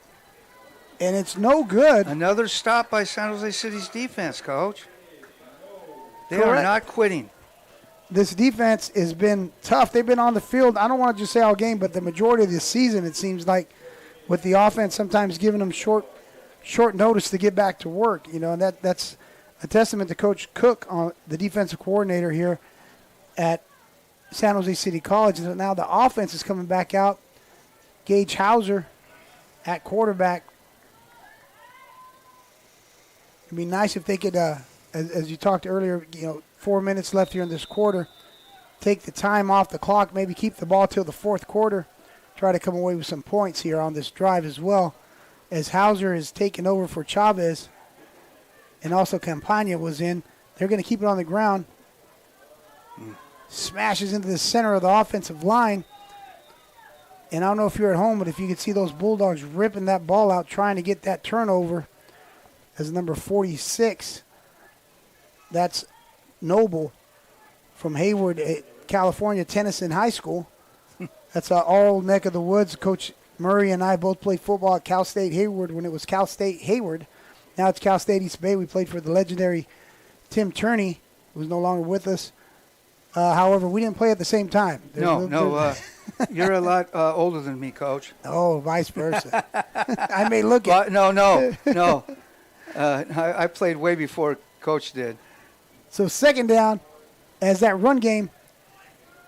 and it's no good. Another stop by San Jose City's defense, Coach. They are not quitting. This defense has been tough. They've been on the field, I don't want to just say all game, but the majority of the season, it seems like, with the offense sometimes giving them short notice to get back to work. You know, and that's a testament to Coach Cook, the defensive coordinator here at San Jose City College. And now the offense is coming back out. Gage Hauser at quarterback. It'd be nice if they could, as you talked earlier, 4 minutes left here in this quarter, take the time off the clock, maybe keep the ball till the fourth quarter, try to come away with some points here on this drive as well, as Hauser is taking over for Chavez, and also Campagna was in. They're going to keep it on the ground. Smashes into the center of the offensive line. And I don't know if you're at home, but if you could see those Bulldogs ripping that ball out, trying to get that turnover, as number 46. That's Noble from Hayward, California, Tennyson High School. That's our old neck of the woods. Coach Murray and I both played football at Cal State Hayward when it was Cal State Hayward. Now it's Cal State East Bay. We played for the legendary Tim Turney, who's no longer with us. However, we didn't play at the same time. No. You're a lot older than me, Coach. Oh, vice versa. I may look it. No. I played way before Coach did. So second down, as that run game,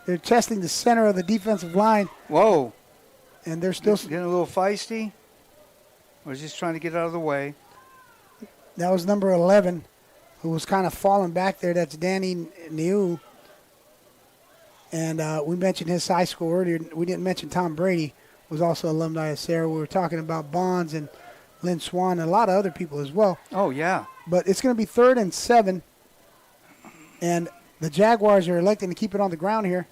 they're testing the center of the defensive line. Whoa. And they're still getting a little feisty. Or just trying to get out of the way. That was number 11, who was kind of falling back there. That's Danny Niu. And we mentioned his high school earlier. We didn't mention Tom Brady, was also alumni of Sarah. We were talking about Bonds and Lynn Swan and a lot of other people as well. Oh, yeah. But it's going to be 3rd and 7. And the Jaguars are electing to keep it on the ground here.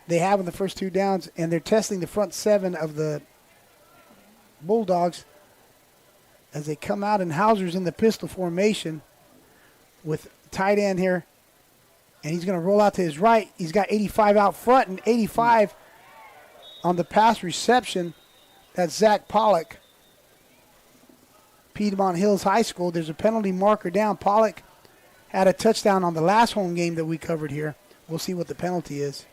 They have in the first 2 downs, and they're testing the front 7 of the Bulldogs as they come out, and Hauser's in the pistol formation with tight end here. And he's going to roll out to his right. He's got 85 out front and 85 on the pass reception. That's Zach Pollock, Piedmont Hills High School. There's a penalty marker down. Pollock had a touchdown on the last home game that we covered here. We'll see what the penalty is.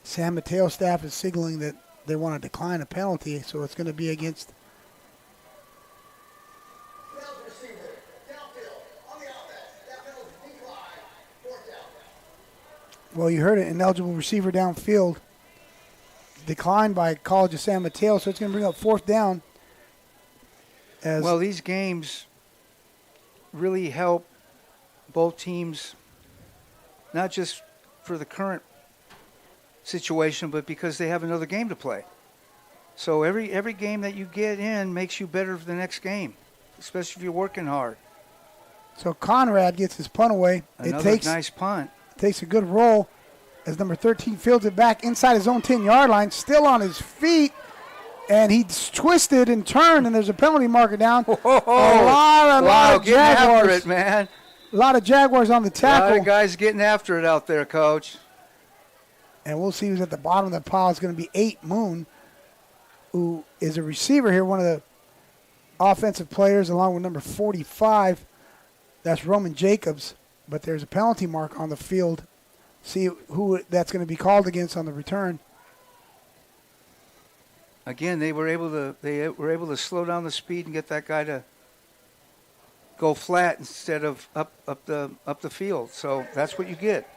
San Mateo staff is signaling that they want to decline a penalty, so it's going to be against. Well, you heard it, ineligible receiver downfield. Declined by College of San Mateo, so it's going to bring up 4th down. Well, these games really help both teams, not just for the current situation, but because they have another game to play. So every game that you get in makes you better for the next game, especially if you're working hard. So Conrad gets his punt away. Another nice punt. Takes a good roll as number 13 fields it back inside his own 10-yard line, still on his feet. And he's twisted and turned, and there's a penalty marker down. Whoa. A lot of getting Jaguars. after it, man. A lot of Jaguars on the tackle. A lot of guys getting after it out there, Coach. And we'll see who's at the bottom of the pile. It's going to be 8 Moon, who is a receiver here, one of the offensive players, along with number 45. That's Roman Jacobs. But there's a penalty mark on the field. See who that's going to be called against on the return. Again, they were able to slow down the speed and get that guy to go flat instead of up the field. So that's what you get.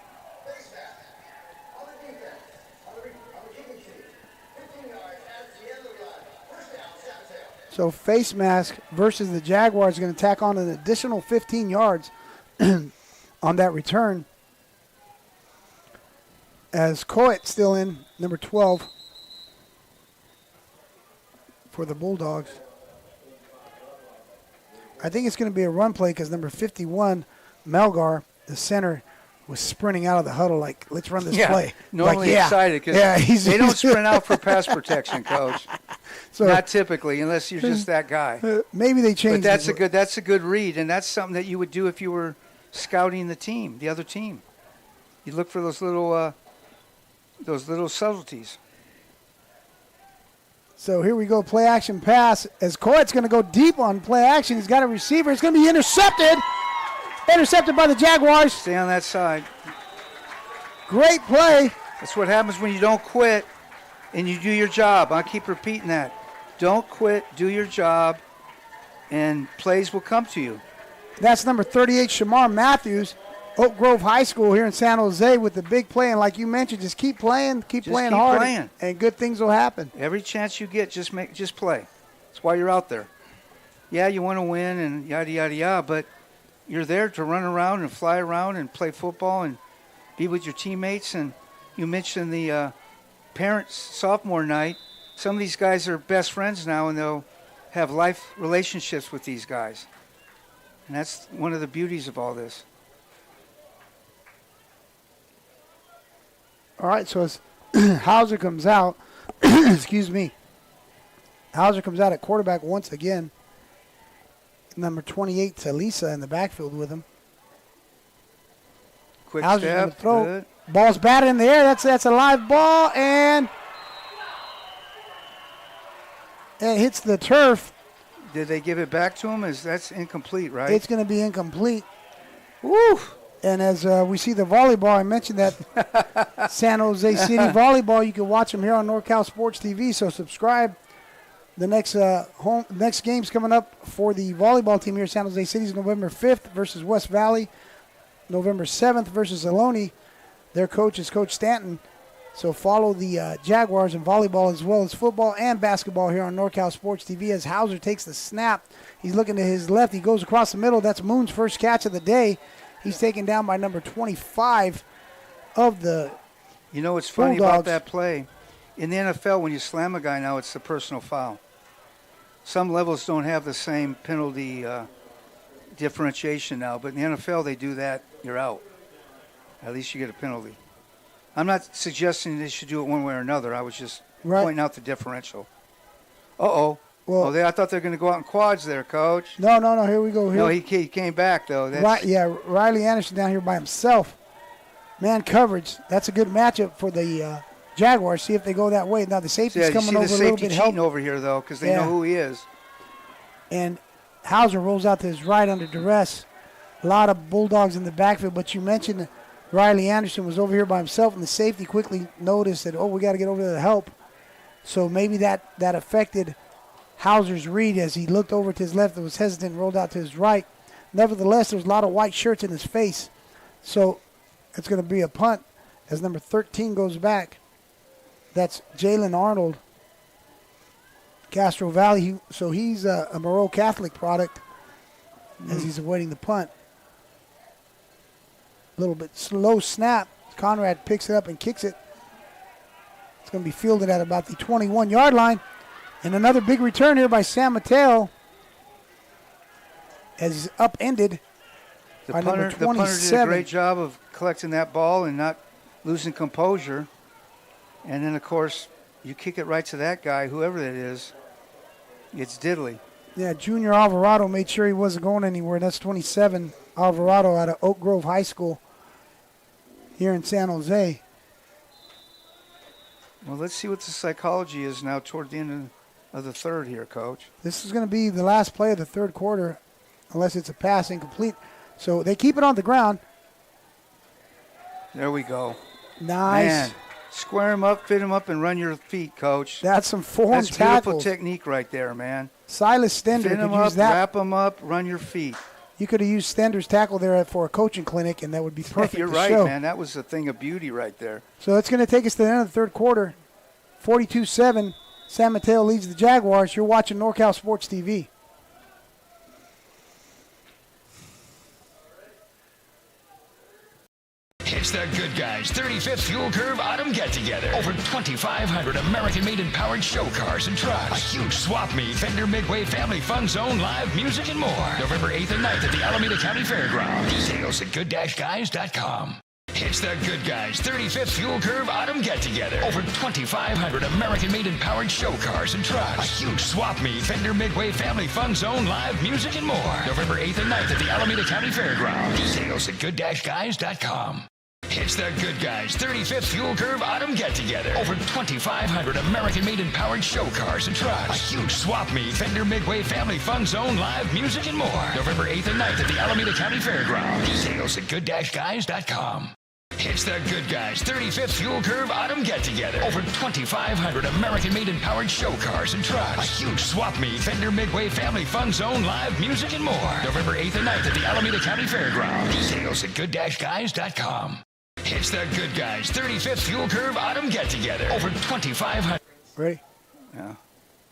So face mask versus the Jaguars are going to tack on an additional 15 yards on that return. As Coet still in, number 12 for the Bulldogs. I think it's going to be a run play because number 51, Melgar, the center, was sprinting out of the huddle like, let's run this play. Normally excited because they don't sprint out for pass protection, Coach. So, not typically, unless you're just that guy. Maybe they changed. But that's a good read, and that's something that you would do if you were scouting the other team. You look for those little subtleties. So here we go, play action pass. As Coet's going to go deep on play action, he's got a receiver. It's going to be intercepted. Intercepted by the Jaguars. Stay on that side. Great play. That's what happens when you don't quit and you do your job. I keep repeating that. Don't quit, do your job, and plays will come to you. That's number 38, Shamar Matthews, Oak Grove High School here in San Jose with the big play. And like you mentioned, just keep playing, keep playing hard, and good things will happen. Every chance you get, just play. That's why you're out there. Yeah, you want to win and yada, yada, yada, but you're there to run around and fly around and play football and be with your teammates. And you mentioned the parents' sophomore night. Some of these guys are best friends now, and they'll have life relationships with these guys. And that's one of the beauties of all this. All right, so as Hauser comes out, excuse me, Hauser comes out at quarterback once again. Number 28, Talisa, in the backfield with him. Quick Hauser's step. gonna throw. Good. Ball's batted in the air. That's a live ball, and it hits the turf. Did they give it back to him? That's incomplete, right? It's going to be incomplete. Woo! And as we see the volleyball, I mentioned that San Jose City volleyball. You can watch them here on NorCal Sports TV. So subscribe. The next game's coming up for the volleyball team here at San Jose City is November 5th versus West Valley. November 7th versus Ohlone. Their coach is Coach Stanton. So follow the Jaguars in volleyball as well as football and basketball here on NorCal Sports TV as Hauser takes the snap. He's looking to his left. He goes across the middle. That's Moon's first catch of the day. He's taken down by number 25 of the You know what's funny Bulldogs. about that play? In the NFL, when you slam a guy now, it's the personal foul. Some levels don't have the same penalty differentiation now, but in the NFL, they do that, you're out. At least you get a penalty. I'm not suggesting they should do it one way or another. I was just pointing out the differential. Uh-oh. Well, I thought they were going to go out in quads there, Coach. No. Here we go. Here. No, he came back, though. Riley Anderson down here by himself. Man coverage. That's a good matchup for the Jaguars. See if they go that way. Now the safety's coming over a little bit. Cheating over here, though, because they know who he is. And Hauser rolls out to his right under duress. A lot of Bulldogs in the backfield, but you mentioned Riley Anderson was over here by himself, and the safety quickly noticed that, we got to get over there to help. So maybe that affected Hauser's read as he looked over to his left and was hesitant and rolled out to his right. Nevertheless, there was a lot of white shirts in his face. So it's going to be a punt as number 13 goes back. That's Jalen Arnold, Castro Valley. So he's a Moreau Catholic product as he's awaiting the punt. A little bit slow snap. Conrad picks it up and kicks it. It's going to be fielded at about the 21-yard line. And another big return here by San Mateo as he's upended by number 27. The punter did a great job of collecting that ball and not losing composure. And then, of course, you kick it right to that guy, whoever that is, it's diddly. Yeah, Junior Alvarado made sure he wasn't going anywhere. That's 27, Alvarado out of Oak Grove High School here in San Jose. Well, let's see what the psychology is now toward the end of the third here, Coach. This is going to be the last play of the third quarter, unless it's a pass incomplete. So they keep it on the ground. There we go. Nice. Man, square him up, fit him up, and run your feet, Coach. That's some form That's tackles. beautiful technique right there, man. Silas Stender Fit could him use up, that. wrap him up, run your feet. You could have used Stender's tackle there for a coaching clinic, and that would be perfect. You're to right, show. man. That was a thing of beauty right there. So it's going to take us to the end of the third quarter. 42-7. San Mateo leads the Jaguars. You're watching NorCal Sports TV. It's the Good Guys 35th Fuel Curve Autumn Get-Together. Over 2,500 American-made and powered show cars and trucks. A huge swap meet, Fender Midway Family Fun Zone, live music, and more. November 8th and 9th at the Alameda County Fairgrounds. Details at good-guys.com. It's the Good Guys 35th Fuel Curve Autumn Get-Together. Over 2,500 American-made and powered show cars and trucks. A huge swap meet, Fender Midway Family Fun Zone, live music, and more. November 8th and 9th at the Alameda County Fairgrounds. Details at good-guys.com. It's the Good Guys 35th Fuel Curve Autumn Get-Together. Over 2,500 American-made and powered show cars and trucks. A huge swap meet, Fender Midway Family Fun Zone, live music, and more. November 8th and 9th at the Alameda County Fairgrounds. Details at good-guys.com. It's the Good Guys 35th Fuel Curve Autumn Get-Together. Over 2,500 American-made and powered show cars and trucks. A huge swap meet, Fender Midway Family Fun Zone, live music, and more. November 8th and 9th at the Alameda County Fairgrounds. Details at good-guys.com. It's the Good Guys 35th Fuel Curve Autumn Get-Together. Over 2,500. Ready? Yeah.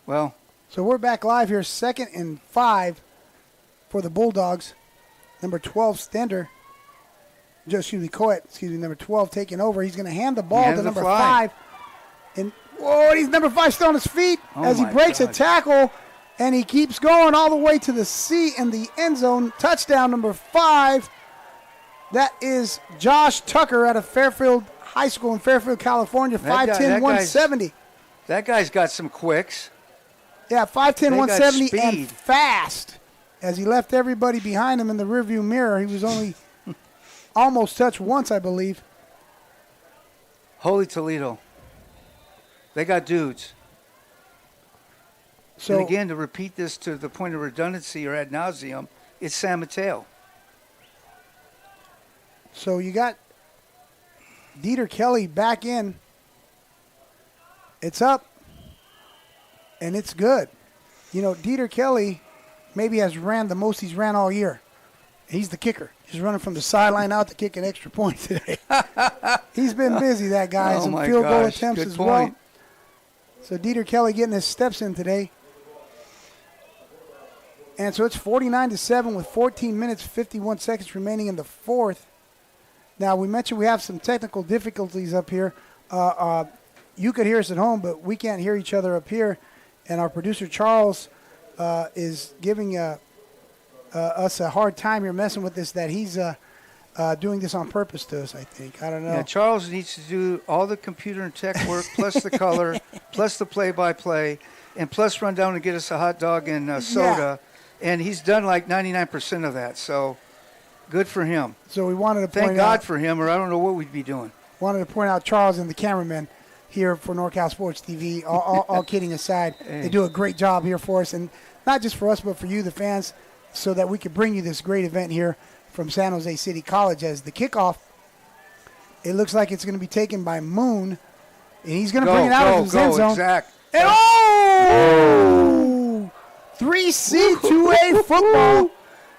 Well. So we're back live here. 2nd and 5 for the Bulldogs. Number 12, Stender. Number 12 taking over. He's going to hand the ball to number 5. And, he's number 5 still on his feet as he breaks a tackle. And he keeps going all the way to the C in the end zone. Touchdown, number 5. That is Josh Tucker out of Fairfield High School in Fairfield, California. 5'10", 170. That guy's got some quicks. Yeah, 5'10", They got 170, speed. and fast. As he left everybody behind him in the rearview mirror, he was only almost touched once, I believe. Holy Toledo. They got dudes. So, and again, to repeat this to the point of redundancy or ad nauseum, it's San Mateo. So you got Dieter Kelly back in. It's up, and it's good. You know, Dieter Kelly maybe has ran the most he's ran all year. He's the kicker. He's running from the sideline out to kick an extra point today. He's been busy, that guy. Some field goal attempts as well. So Dieter Kelly getting his steps in today. And so it's 49-7 with 14 minutes, 51 seconds remaining in the fourth. Now, we mentioned we have some technical difficulties up here. You could hear us at home, but we can't hear each other up here. And our producer, Charles, is giving us a hard time here messing with this, that he's doing this on purpose to us, I think. I don't know. Yeah, Charles needs to do all the computer and tech work, plus the color, plus the play-by-play, and plus run down and get us a hot dog and soda. Yeah. And he's done like 99% of that, so good for him. So we wanted to point Thank God out, for him, or I don't know what we'd be doing. Wanted to point out Charles and the cameraman here for NorCal Sports TV. All kidding aside, They do a great job here for us, and not just for us, but for you, the fans, so that we could bring you this great event here from San Jose City College. As the kickoff, it looks like it's going to be taken by Moon, and he's going to bring it out of his end zone. Exact. And 3C, 2A football.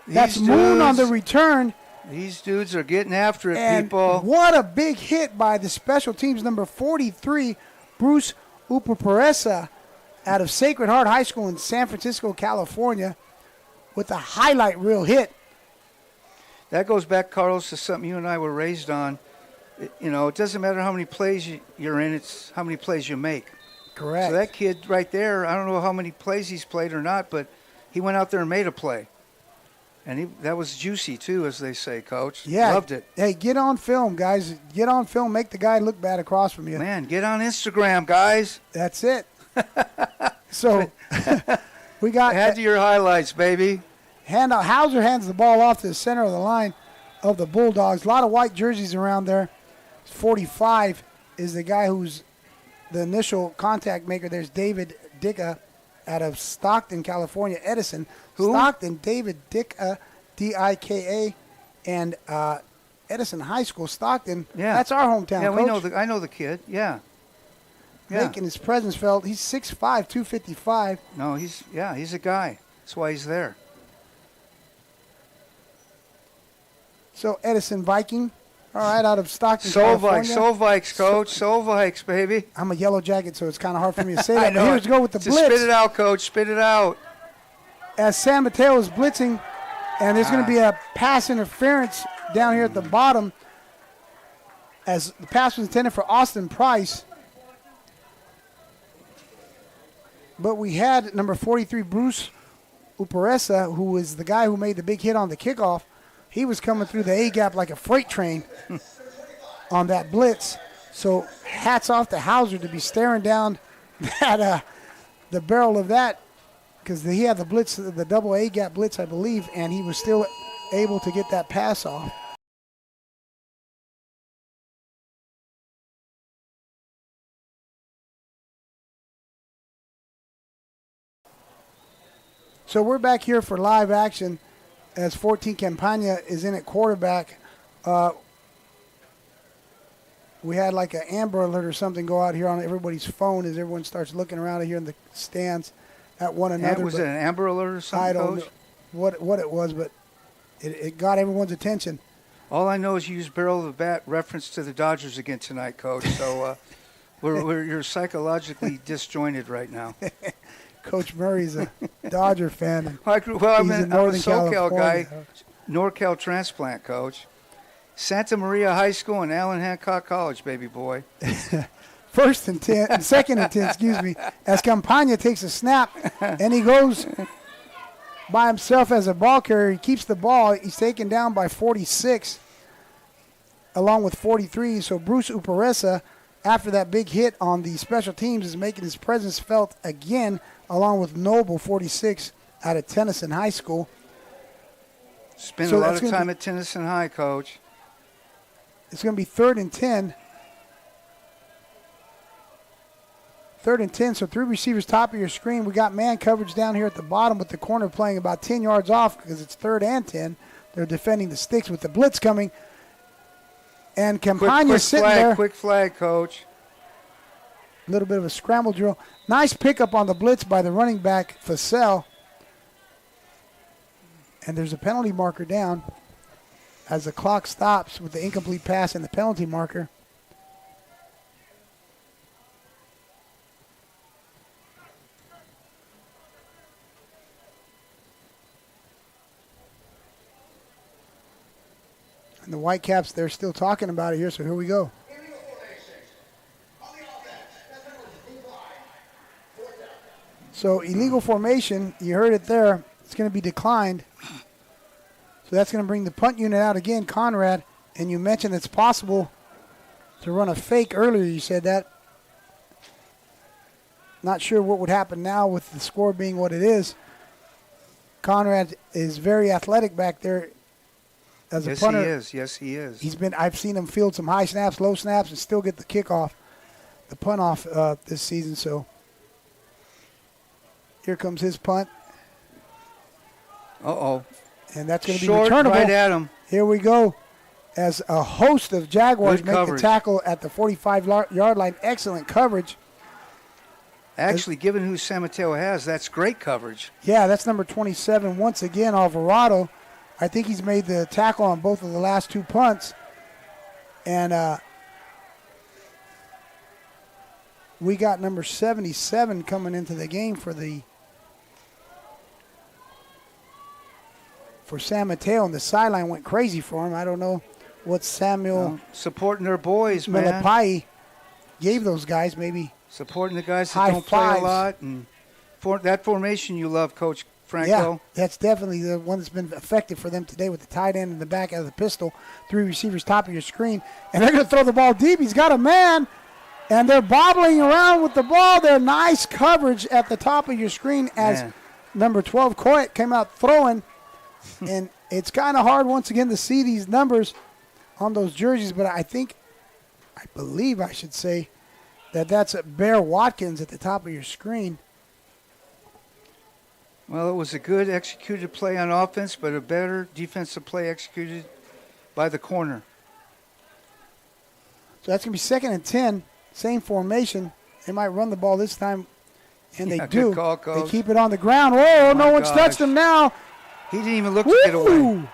That's Moon on the return. These dudes are getting after it, and people. What a big hit by the special teams number 43, Bruce Upaparesa, out of Sacred Heart High School in San Francisco, California, with a highlight reel hit. That goes back, Carlos, to something you and I were raised on. You know, it doesn't matter how many plays you're in, it's how many plays you make. Correct. So that kid right there, I don't know how many plays he's played or not, but he went out there and made a play. And that was juicy, too, as they say, Coach. Yeah. Loved it. Hey, get on film, guys. Get on film. Make the guy look bad across from you. Man, get on Instagram, guys. That's it. So we got. Add to your highlights, baby. Hauser hands the ball off to the center of the line of the Bulldogs. A lot of white jerseys around there. 45 is the guy who's the initial contact maker. There's David Dicka out of Stockton, California. Edison. Who? Stockton, David Dicka, D-I-K-A, and Edison High School, Stockton. Yeah. That's our hometown, Yeah, Coach. I know the kid. Yeah. Making his presence felt. He's 6'5", 255. No, he's a guy. That's why he's there. So Edison Viking, all right, out of Stockton, California. Vikes, Coach. Vikes, baby. I'm a Yellow Jacket, so it's kind of hard for me to say I that. know But here's go with the Just blitz. spit it out, Coach. Spit it out. As San Mateo is blitzing, and there's going to be a pass interference down here at the bottom, as the pass was intended for Austin Price. But we had number 43, Bruce Uparesa, who was the guy who made the big hit on the kickoff. He was coming through the A-gap like a freight train on that blitz. So hats off to Hauser to be staring down that the barrel of that, because he had the blitz, the double A-gap blitz, I believe, and he was still able to get that pass off. So we're back here for live action as 14 Campagna is in at quarterback. We had like an Amber Alert or something go out here on everybody's phone as everyone starts looking around here in the stands at one another. Was it an Amber Alert or something, I don't Coach? know what it was, but it got everyone's attention. All I know is you used barrel of the bat reference to the Dodgers again tonight, Coach. So you're psychologically disjointed right now. Coach Murray's a Dodger fan. I'm He's a in Northern SoCal California. guy, NorCal transplant, Coach. Santa Maria High School and Allen Hancock College, baby boy. Second and 10, excuse me, as Campagna takes a snap, and he goes by himself as a ball carrier. He keeps the ball. He's taken down by 46, along with 43. So Bruce Uparesa, after that big hit on the special teams, is making his presence felt again, along with Noble, 46, out of Tennyson High School. Spent a lot of time at Tennyson High, Coach. It's going to be 3rd and 10. 3rd and 10, so 3 receivers top of your screen. We got man coverage down here at the bottom with the corner playing about 10 yards off because it's 3rd and 10. They're defending the sticks with the blitz coming. And Campagna's sitting there. Quick flag, Coach. A little bit of a scramble drill. Nice pickup on the blitz by the running back, Facel. And there's a penalty marker down as the clock stops with the incomplete pass and the penalty marker. And the Whitecaps, they're still talking about it here, so here we go. So illegal formation, you heard it there. It's going to be declined. So that's going to bring the punt unit out again, Conrad. And you mentioned it's possible to run a fake earlier. You said that. Not sure what would happen now with the score being what it is. Conrad is very athletic back there as a punter. Yes, he is. I've seen him field some high snaps, low snaps, and still get the kickoff, the punt off this season. So here comes his punt. Uh-oh. And that's going to be Short, returnable. right at him. Here we go. As a host of Jaguars Good make coverage. the tackle at the 45-yard line. Excellent coverage. Actually, given who San Mateo has, that's great coverage. Yeah, that's number 27. Once again, Alvarado. I think he's made the tackle on both of the last 2 punts. And we got number 77 coming into the game for San Mateo, and the sideline went crazy for him. I don't know what Samuel supporting their boys, man. Malapai gave those guys, maybe supporting the guys that high don't play fives. a lot, and that formation you love, Coach. Franco. Yeah, that's definitely the one that's been effective for them today with the tight end in the back of the pistol, 3 receivers top of your screen. And they're going to throw the ball deep. He's got a man, and they're bobbling around with the ball. They're nice coverage at the top of your screen as number 12, Coit, came out throwing. And it's kind of hard once again to see these numbers on those jerseys, but I believe I should say that's Bear Watkins at the top of your screen. Well, it was a good executed play on offense, but a better defensive play executed by the corner. So that's going to be 2nd and 10, same formation. They might run the ball this time, and they do. Good call, Coach. They keep it on the ground. Whoa, no one's touched him now. He didn't even look to get away.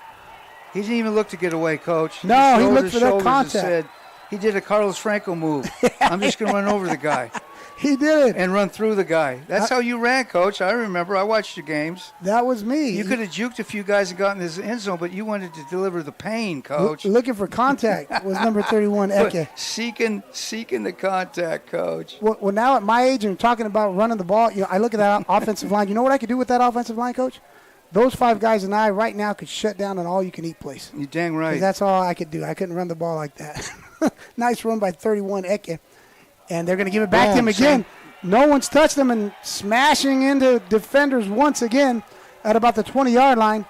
He didn't even look to get away, Coach. No, he looked for that contact. Said, he did a Carlos Franco move. I'm just going to run over the guy. He did it. And run through the guy. That's how you ran, Coach. I remember. I watched your games. That was me. You could have juked a few guys and gotten his end zone, but you wanted to deliver the pain, Coach. Looking for contact was number 31, Eke. Seeking the contact, Coach. Well, now at my age and talking about running the ball, I look at that offensive line. You know what I could do with that offensive line, Coach? Those 5 guys and I right now could shut down an all-you-can-eat place. You're dang right. That's all I could do. I couldn't run the ball like that. Nice run by 31, Eke. And they're going to give it back to him again. No one's touched him, and smashing into defenders once again at about the 20-yard line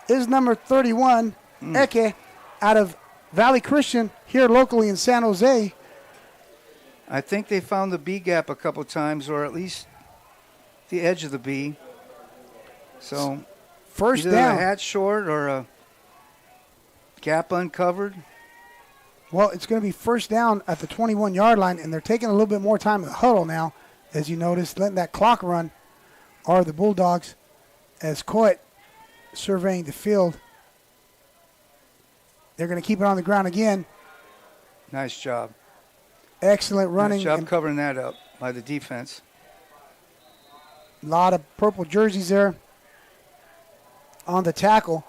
is number 31, Eke, out of Valley Christian here locally in San Jose. I think they found the B gap a couple times, or at least the edge of the B. So first either down. a hat short or a gap uncovered. Well, it's going to be first down at the 21-yard line, and they're taking a little bit more time in the huddle now, as you noticed, letting that clock run, are the Bulldogs, as Coit surveying the field. They're going to keep it on the ground again. Nice job. Excellent running. Nice job covering that up by the defense. A lot of purple jerseys there on the tackle.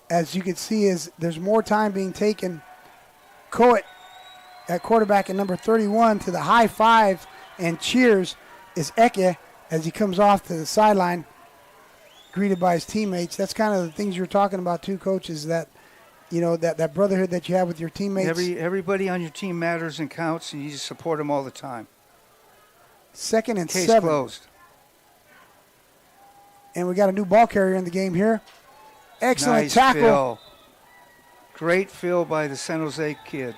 As you can see, there's more time being taken. Coit at quarterback at number 31 to the high five and cheers is Eke as he comes off to the sideline, greeted by his teammates. That's kind of the things you're talking about too, Coach, is that, that brotherhood that you have with your teammates. Everybody on your team matters and counts, and you just support them all the time. 2nd and Case 7. Closed. And we got a new ball carrier in the game here. Excellent nice tackle. Fill. Great fill by the San Jose kid.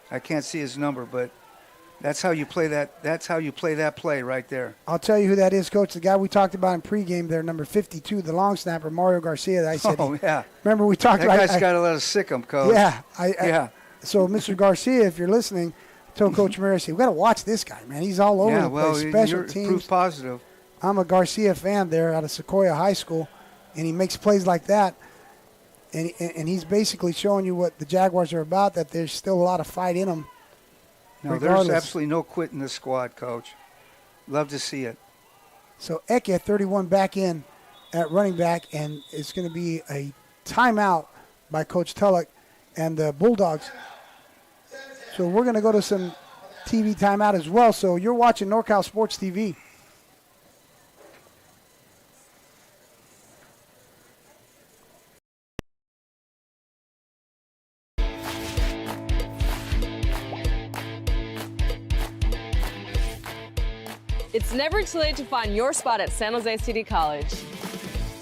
I can't see his number, but that's how you play that. That's how you play that play right there. I'll tell you who that is, Coach. The guy we talked about in pregame there, number 52, the long snapper, Mario Garcia. I said, yeah. Remember we talked about that guy's got to let us sick him, Coach. Yeah. So, Mr. Garcia, if you're listening, I told Coach Mary, I said, we got to watch this guy, man. He's all over the place. Special teams. Proof positive. I'm a Garcia fan there out of Sequoia High School, and he makes plays like that. And he's basically showing you what the Jaguars are about, that there's still a lot of fight in them. No, there's absolutely no quit in this squad, Coach. Love to see it. So Eke, 31, back in at running back, and it's going to be a timeout by Coach Tulloch and the Bulldogs. So we're going to go to some TV timeout as well. So you're watching NorCal Sports TV. It's never too late to find your spot at San Jose City College.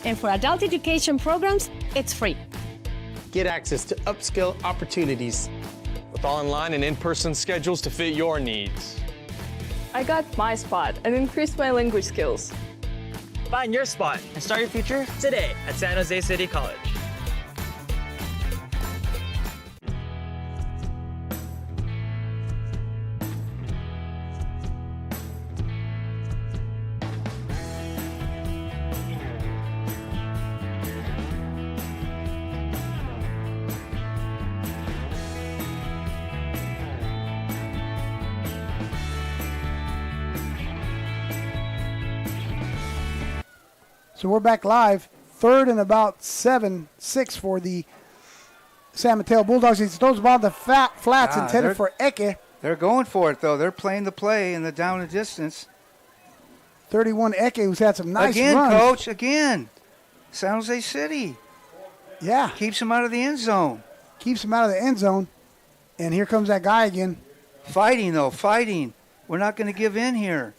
And for adult education programs, it's free. Get access to upskill opportunities with online and in-person schedules to fit your needs. I got my spot and increased my language skills. Find your spot and start your future today at San Jose City College. So we're back live. 3rd and about 7-6 for the San Mateo Bulldogs. He throws the ball on the flats intended for Eke. They're going for it, though. They're playing the play in the down and distance. 31, Eke, who's had some nice again, runs. Coach, again. San Jose City. Yeah. Keeps him out of the end zone. Keeps him out of the end zone. And here comes that guy again. Fighting, though, fighting. We're not going to give in here.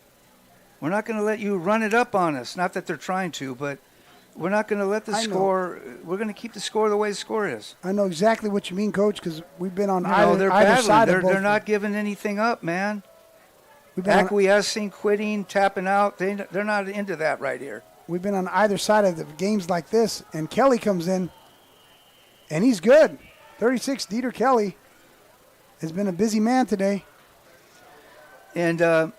We're not going to let you run it up on us. Not that they're trying to, but we're not going to let the score. We're going to keep the score the way the score is. I know exactly what you mean, Coach, because we've been on they're either side of both. They're not giving anything up, man. We've been acquiescing, quitting, tapping out. They're not into that right here. We've been on either side of the games like this, and Kelly comes in, and he's good. 36, Dieter Kelly has been a busy man today. And,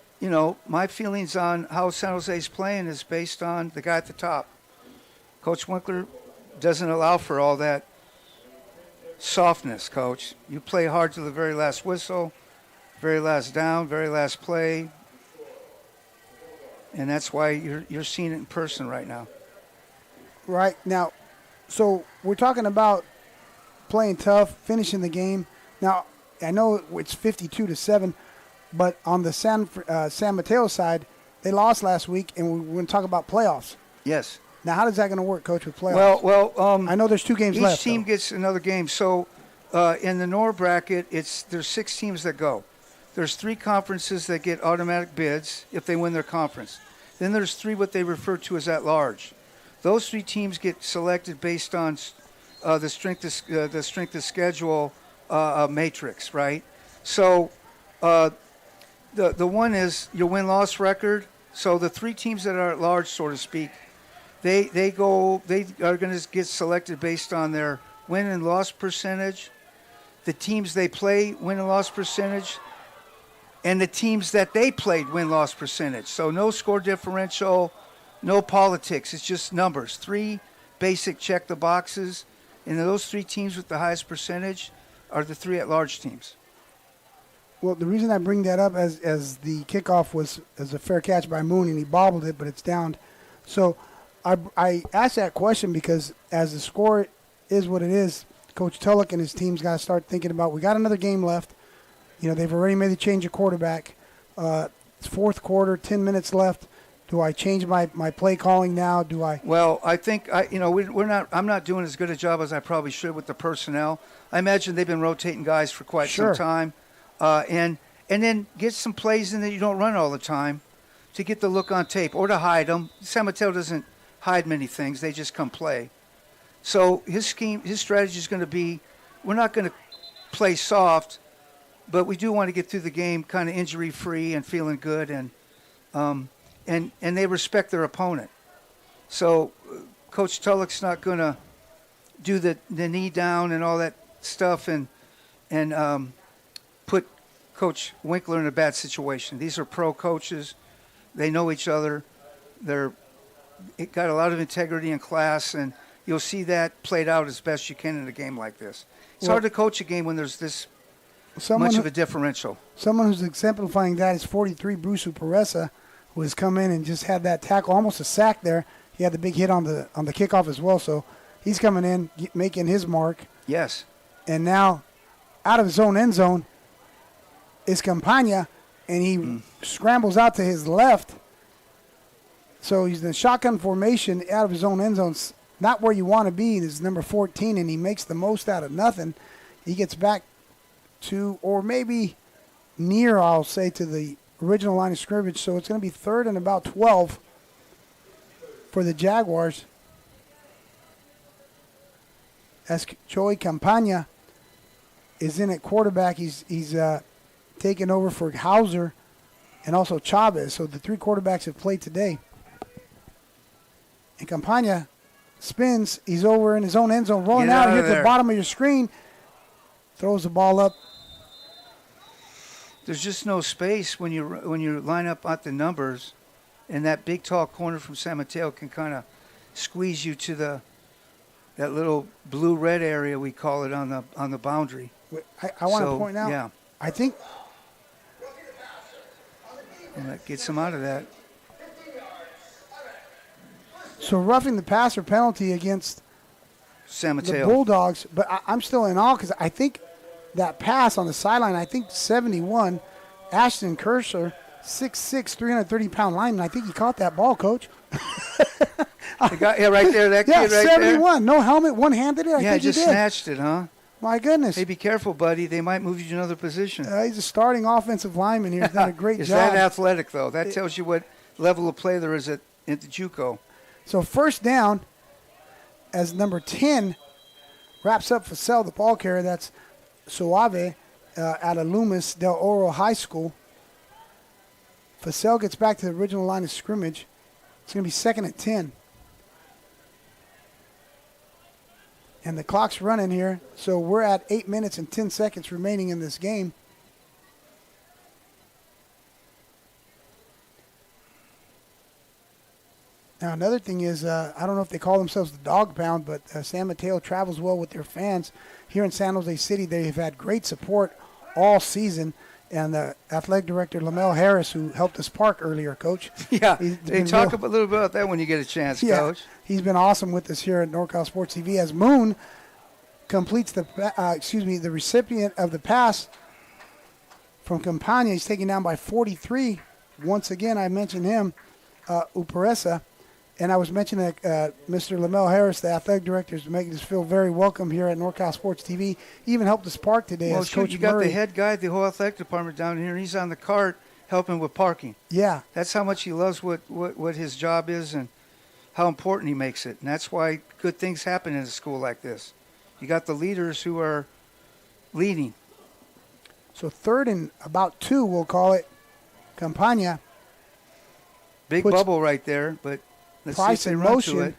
my feelings on how San Jose's playing is based on the guy at the top. Coach Winkler doesn't allow for all that softness, Coach. You play hard to the very last whistle, very last down, very last play. And that's why you're seeing it in person right now. Right. Now, so we're talking about playing tough, finishing the game. Now, I know it's 52-7, but on the San Mateo side, they lost last week, and we're going to talk about playoffs. Yes. Now, how is that going to work, Coach, with playoffs? Well, I know there's 2 games left. Each team gets another game. So in the NOR bracket, there's 6 teams that go. There's 3 conferences that get automatic bids if they win their conference. Then there's 3 what they refer to as at-large. Those 3 teams get selected based on the strength of schedule matrix, right? So the one is your win-loss record. So the 3 teams that are at large, so to speak, they are going to get selected based on their win and loss percentage, the teams they play win and loss percentage, and the teams that they played win-loss percentage. So no score differential, no politics. It's just numbers. 3 basic check the boxes, and those 3 teams with the highest percentage are the 3 at-large teams. Well, the reason I bring that up as the kickoff was as a fair catch by Moon, and he bobbled it, but it's down. So I asked that question because as the score is what it is, Coach Tulloch and his team's got to start thinking about, we got another game left. They've already made the change of quarterback. It's 4th quarter, 10 minutes left. Do I change my play calling now? Do I? Well, I think I'm not doing as good a job as I probably should with the personnel. I imagine they've been rotating guys for quite some time, and then get some plays in that you don't run all the time, to get the look on tape or to hide them. San Mateo doesn't hide many things; they just come play. So his strategy is going to be, we're not going to play soft, but we do want to get through the game kind of injury-free and feeling good, and they respect their opponent. So Coach Tulloch's not going to do the knee down and all that stuff and put Coach Winkler in a bad situation. These are pro coaches. They know each other. It got a lot of integrity and class, and you'll see that played out as best you can in a game like this. It's hard to coach a game when there's this much of a differential. Someone who's exemplifying that is 43, Bruce Pereza, who has come in and just had that tackle, almost a sack there. He had the big hit on the kickoff as well, so he's coming in, making his mark. Yes. And now, out of his own end zone, is Campagna, and he scrambles out to his left. So he's in the shotgun formation out of his own end zone. Not where you want to be. This is number 14, and he makes the most out of nothing. He gets back to, or maybe near, I'll say, to the original line of scrimmage. So it's going to be 3rd and about 12 for the Jaguars. As Joey Campagna is in at quarterback, he's taken over for Hauser and also Chavez. So the 3 quarterbacks have played today. And Campagna spins. He's over in his own end zone, rolling out, hits the bottom of your screen, throws the ball up. There's just no space when you line up at the numbers, and that big tall corner from San Mateo can kind of squeeze you to that little blue-red area we call it on the boundary. I want to point out. Yeah. I think. And that gets him out of that. So roughing the passer penalty against San Mateo. The Bulldogs, but I'm still in awe because I think that pass on the sideline, I think 71, Ashton Kersher 6'6", 330-pound lineman. I think he caught that ball, Coach. The guy, right there, that kid right 71. there. 71, no helmet, one-handed it. I think just he did. snatched it, huh? My goodness. Hey, be careful, buddy. They might move you to another position. He's a starting offensive lineman here. He's done a great job. Is that athletic, though? That tells you what level of play there is at the JUCO. So first down, as number 10 wraps up Fussell, the ball carrier. That's Suave out of Loomis Del Oro High School. Fussell gets back to the original line of scrimmage. It's going to be 2nd and 10. And the clock's running here, so we're at 8 minutes and 10 seconds remaining in this game. Now, another thing is, I don't know if they call themselves the Dog Pound, but San Mateo travels well with their fans. Here in San Jose City, they have had great support all season. And the athletic director, Lamel Harris, who helped us park earlier, Coach. Yeah, they talk a little bit about that when you get a chance, Coach. He's been awesome with us here at NorCal Sports TV as Moon completes the recipient of the pass from Campagna. He's taken down by 43. Once again, I mentioned him, Uparesa. And I was mentioning that Mr. Lamel Harris, the athletic director, is making us feel very welcome here at NorCal Sports TV. He even helped us park today as Coach you got Murray. the head guy, the whole athletic department down here, and he's on the cart helping with parking. Yeah. That's how much he loves what his job is and how important he makes it. And that's why good things happen in a school like this. You got the leaders who are leading. So 3rd and about 2, we'll call it. Campagna. Big bubble right there, but let's Price see if in they run motion. to it.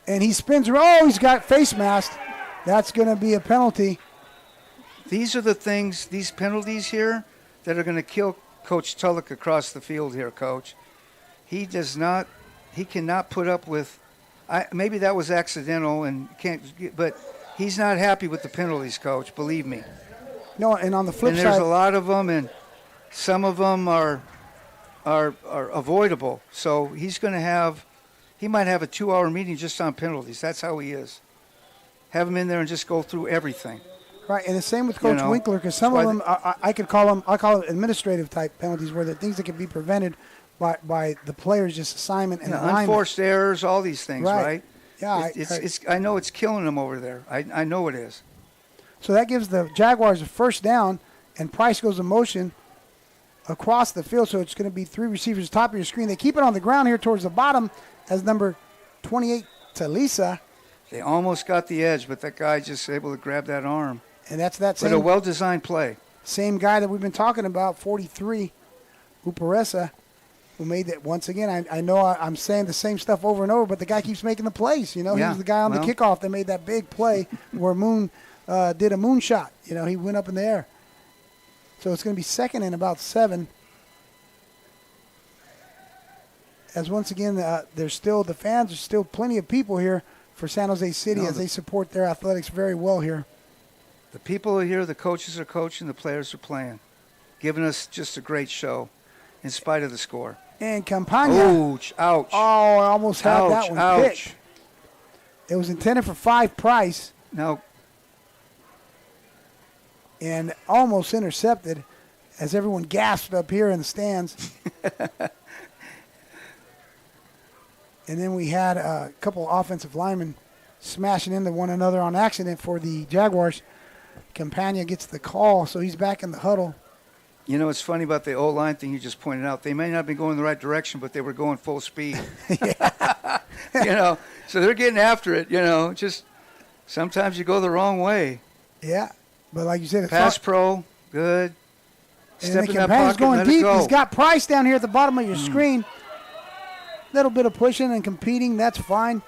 And he spins. Oh, he's got face masked. That's going to be a penalty. These are the things, these penalties here, that are going to kill Coach Tulloch across the field here, Coach. He cannot put up with, maybe that was accidental but he's not happy with the penalties, Coach, believe me. No, and on the flip side. And there's a lot of them, and some of them are avoidable. So he might have a 2-hour meeting just on penalties. That's how he is. Have him in there and just go through everything. Right, and the same with Coach Winkler, because some of them, I call it administrative type penalties, where they're things that can be prevented by the players' just assignment and alignment. Unforced errors, all these things, right? Yeah, I know it's killing them over there. I know it is. So that gives the Jaguars a first down, and Price goes in motion across the field. So it's going to be 3 receivers top of your screen. They keep it on the ground here towards the bottom as number 28, Talisa. They almost got the edge, but that guy just able to grab that arm. And that's that same. But a well-designed play. Same guy that we've been talking about, 43, Uparesa, who made that once again. I know I'm saying the same stuff over and over, but the guy keeps making the plays. He was the guy on the kickoff that made that big play where Moon did a moonshot. He went up in the air. So it's going to be 2nd and about 7. As once again, the fans are still plenty of people here for San Jose City as they support their athletics very well here. The people are here, the coaches are coaching, the players are playing, giving us just a great show in spite of the score. And Campagna. Ouch. Oh, I almost had that one picked. It was intended for 5 Price. Now. And almost intercepted as everyone gasped up here in the stands. And then we had a couple offensive linemen smashing into one another on accident for the Jaguars. Campagna gets the call, so he's back in the huddle. It's funny about the O-line thing you just pointed out. They may not have been going the right direction, but they were going full speed. So they're getting after it, Just sometimes you go the wrong way. Yeah, but like you said, it's pass pro, good. And the Campagna's going deep. He's got Price down here at the bottom of your screen. Little bit of pushing and competing, that's fine.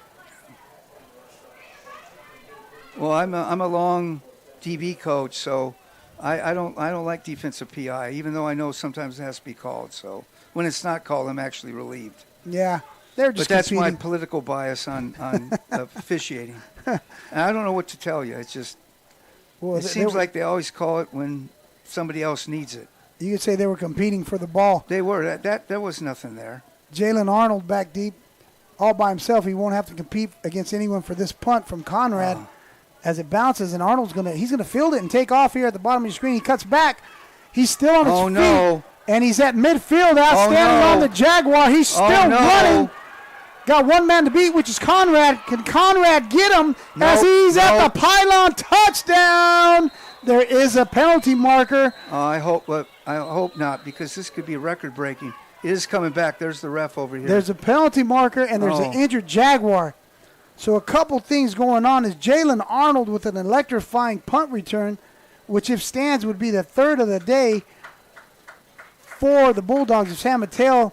Well, I'm a long DB coach, so I don't like defensive PI, even though I know sometimes it has to be called. So when it's not called, I'm actually relieved. Yeah, they're just. But that's competing. my political bias on officiating. And I don't know what to tell you. It's just it seems like they always call it when somebody else needs it. You could say they were competing for the ball. They were. There was nothing there. Jalen Arnold back deep, all by himself. He won't have to compete against anyone for this punt from Conrad as it bounces, and Arnold's gonna field it and take off here at the bottom of your screen. He cuts back. He's still on his feet. No. And he's at midfield, outstanding on the Jaguar. He's still running. Got one man to beat, which is Conrad. Can Conrad get him as he's at the pylon? Touchdown! There is a penalty marker. I hope not, because this could be record-breaking. It is coming back. There's the ref over here. There's a penalty marker, and there's an injured Jaguar. So a couple things going on is Jalen Arnold with an electrifying punt return, which if stands would be the third of the day for the Bulldogs of San Mateo.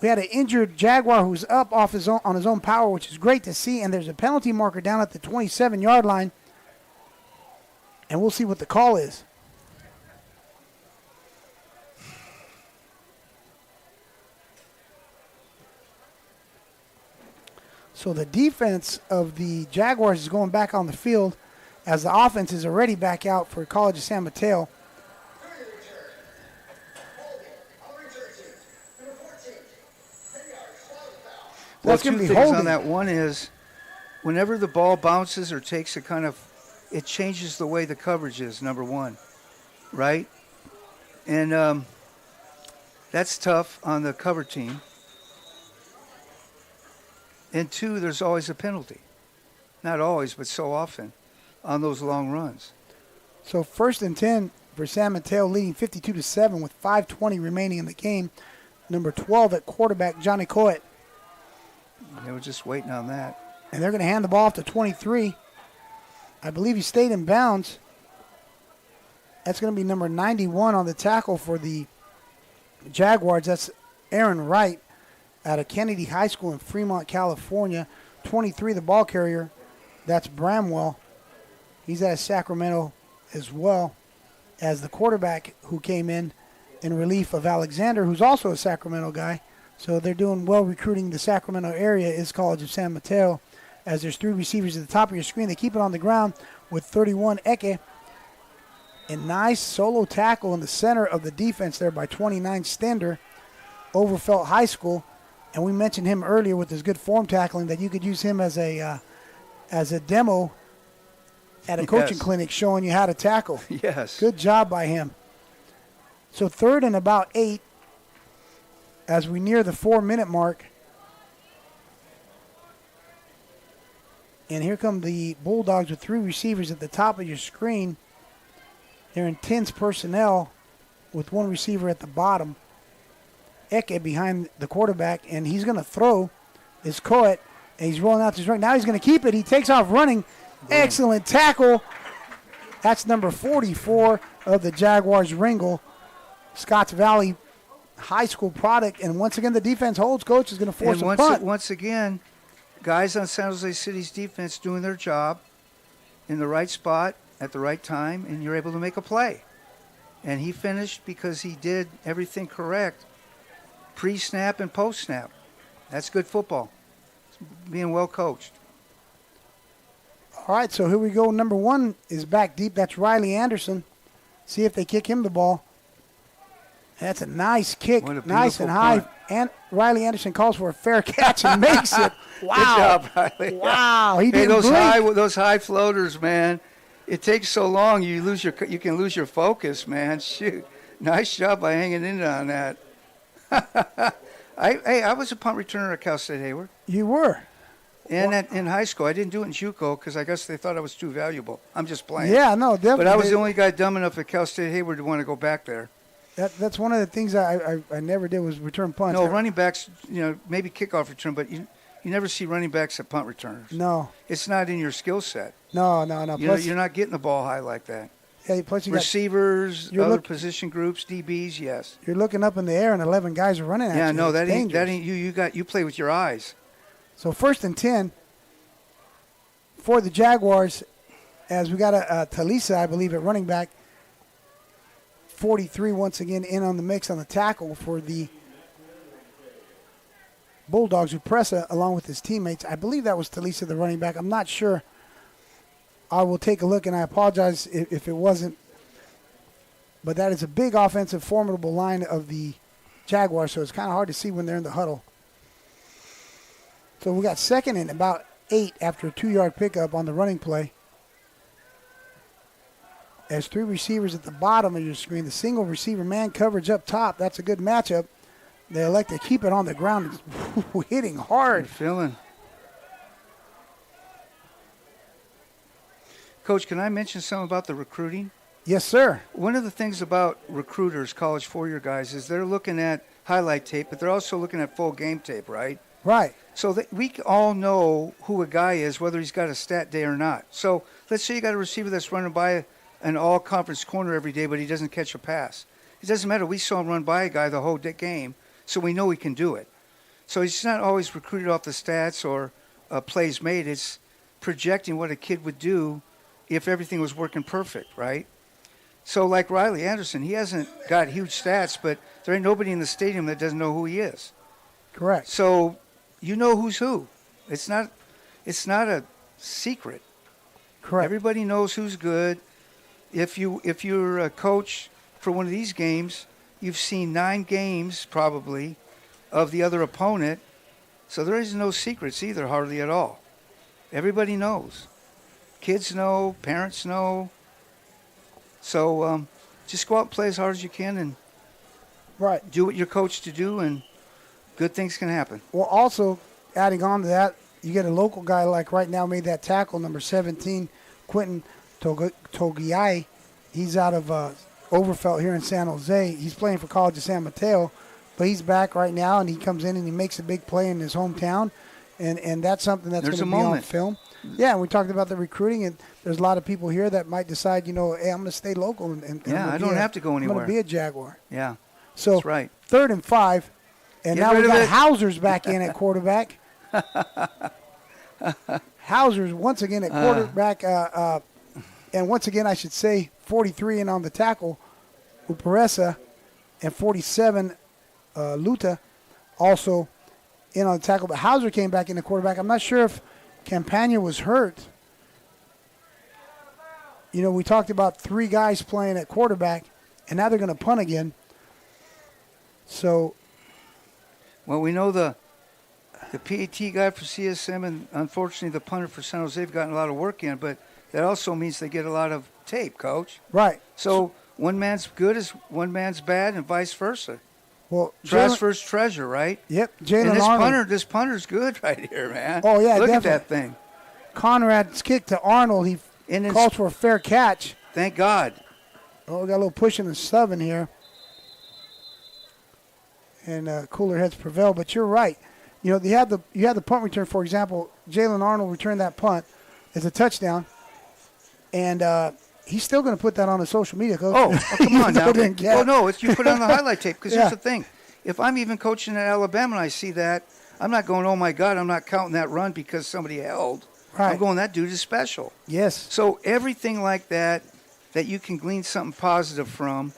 We had an injured Jaguar who's up on his own power, which is great to see. And there's a penalty marker down at the 27-yard line. And we'll see what the call is. So the defense of the Jaguars is going back on the field as the offense is already back out for College of San Mateo. Well, two things on that. One is whenever the ball bounces or takes a kind of, it changes the way the coverage is, number one, right? And that's tough on the cover team. And two, there's always a penalty. Not always, but so often on those long runs. So 1st and 10 for San Mateo, leading 52-7 with 5:20 remaining in the game. Number 12 at quarterback, Johnny Coet. They were just waiting on that. And they're going to hand the ball off to 23. I believe he stayed in bounds. That's going to be number 91 on the tackle for the Jaguars. That's Aaron Wright out of Kennedy High School in Fremont, California. 23, the ball carrier. That's Bramwell. He's out of Sacramento as well as the quarterback who came in relief of Alexander, who's also a Sacramento guy. So they're doing well recruiting the Sacramento area is College of San Mateo. As there's 3 receivers at the top of your screen. They keep it on the ground with 31, Eke. A nice solo tackle in the center of the defense there by 29, Stender, Overfelt High School. And we mentioned him earlier with his good form tackling that you could use him as a demo at a coaching clinic showing you how to tackle. Yes. Good job by him. So 3rd and about 8 as we near the 4-minute mark. And here come the Bulldogs with 3 receivers at the top of your screen. They're intense personnel with 1 receiver at the bottom. Eke behind the quarterback, and he's going to throw his Coet, and he's rolling out to his right. Now he's going to keep it. He takes off running. Excellent tackle. That's number 44 of the Jaguars, Ringel, Scotts Valley High School product. And once again, the defense holds. Coach is going to force a punt. Once again, guys on San Jose City's defense doing their job in the right spot at the right time, and you're able to make a play. And he finished because he did everything correct, pre-snap and post-snap. That's good football. It's being well coached. All right, so here we go. Number 1 is back deep. That's Riley Anderson. See if they kick him the ball. That's a nice kick, nice and high. Punt. And Riley Anderson calls for a fair catch and makes it. Wow. Good job, Riley. Wow. He didn't blink. Those high floaters, man. It takes so long, you can lose your focus, man. Shoot. Nice job by hanging in on that. I was a punt returner at Cal State Hayward. You were? And in high school. I didn't do it in JUCO because I guess they thought I was too valuable. I'm just playing. Yeah, no, definitely. But I was the only guy dumb enough at Cal State Hayward to want to go back there. That's one of the things I never did was return punts. No, running backs, maybe kickoff return, but you never see running backs at punt returners. No. It's not in your skill set. No. Plus, you're not getting the ball high like that. Yeah, plus you receivers, other position groups, DBs, yes. You're looking up in the air and 11 guys are running at you. Yeah, no, that ain't you. You play with your eyes. So 1st and 10 for the Jaguars, as we got a Talisa, I believe, at running back. 43 once again in on the mix on the tackle for the Bulldogs, who press along with his teammates. I believe that was Talisa, the running back. I'm not sure. I will take a look, and I apologize if it wasn't. But that is a big offensive, formidable line of the Jaguars, so it's kind of hard to see when they're in the huddle. So we got 2nd and about 8 after a 2-yard pickup on the running play. There's 3 receivers at the bottom of your screen. The single receiver man coverage up top. That's a good matchup. They elect to keep it on the ground. It's hitting hard. Good feeling. Coach, can I mention something about the recruiting? Yes, sir. One of the things about recruiters, college four-year guys, is they're looking at highlight tape, but they're also looking at full game tape, right? Right. So that we all know who a guy is, whether he's got a stat day or not. So let's say you got a receiver that's running by an all-conference corner every day, but he doesn't catch a pass. It doesn't matter. We saw him run by a guy the whole game, so we know he can do it. So he's not always recruited off the stats or plays made. It's projecting what a kid would do if everything was working perfect, right? So like Riley Anderson, he hasn't got huge stats, but there ain't nobody in the stadium that doesn't know who he is. Correct. So you know who's who. It's not a secret. Correct. Everybody knows who's good. If you're a coach for one of these games, you've seen 9 games probably of the other opponent, so there is no secrets either, hardly at all. Everybody knows. Kids know, parents know. So just go out and play as hard as you can and do what you're coached to do, and good things can happen. Well, also, adding on to that, you get a local guy like right now made that tackle, number 17, Quentin Togiai. He's out of Overfelt here in San Jose. He's playing for College of San Mateo, but he's back right now, and he comes in and he makes a big play in his hometown, and that's something that's going to be on film. Yeah, and we talked about the recruiting, and there's a lot of people here that might decide, hey, I'm going to stay local. And I don't have to go anywhere. I'm going to be a Jaguar. Yeah, so that's right. 3rd and 5, and Get now we rid of got it. Hauser's back in at quarterback. Hauser's once again at quarterback, and once again, I should say, 43 in on the tackle, Uparesa, and 47, Luta, also in on the tackle. But Hauser came back in the quarterback. I'm not sure if Campagna was hurt. We talked about 3 guys playing at quarterback, and now they're going to punt again. So, well, we know the PAT guy for CSM and unfortunately the punter for San Jose have gotten a lot of work in, but that also means they get a lot of tape, Coach. Right. So one man's good as one man's bad, and vice versa. Well, transfers treasure, right? Yep. And this punter's good right here, man. Oh yeah, look definitely. at that thing. Conrad's kick to Arnold. He calls for a fair catch. Thank God. Oh, we got a little pushing and shoving here, and cooler heads prevail. But you're right. You had the punt return, for example. Jalen Arnold returned that punt as a touchdown, and he's still going to put that on his social media. Oh, come on now. Well, no, you put it on the highlight tape, because Yeah. here's the thing. If I'm even coaching at Alabama and I see that, I'm not going, oh, my God, I'm not counting that run because somebody held. Right. I'm going, that dude is special. Yes. So everything like that you can glean something positive from,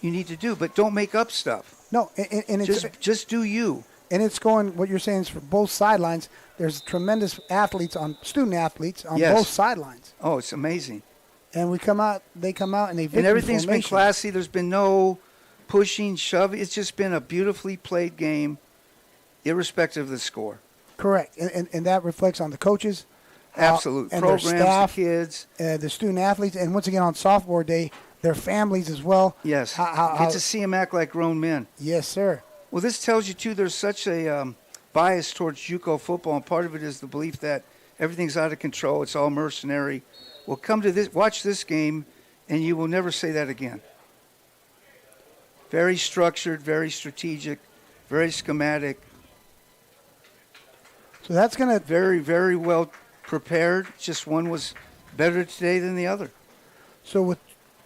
you need to do. But don't make up stuff. No, and it's just do you. And it's going, what you're saying is for both sidelines. There's tremendous student athletes on both sidelines. Oh, it's amazing. And they come out, and they And everything's been classy. There's been no pushing, shoving. It's just been a beautifully played game, irrespective of the score. Correct. And that reflects on the coaches. Absolutely. And Programs, their staff, the kids. The student athletes, and once again on sophomore day, their families as well. Yes. Get to see them act like grown men. Yes, sir. Well, this tells you, too, there's such a bias towards JUCO football, and part of it is the belief that everything's out of control. It's all mercenary. Well, watch this game, and you will never say that again. Very structured, very strategic, very schematic. So that's going to... Very, very well prepared. Just one was better today than the other. So with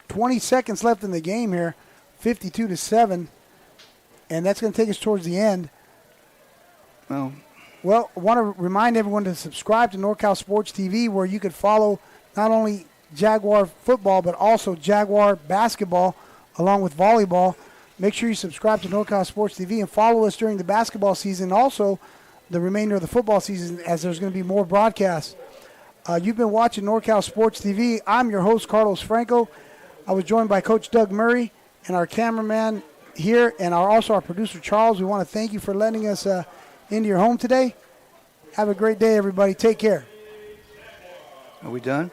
20 seconds left in the game here, 52-7, and that's going to take us towards the end. Well, I want to remind everyone to subscribe to NorCal Sports TV, where you could follow not only Jaguar football, but also Jaguar basketball, along with volleyball. Make sure you subscribe to NorCal Sports TV and follow us during the basketball season, also the remainder of the football season, as there's going to be more broadcasts. You've been watching NorCal Sports TV. I'm your host, Carlos Franco. I was joined by Coach Doug Murray and our cameraman here, and also our producer, Charles. We want to thank you for letting us into your home today. Have a great day, everybody. Take care. Are we done?